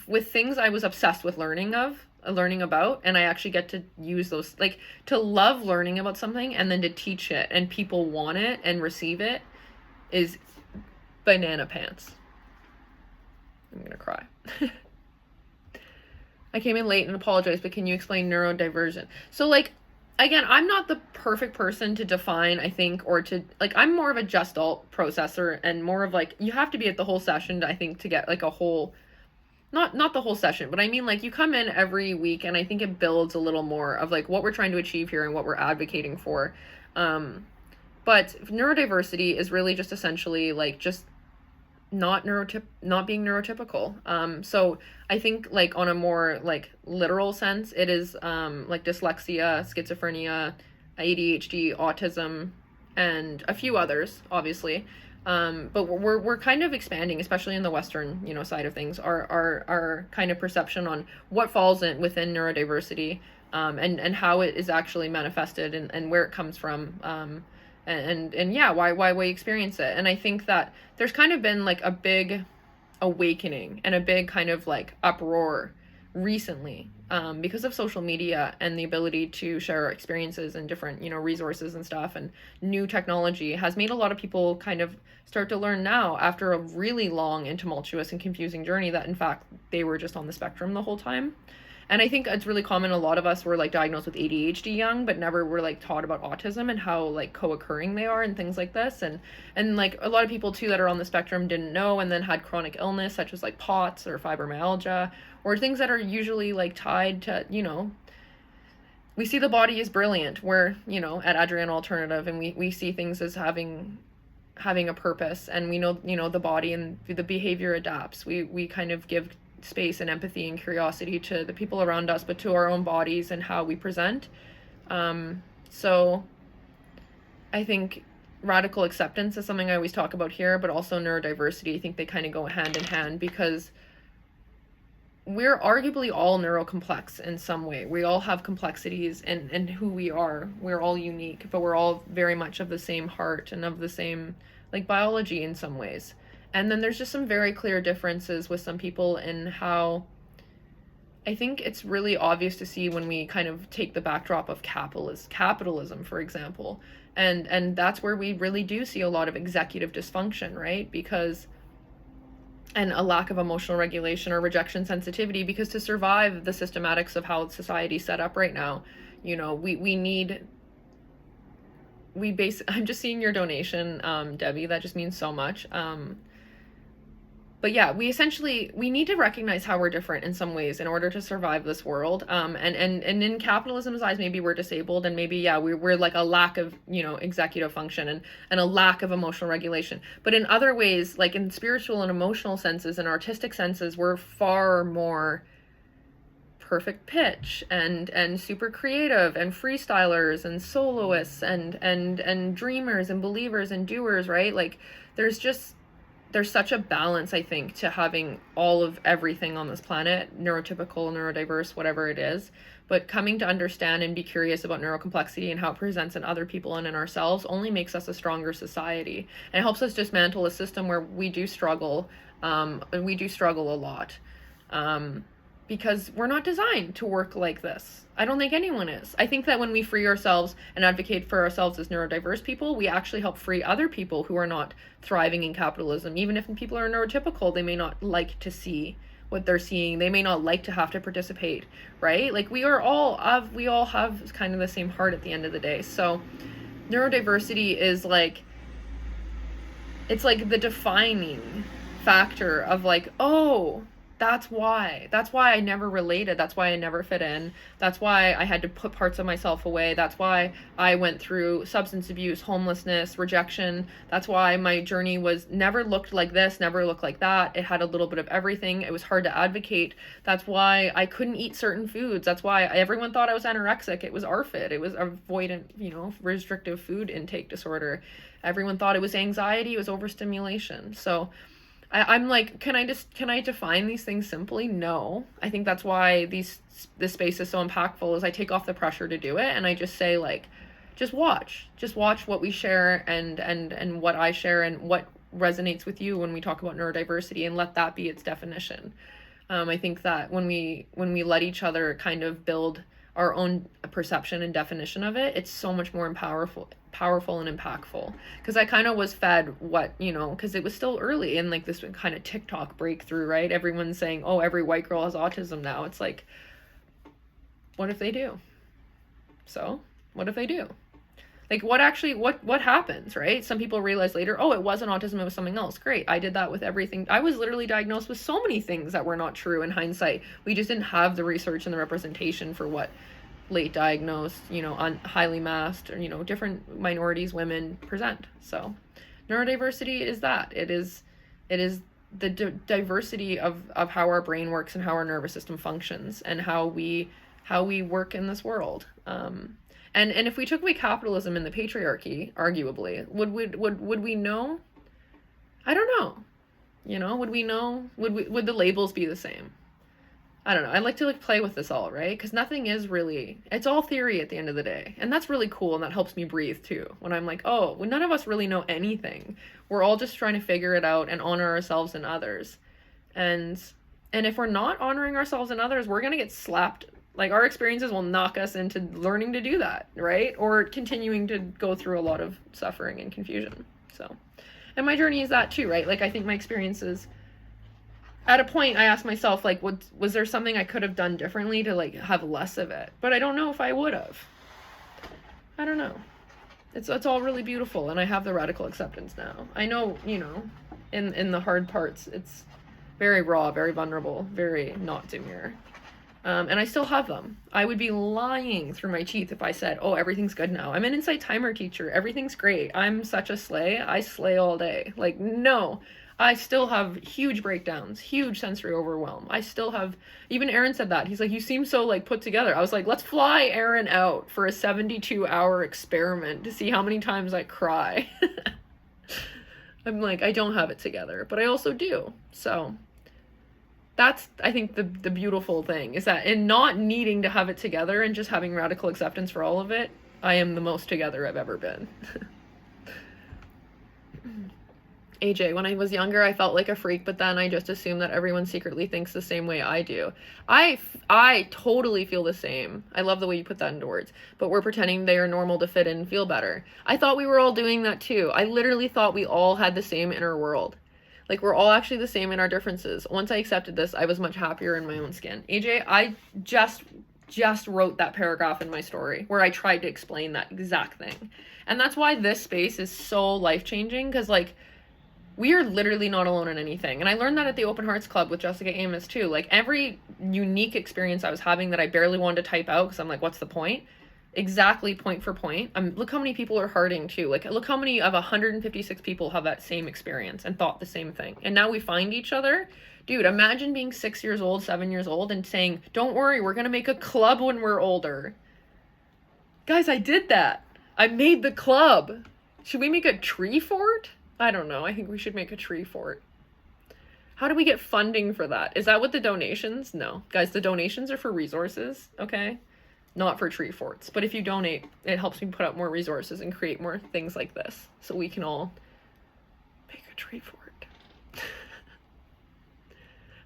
with things I was obsessed with learning about, and I actually get to use those, like, to love learning about something and then to teach it and people want it and receive it is banana pants. I'm going to cry. I came in late and apologize, but can you explain neurodivergent? So, like, again, I'm not the perfect person to define, I think, or to, like, I'm more of a gestalt processor and more of, like, you have to be at the whole session, I think, to get, like, a whole, not the whole session, but I mean, like, you come in every week and I think it builds a little more of, like, what we're trying to achieve here and what we're advocating for. But neurodiversity is really just essentially, like, just not being neurotypical. So I think, like, on a more, like, literal sense, it is like dyslexia, schizophrenia, ADHD, autism, and a few others, obviously. But we're kind of expanding, especially in the Western, you know, side of things, our kind of perception on what falls within neurodiversity, and how it is actually manifested and where it comes from. And yeah, why we experience it. And I think that there's kind of been, like, a big awakening and a big kind of, like, uproar recently, because of social media and the ability to share our experiences and different, you know, resources and stuff, and new technology has made a lot of people kind of start to learn now, after a really long and tumultuous and confusing journey, that in fact they were just on the spectrum the whole time. And I think it's really common. A lot of us were, like, diagnosed with ADHD young, but never were, like, taught about autism and how, like, co-occurring they are and things like this. And like, a lot of people too that are on the spectrum didn't know, and then had chronic illness such as, like, POTS or fibromyalgia, or things that are usually, like, tied to, you know, we see the body is brilliant. We're, you know, at Adriana Alternative, and we see things as having a purpose, and we know, you know, the body and the behavior adapts. We kind of give space and empathy and curiosity to the people around us, but to our own bodies and how we present. So I think radical acceptance is something I always talk about here, but also neurodiversity. I think they kind of go hand in hand, because we're arguably all neurocomplex in some way. We all have complexities in who we are. We're all unique, but we're all very much of the same heart and of the same, like, biology in some ways. And then there's just some very clear differences with some people in how, I think it's really obvious to see when we kind of take the backdrop of capitalism, for example. And that's where we really do see a lot of executive dysfunction, right? And a lack of emotional regulation or rejection sensitivity, because to survive the systematics of how society's set up right now, you know, I'm just seeing your donation, Debbie, that just means so much. But yeah, we need to recognize how we're different in some ways in order to survive this world. And in capitalism's eyes, maybe we're disabled, and maybe, yeah, we're like a lack of, you know, executive function and a lack of emotional regulation. But in other ways, like in spiritual and emotional senses and artistic senses, we're far more perfect pitch and super creative and freestylers and soloists and dreamers and believers and doers, right? Like there's there's such a balance, I think, to having all of everything on this planet, neurotypical, neurodiverse, whatever it is. But coming to understand and be curious about neurocomplexity and how it presents in other people and in ourselves only makes us a stronger society. And it helps us dismantle a system where we do struggle, and we do struggle a lot. Because we're not designed to work like this. I don't think anyone is. I think that when we free ourselves and advocate for ourselves as neurodiverse people, we actually help free other people who are not thriving in capitalism. Even if people are neurotypical, they may not like to see what they're seeing. They may not like to have to participate, right? Like we all have kind of the same heart at the end of the day. So neurodiversity is like, it's like the defining factor of like, oh, that's why I never related. That's why I never fit in. That's why I had to put parts of myself away. That's why I went through substance abuse, homelessness, rejection. That's why my journey was never looked like this, never looked like that. It had a little bit of everything. It was hard to advocate. That's why I couldn't eat certain foods. That's why everyone thought I was anorexic. It was ARFID. It was avoidant, restrictive food intake disorder. Everyone thought it was anxiety. It was overstimulation. So I'm like, can I define these things simply? No. I think that's why this space is so impactful, is I take off the pressure to do it, and I just say, like, just watch what we share and what I share and what resonates with you when we talk about neurodiversity, and let that be its definition. I think that when we let each other kind of build our own perception and definition of it, it's so much more powerful and impactful. Because I kind of was fed because it was still early in like this kind of TikTok breakthrough, right? Everyone's saying, oh, every white girl has autism now. It's like, what if they do? So what if they do? Like what happens, right? Some people realize later, oh, it wasn't autism, it was something else. Great. I did that with everything. I was literally diagnosed with so many things that were not true in hindsight. We just didn't have the research and the representation for what late diagnosed, highly masked, or, different minorities, women present. So neurodiversity is that. It is the diversity of how our brain works and how our nervous system functions and how we work in this world. And if we took away capitalism and the patriarchy, arguably, would we know? I don't know. Would we know? Would the labels be the same? I don't know. I like to play with this all, right? Because nothing is really, it's all theory at the end of the day. And that's really cool, and that helps me breathe too. When I'm like, oh, well, none of us really know anything. We're all just trying to figure it out and honor ourselves and others. And if we're not honoring ourselves and others, we're going to get slapped. Like, our experiences will knock us into learning to do that, right? Or continuing to go through a lot of suffering and confusion. So, and my journey is that too, right? Like, I think my experiences, at a point I asked myself, like, was there something I could have done differently to like have less of it? But I don't know if I would have. I don't know. It's all really beautiful, and I have the radical acceptance now. I know, in the hard parts, it's very raw, very vulnerable, very not demure. And I still have them. I would be lying through my teeth if I said, oh, everything's good now. I'm an Insight Timer teacher. Everything's great. I'm such a slay. I slay all day. Like, no. I still have huge breakdowns, huge sensory overwhelm. I still have, even Aaron said that. He's like, you seem so like put together. I was like, let's fly Aaron out for a 72-hour experiment to see how many times I cry. I'm like, I don't have it together, but I also do. So that's, I think, the beautiful thing is that in not needing to have it together and just having radical acceptance for all of it, I am the most together I've ever been. AJ, when I was younger, I felt like a freak, but then I just assumed that everyone secretly thinks the same way I do. I totally feel the same. I love the way you put that into words. But we're pretending they are normal to fit in and feel better. I thought we were all doing that too. I literally thought we all had the same inner world. Like, we're all actually the same in our differences. Once I accepted this, I was much happier in my own skin. AJ, I just wrote that paragraph in my story where I tried to explain that exact thing. And that's why this space is so life-changing, because, like, we are literally not alone in anything. And I learned that at the Open Hearts Club with Jessica Amos too. Like, every unique experience I was having that I barely wanted to type out because I'm like, what's the point? Exactly, point for point. Look how many people are hurting too. Like, look how many of 156 people have that same experience and thought the same thing. And now we find each other. Dude, imagine being 6 years old, 7 years old and saying, don't worry, we're going to make a club when we're older. Guys, I did that. I made the club. Should we make a tree fort? I don't know. I think we should make a tree fort. How do we get funding for that? Is that what the donations? No. Guys, the donations are for resources, okay? Not for tree forts. But if you donate, it helps me put up more resources and create more things like this so we can all make a tree fort.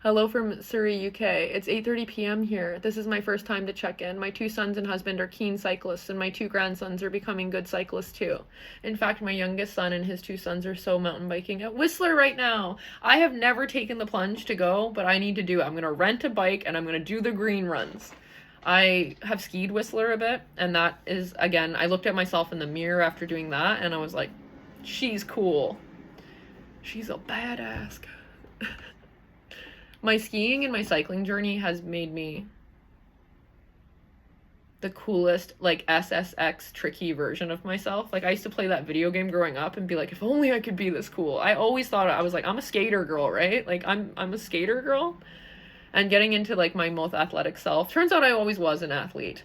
Hello from Surrey, UK. It's 8:30 p.m. here. This is my first time to check in. My 2 sons and husband are keen cyclists, and my 2 grandsons are becoming good cyclists too. In fact, my youngest son and his 2 sons are so mountain biking at Whistler right now. I have never taken the plunge to go, but I need to do it. I'm going to rent a bike, and I'm going to do the green runs. I have skied Whistler a bit, and that is, again, I looked at myself in the mirror after doing that, and I was like, she's cool. She's a badass. My skiing and my cycling journey has made me the coolest, like, SSX tricky version of myself. Like, I used to play that video game growing up and be like, if only I could be this cool. I always thought, I was like, I'm a skater girl, right? Like, I'm a skater girl. And getting into, like, my most athletic self. Turns out I always was an athlete.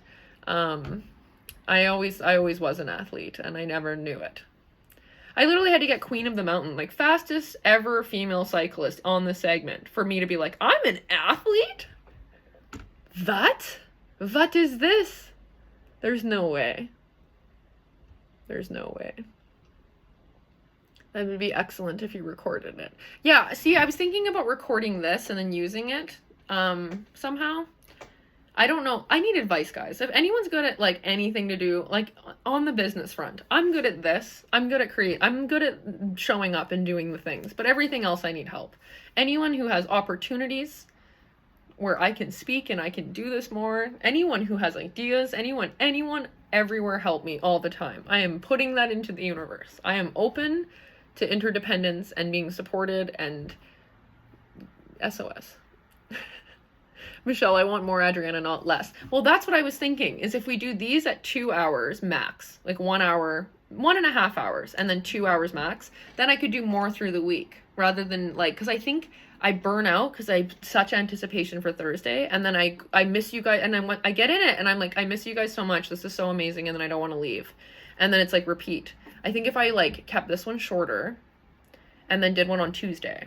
I always was an athlete, and I never knew it. I literally had to get Queen of the Mountain, like fastest ever female cyclist on the segment, for me to be like, I'm an athlete? What is this? There's no way. There's no way. That would be excellent if you recorded it. Yeah, see, I was thinking about recording this and then using it somehow. I don't know. I need advice, guys. If anyone's good at, like, anything to do, like, on the business front, I'm good at this. I'm good at showing up and doing the things. But everything else, I need help. Anyone who has opportunities where I can speak and I can do this more, anyone who has ideas, anyone everywhere, help me all the time. I am putting that into the universe. I am open to interdependence and being supported and SOS. Michelle, I want more Adriana, not less. Well, that's what I was thinking, is if we do these at 2 hours max, like 1 hour, 1.5 hours, and then 2 hours max, then I could do more through the week, rather than, like, because I think I burn out because I have such anticipation for Thursday, and then I miss you guys, and then I get in it, and I'm like, I miss you guys so much, this is so amazing, and then I don't want to leave. And then it's like repeat. I think if I, like, kept this one shorter, and then did one on Tuesday,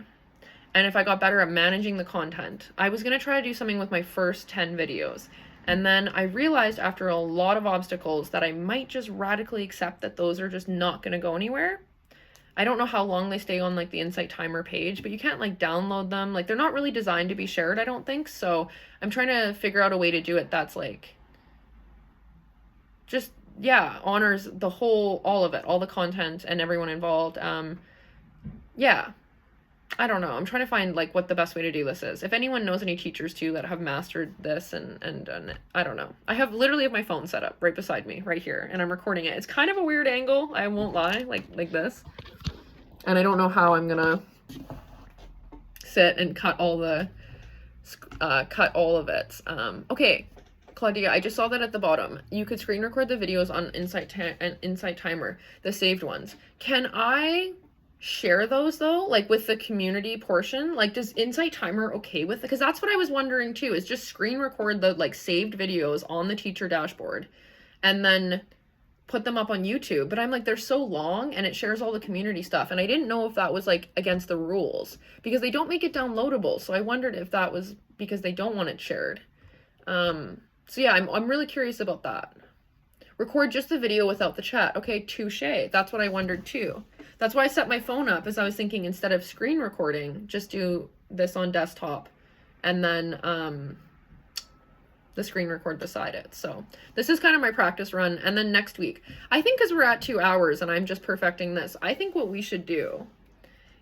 and if I got better at managing the content, I was going to try to do something with my first 10 videos. And then I realized after a lot of obstacles that I might just radically accept that those are just not going to go anywhere. I don't know how long they stay on, like, the Insight Timer page, but you can't, like, download them. Like, they're not really designed to be shared, I don't think. So I'm trying to figure out a way to do it that's, like, just, yeah, honors the whole, all of it, all the content and everyone involved. Yeah. I don't know. I'm trying to find, like, what the best way to do this is. If anyone knows any teachers too that have mastered this and done it, I don't know. I literally have my phone set up right beside me right here, and I'm recording it. It's kind of a weird angle, I won't lie, like this. And I don't know how I'm gonna sit and cut all of it. Okay, Claudia, I just saw that at the bottom. You could screen record the videos on Insight Timer, the saved ones. Can I share those though, like with the community portion? Like, does Insight Timer okay with it? Because that's what I was wondering too, is just screen record the, like, saved videos on the teacher dashboard and then put them up on YouTube. But I'm like, they're so long and it shares all the community stuff, and I didn't know if that was, like, against the rules because they don't make it downloadable. So I wondered if that was because they don't want it shared. So yeah, I'm really curious about that. Record just the video without the chat. Okay, touche. That's what I wondered too. That's why I set my phone up, as I was thinking, instead of screen recording, just do this on desktop and then the screen record beside it. So this is kind of my practice run. And then next week, I think because we're at 2 hours and I'm just perfecting this, I think what we should do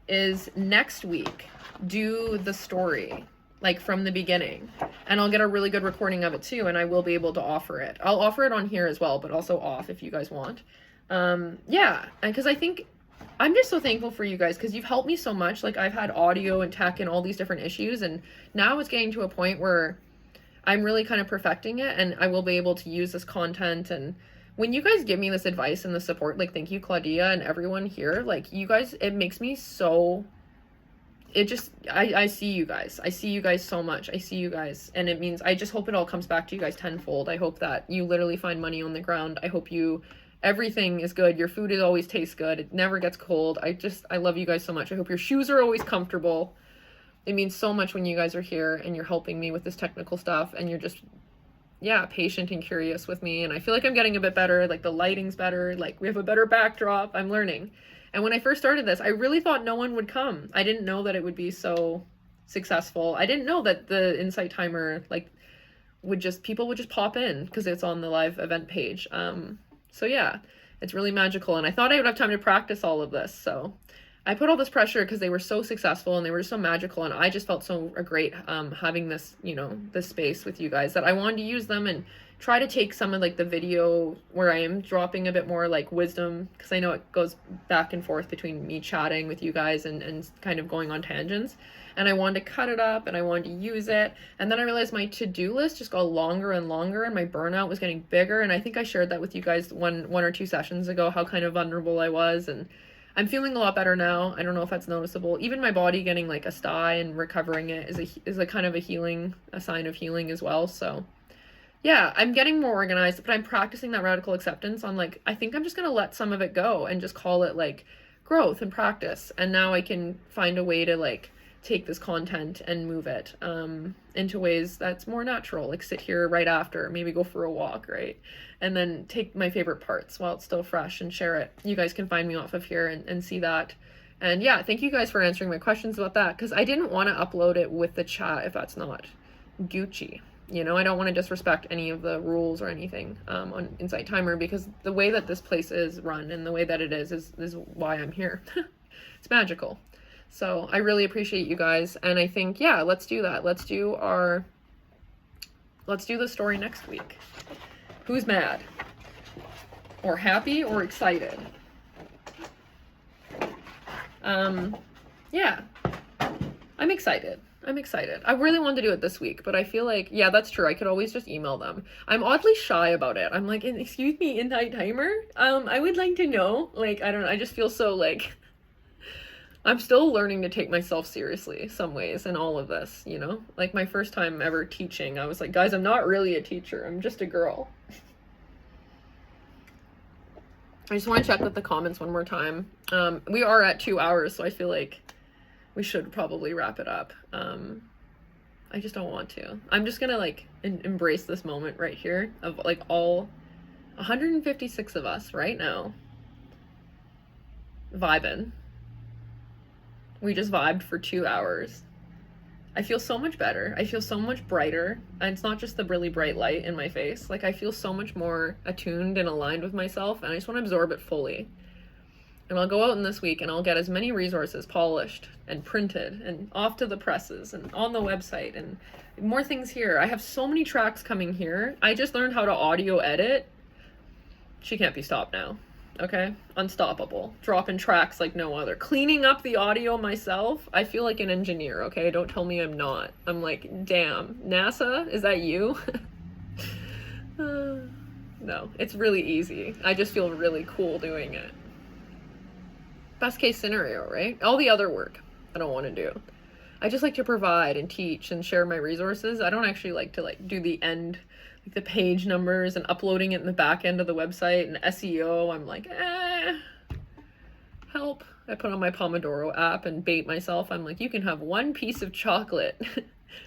is next week do the story, like, from the beginning, and I'll get a really good recording of it too, and I will be able to offer it. I'll offer it on here as well, but also off if you guys want. Yeah, and because I think I'm just so thankful for you guys, because you've helped me so much. Like, I've had audio and tech and all these different issues, and now it's getting to a point where I'm really kind of perfecting it, and I will be able to use this content. And when you guys give me this advice and the support, like, thank you, Claudia, and everyone here, like, you guys, it makes me so, it just, I see you guys. I see you guys so much. I see you guys, and it means, I just hope it all comes back to you guys tenfold. I hope that you literally find money on the ground. I hope you Everything is good. Your food always tastes good. It never gets cold. I love you guys so much. I hope your shoes are always comfortable. It means so much when you guys are here and you're helping me with this technical stuff, and you're just, yeah, patient and curious with me. And I feel like I'm getting a bit better. Like the lighting's better. Like we have a better backdrop. I'm learning. And when I first started this, I really thought no one would come. I didn't know that it would be so successful. I didn't know that the Insight Timer, like, people would just pop in because it's on the live event page. So yeah, it's really magical. And I thought I would have time to practice all of this. So I put all this pressure because they were so successful and they were so magical. And I just felt so great having this, this space with you guys, that I wanted to use them and try to take some of like the video where I am dropping a bit more like wisdom, because I know it goes back and forth between me chatting with you guys and kind of going on tangents. And I wanted to cut it up and I wanted to use it. And then I realized my to-do list just got longer and longer and my burnout was getting bigger. And I think I shared that with you guys one or two sessions ago, how kind of vulnerable I was. And I'm feeling a lot better now. I don't know if that's noticeable. Even my body getting like a sty and recovering it is a kind of a sign of healing as well. So yeah, I'm getting more organized, but I'm practicing that radical acceptance on like, I think I'm just going to let some of it go and just call it like growth and practice. And now I can find a way to like take this content and move it into ways that's more natural, like sit here right after, maybe go for a walk, right? And then take my favorite parts while it's still fresh and share it. You guys can find me off of here and see that. And yeah, thank you guys for answering my questions about that, because I didn't want to upload it with the chat if that's not Gucci. I don't want to disrespect any of the rules or anything on Insight Timer, because the way that this place is run and the way that it is why I'm here. It's magical. So I really appreciate you guys. And I think, yeah, let's do that. Let's do the story next week. Who's mad? Or happy or excited? Yeah, I'm excited. I really wanted to do it this week, but I feel like, yeah, that's true. I could always just email them. I'm oddly shy about it. I'm like, excuse me, Insight Timer? I would like to know. Like, I don't know. I just feel so like, I'm still learning to take myself seriously some ways in all of this, Like my first time ever teaching, I was like, guys, I'm not really a teacher. I'm just a girl. I just want to check with the comments one more time. We are at 2 hours, so I feel like we should probably wrap it up. I just don't want to. I'm just gonna like embrace this moment right here of like all 156 of us right now vibing. We just vibed for 2 hours. I feel so much better. I feel so much brighter. And it's not just the really bright light in my face. Like I feel so much more attuned and aligned with myself, and I just want to absorb it fully. And I'll go out in this week and I'll get as many resources polished and printed and off to the presses and on the website and more things here. I have so many tracks coming here. I just learned how to audio edit. She can't be stopped now. Okay? Unstoppable. Dropping tracks like no other. Cleaning up the audio myself. I feel like an engineer, okay? Don't tell me I'm not. I'm like, damn, NASA, is that you? No, it's really easy. I just feel really cool doing it. Best case scenario, right? All the other work I don't want to do. I just like to provide and teach and share my resources. I don't actually like to like do the end, like the page numbers and uploading it in the back end of the website and SEO. I'm like, help. I put on my Pomodoro app and bait myself. I'm like, you can have one piece of chocolate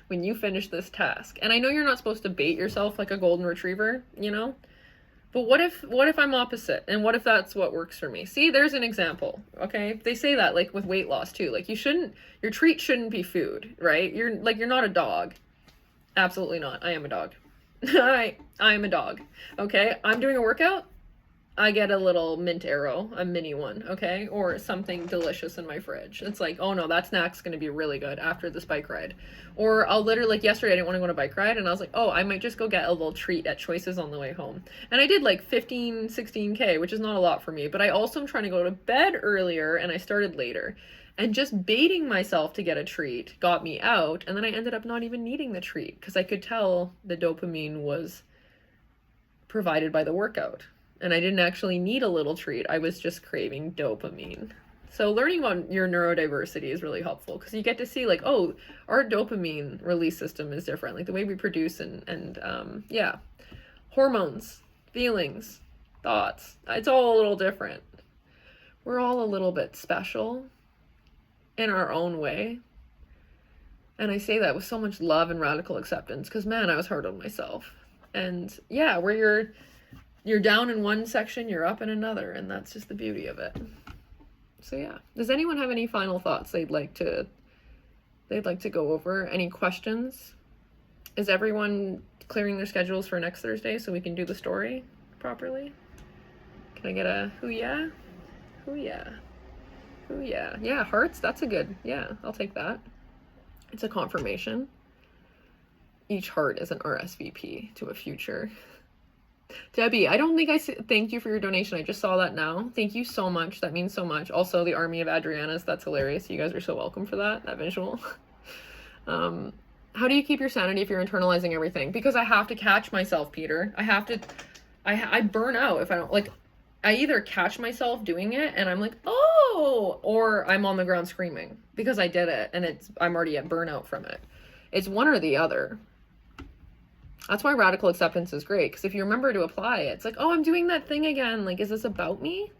when you finish this task. And I know you're not supposed to bait yourself like a golden retriever, But what if I'm opposite? And what if that's what works for me? See, there's an example, okay? They say that like with weight loss too. Like your treat shouldn't be food, right? You're not a dog. Absolutely not. I am a dog. I am a dog, okay? I'm doing a workout. I get a little mint arrow, a mini one, okay? Or something delicious in my fridge. It's like, oh no, that snack's gonna be really good after this bike ride. Or I'll literally, like yesterday I didn't want to go on a bike ride and I was like, oh, I might just go get a little treat at Choices on the way home. And I did like 15, 16K, which is not a lot for me, but I also am trying to go to bed earlier and I started later. And just baiting myself to get a treat got me out, and then I ended up not even needing the treat because I could tell the dopamine was provided by the workout. And I didn't actually need a little treat. I was just craving dopamine. So learning about your neurodiversity is really helpful because you get to see like, oh, our dopamine release system is different. Like the way we produce and yeah, hormones, feelings, thoughts. It's all a little different. We're all a little bit special in our own way. And I say that with so much love and radical acceptance, because man, I was hard on myself. And yeah, where you're down in one section, you're up in another, and that's just the beauty of it. So yeah, does anyone have any final thoughts they'd like to go over? Any questions? Is everyone clearing their schedules for next Thursday so we can do the story properly? Can I get a hoo yeah? Hoo yeah. Hoo yeah. Yeah, hearts, that's a good, yeah, I'll take that. It's a confirmation. Each heart is an RSVP to a future. Debbie, I don't think I thanked you for your donation. I just saw that now. Thank you so much. That means so much. Also, the army of Adrianas. That's hilarious. You guys are so welcome for that visual. How do you keep your sanity if you're internalizing everything? Because I have to catch myself, Peter. I burn out if I don't, like, I either catch myself doing it and I'm like, oh, or I'm on the ground screaming because I did it and I'm already at burnout from it. It's one or the other. That's why radical acceptance is great, because if you remember to apply it, it's like, oh, I'm doing that thing again. Like, is this about me?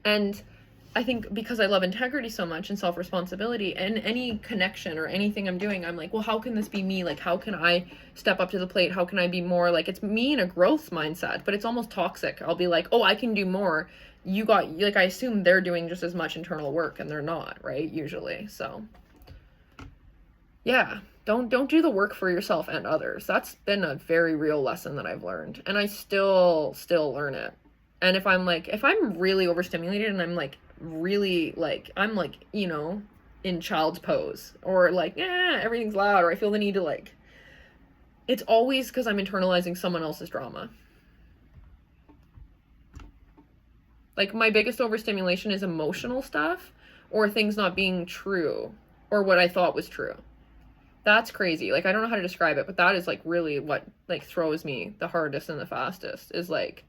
And I think because I love integrity so much and self-responsibility and any connection or anything I'm doing, I'm like, well, how can this be me? Like, how can I step up to the plate? How can I be more? Like, it's me in a growth mindset, but it's almost toxic. I'll be like, oh, I can do more. I assume they're doing just as much internal work, and they're not, right? Usually. So yeah, don't do the work for yourself and others. That's been a very real lesson that I've learned, and I still learn it. And if I'm really overstimulated and I'm like really like, I'm like, you know, in child's pose, or like, yeah, everything's loud, or I feel the need to like, it's always because I'm internalizing someone else's drama. Like, my biggest overstimulation is emotional stuff, or things not being true, or what I thought was true. That's crazy. Like, I don't know how to describe it, but that is like really what like throws me the hardest and the fastest, is like,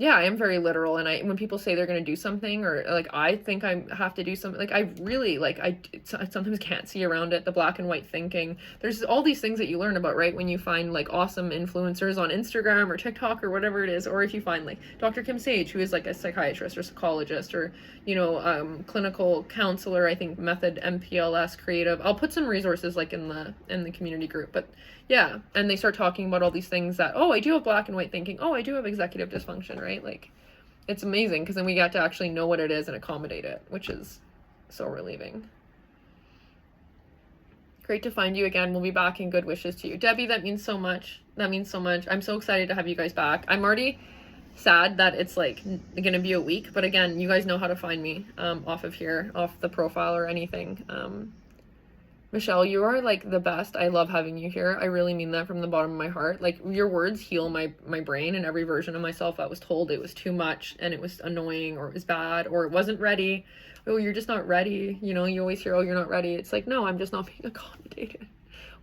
yeah, I am very literal, and when people say they're going to do something, or like I think I have to do something, like I really, like I sometimes can't see around it, the black and white thinking. There's all these things that you learn about, right, when you find like awesome influencers on Instagram or TikTok or whatever it is, or if you find like Dr. Kim Sage, who is like a psychiatrist or psychologist, or, you know, clinical counselor, I think Method MPLS Creative. I'll put some resources like in the community group, but yeah, and they start talking about all these things that, oh, I do have black and white thinking, oh, I do have executive dysfunction, right? Like, it's amazing, because then we get to actually know what it is and accommodate it, which is so relieving. Great to find you again. We'll be back, and good wishes to you. Debbie, that means so much. That means so much. I'm so excited to have you guys back. I'm already sad that it's like gonna be a week, but again, you guys know how to find me off of here, off the profile or anything. Michelle, you are like the best. I love having you here. I really mean that from the bottom of my heart. Like, your words heal my brain, and every version of myself that was told it was too much and it was annoying or it was bad or it wasn't ready. Oh, you're just not ready. You know, you always hear, oh, you're not ready. It's like, no, I'm just not being accommodated,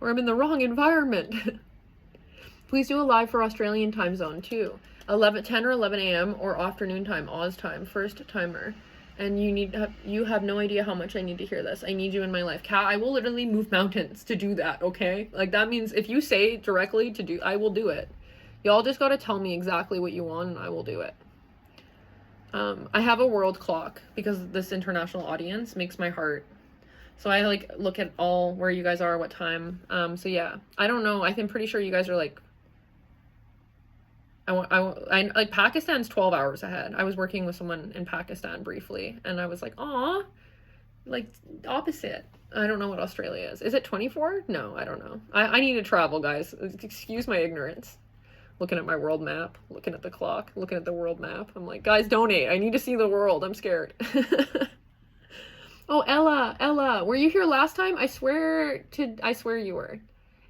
or I'm in the wrong environment. Please do a live for Australian time zone too. 10 or 11 a.m. or afternoon time, Oz time, first timer. And you have no idea how much I need to hear this. I need you in my life. Kat, I will literally move mountains to do that, okay? Like, that means if you say directly to do, I will do it. Y'all just gotta tell me exactly what you want, and I will do it. I have a world clock, because this international audience makes my heart. So I like look at all where you guys are, what time. So yeah, I don't know. I'm pretty sure you guys are like, I like, Pakistan's 12 hours ahead. I was working with someone in Pakistan briefly, and I was like, aw, like opposite. I don't know what Australia is. Is it 24? No, I don't know. I need to travel, guys. Excuse my ignorance. Looking at my world map, looking at the clock, looking at the world map. I'm like, guys, donate. I need to see the world. I'm scared. Oh, Ella, were you here last time? I swear you were.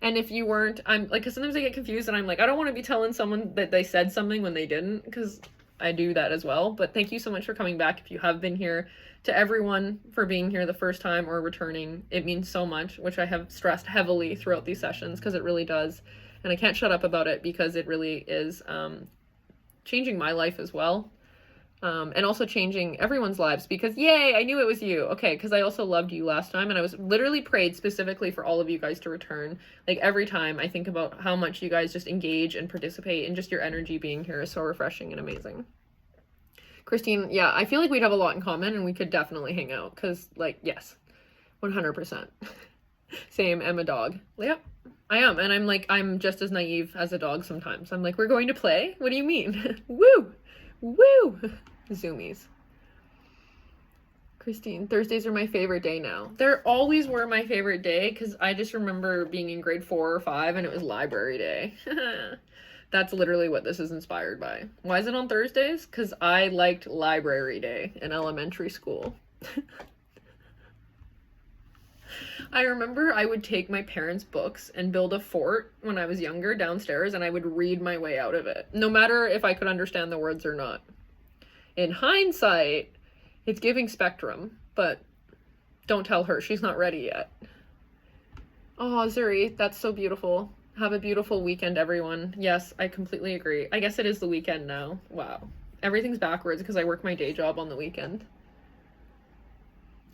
And if you weren't, I'm like, 'cause sometimes I get confused, and I'm like, I don't want to be telling someone that they said something when they didn't, because I do that as well. But thank you so much for coming back if you have been here. To everyone for being here the first time or returning, it means so much, which I have stressed heavily throughout these sessions, because it really does. And I can't shut up about it, because it really is changing my life as well. And also changing everyone's lives because, yay, I knew it was you. Okay, because I also loved you last time, and I was literally prayed specifically for all of you guys to return. Like, every time I think about how much you guys just engage and participate, and just your energy being here is so refreshing and amazing. Christine, yeah, I feel like we'd have a lot in common, and we could definitely hang out, because, like, yes, 100%. Same, I'm a dog. Yep, I am, and I'm just as naive as a dog sometimes. I'm like, we're going to play? What do you mean? Woo! Woo! Zoomies. Christine, Thursdays are my favorite day now. They always were my favorite day because I just remember being in grade 4 or 5 and it was library day. That's literally what this is inspired by. Why is it on Thursdays? Because I liked library day in elementary school. I remember I would take my parents' books and build a fort when I was younger downstairs, and I would read my way out of it, no matter if I could understand the words or not. In hindsight, it's giving Spectrum, but don't tell her. She's not ready yet. Oh, Zuri, that's so beautiful. Have a beautiful weekend, everyone. Yes, I completely agree. I guess it is the weekend now. Wow. Everything's backwards because I work my day job on the weekend.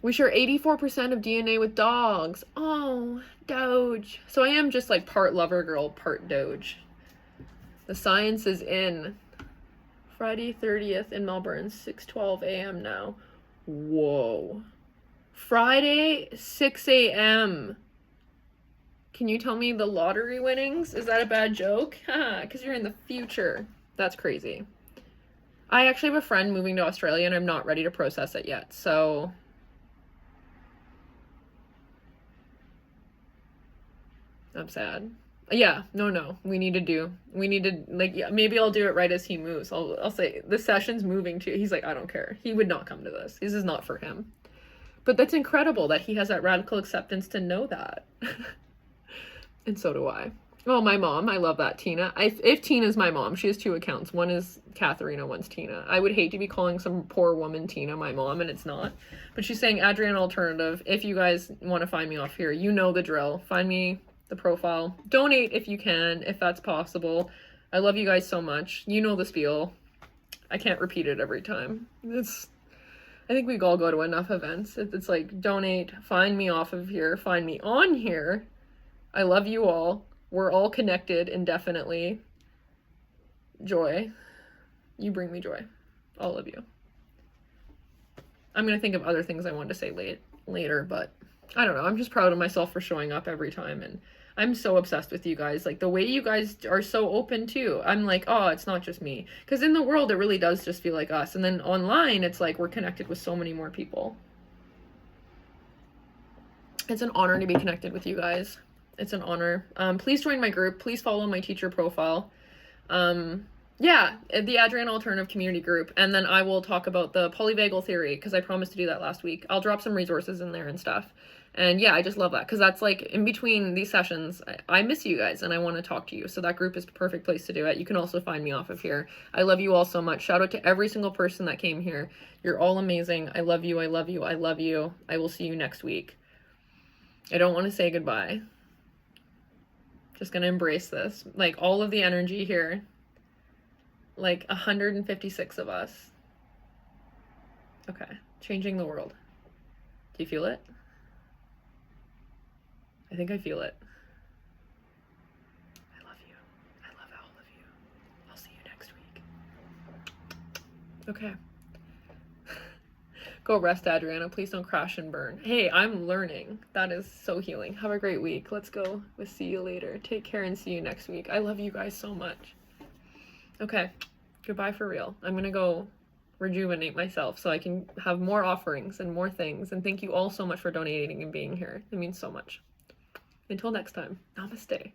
We share 84% of DNA with dogs. Oh, Doge. So I am just like part lover girl, part Doge. The science is in. Friday 30th in Melbourne, 6:12 a.m. now. Whoa. Friday, 6 a.m. Can you tell me the lottery winnings? Is that a bad joke? Because you're in the future. That's crazy. I actually have a friend moving to Australia and I'm not ready to process it yet, so... I'm sad. Yeah, no. We need to, like, yeah, maybe I'll do it right as he moves. I'll say, the session's moving too. He's like, I don't care. He would not come to this. This is not for him. But that's incredible that he has that radical acceptance to know that. And so do I. Oh, my mom. I love that, Tina. If Tina's my mom, she has 2 accounts. One is Katharina, one's Tina. I would hate to be calling some poor woman Tina my mom, and it's not. But she's saying, Adriana Alternative, if you guys want to find me off here, you know the drill. Find me the profile. Donate if you can, if that's possible. I love you guys so much. You know the spiel. I can't repeat it every time. I think we all go to enough events. It's like, donate, find me off of here, find me on here. I love you all. We're all connected indefinitely. Joy. You bring me joy. All of you. I'm going to think of other things I want to say later, but I don't know. I'm just proud of myself for showing up every time, and I'm so obsessed with you guys. Like, the way you guys are so open too. I'm like, oh, it's not just me. Because in the world, it really does just feel like us. And then online, it's like we're connected with so many more people. It's an honor to be connected with you guys. It's an honor. Please join my group. Please follow my teacher profile. Yeah, the Adriana Alternative Community Group. And then I will talk about the polyvagal theory, because I promised to do that last week. I'll drop some resources in there and stuff. And yeah, I just love that, because that's like in between these sessions, I miss you guys and I want to talk to you. So that group is the perfect place to do it. You can also find me off of here. I love you all so much. Shout out to every single person that came here. You're all amazing. I love you. I love you. I love you. I will see you next week. I don't want to say goodbye. Just going to embrace this. Like, all of the energy here. Like 156 of us. Okay. Changing the world. Do you feel it? I think I feel it. I love you. I love all of you. I'll see you next week. Okay. Go rest, Adriana. Please don't crash and burn. Hey, I'm learning. That is so healing. Have a great week. Let's go. We'll see you later. Take care and see you next week. I love you guys so much. Okay. Goodbye for real. I'm going to go rejuvenate myself so I can have more offerings and more things. And thank you all so much for donating and being here. It means so much. Until next time, namaste.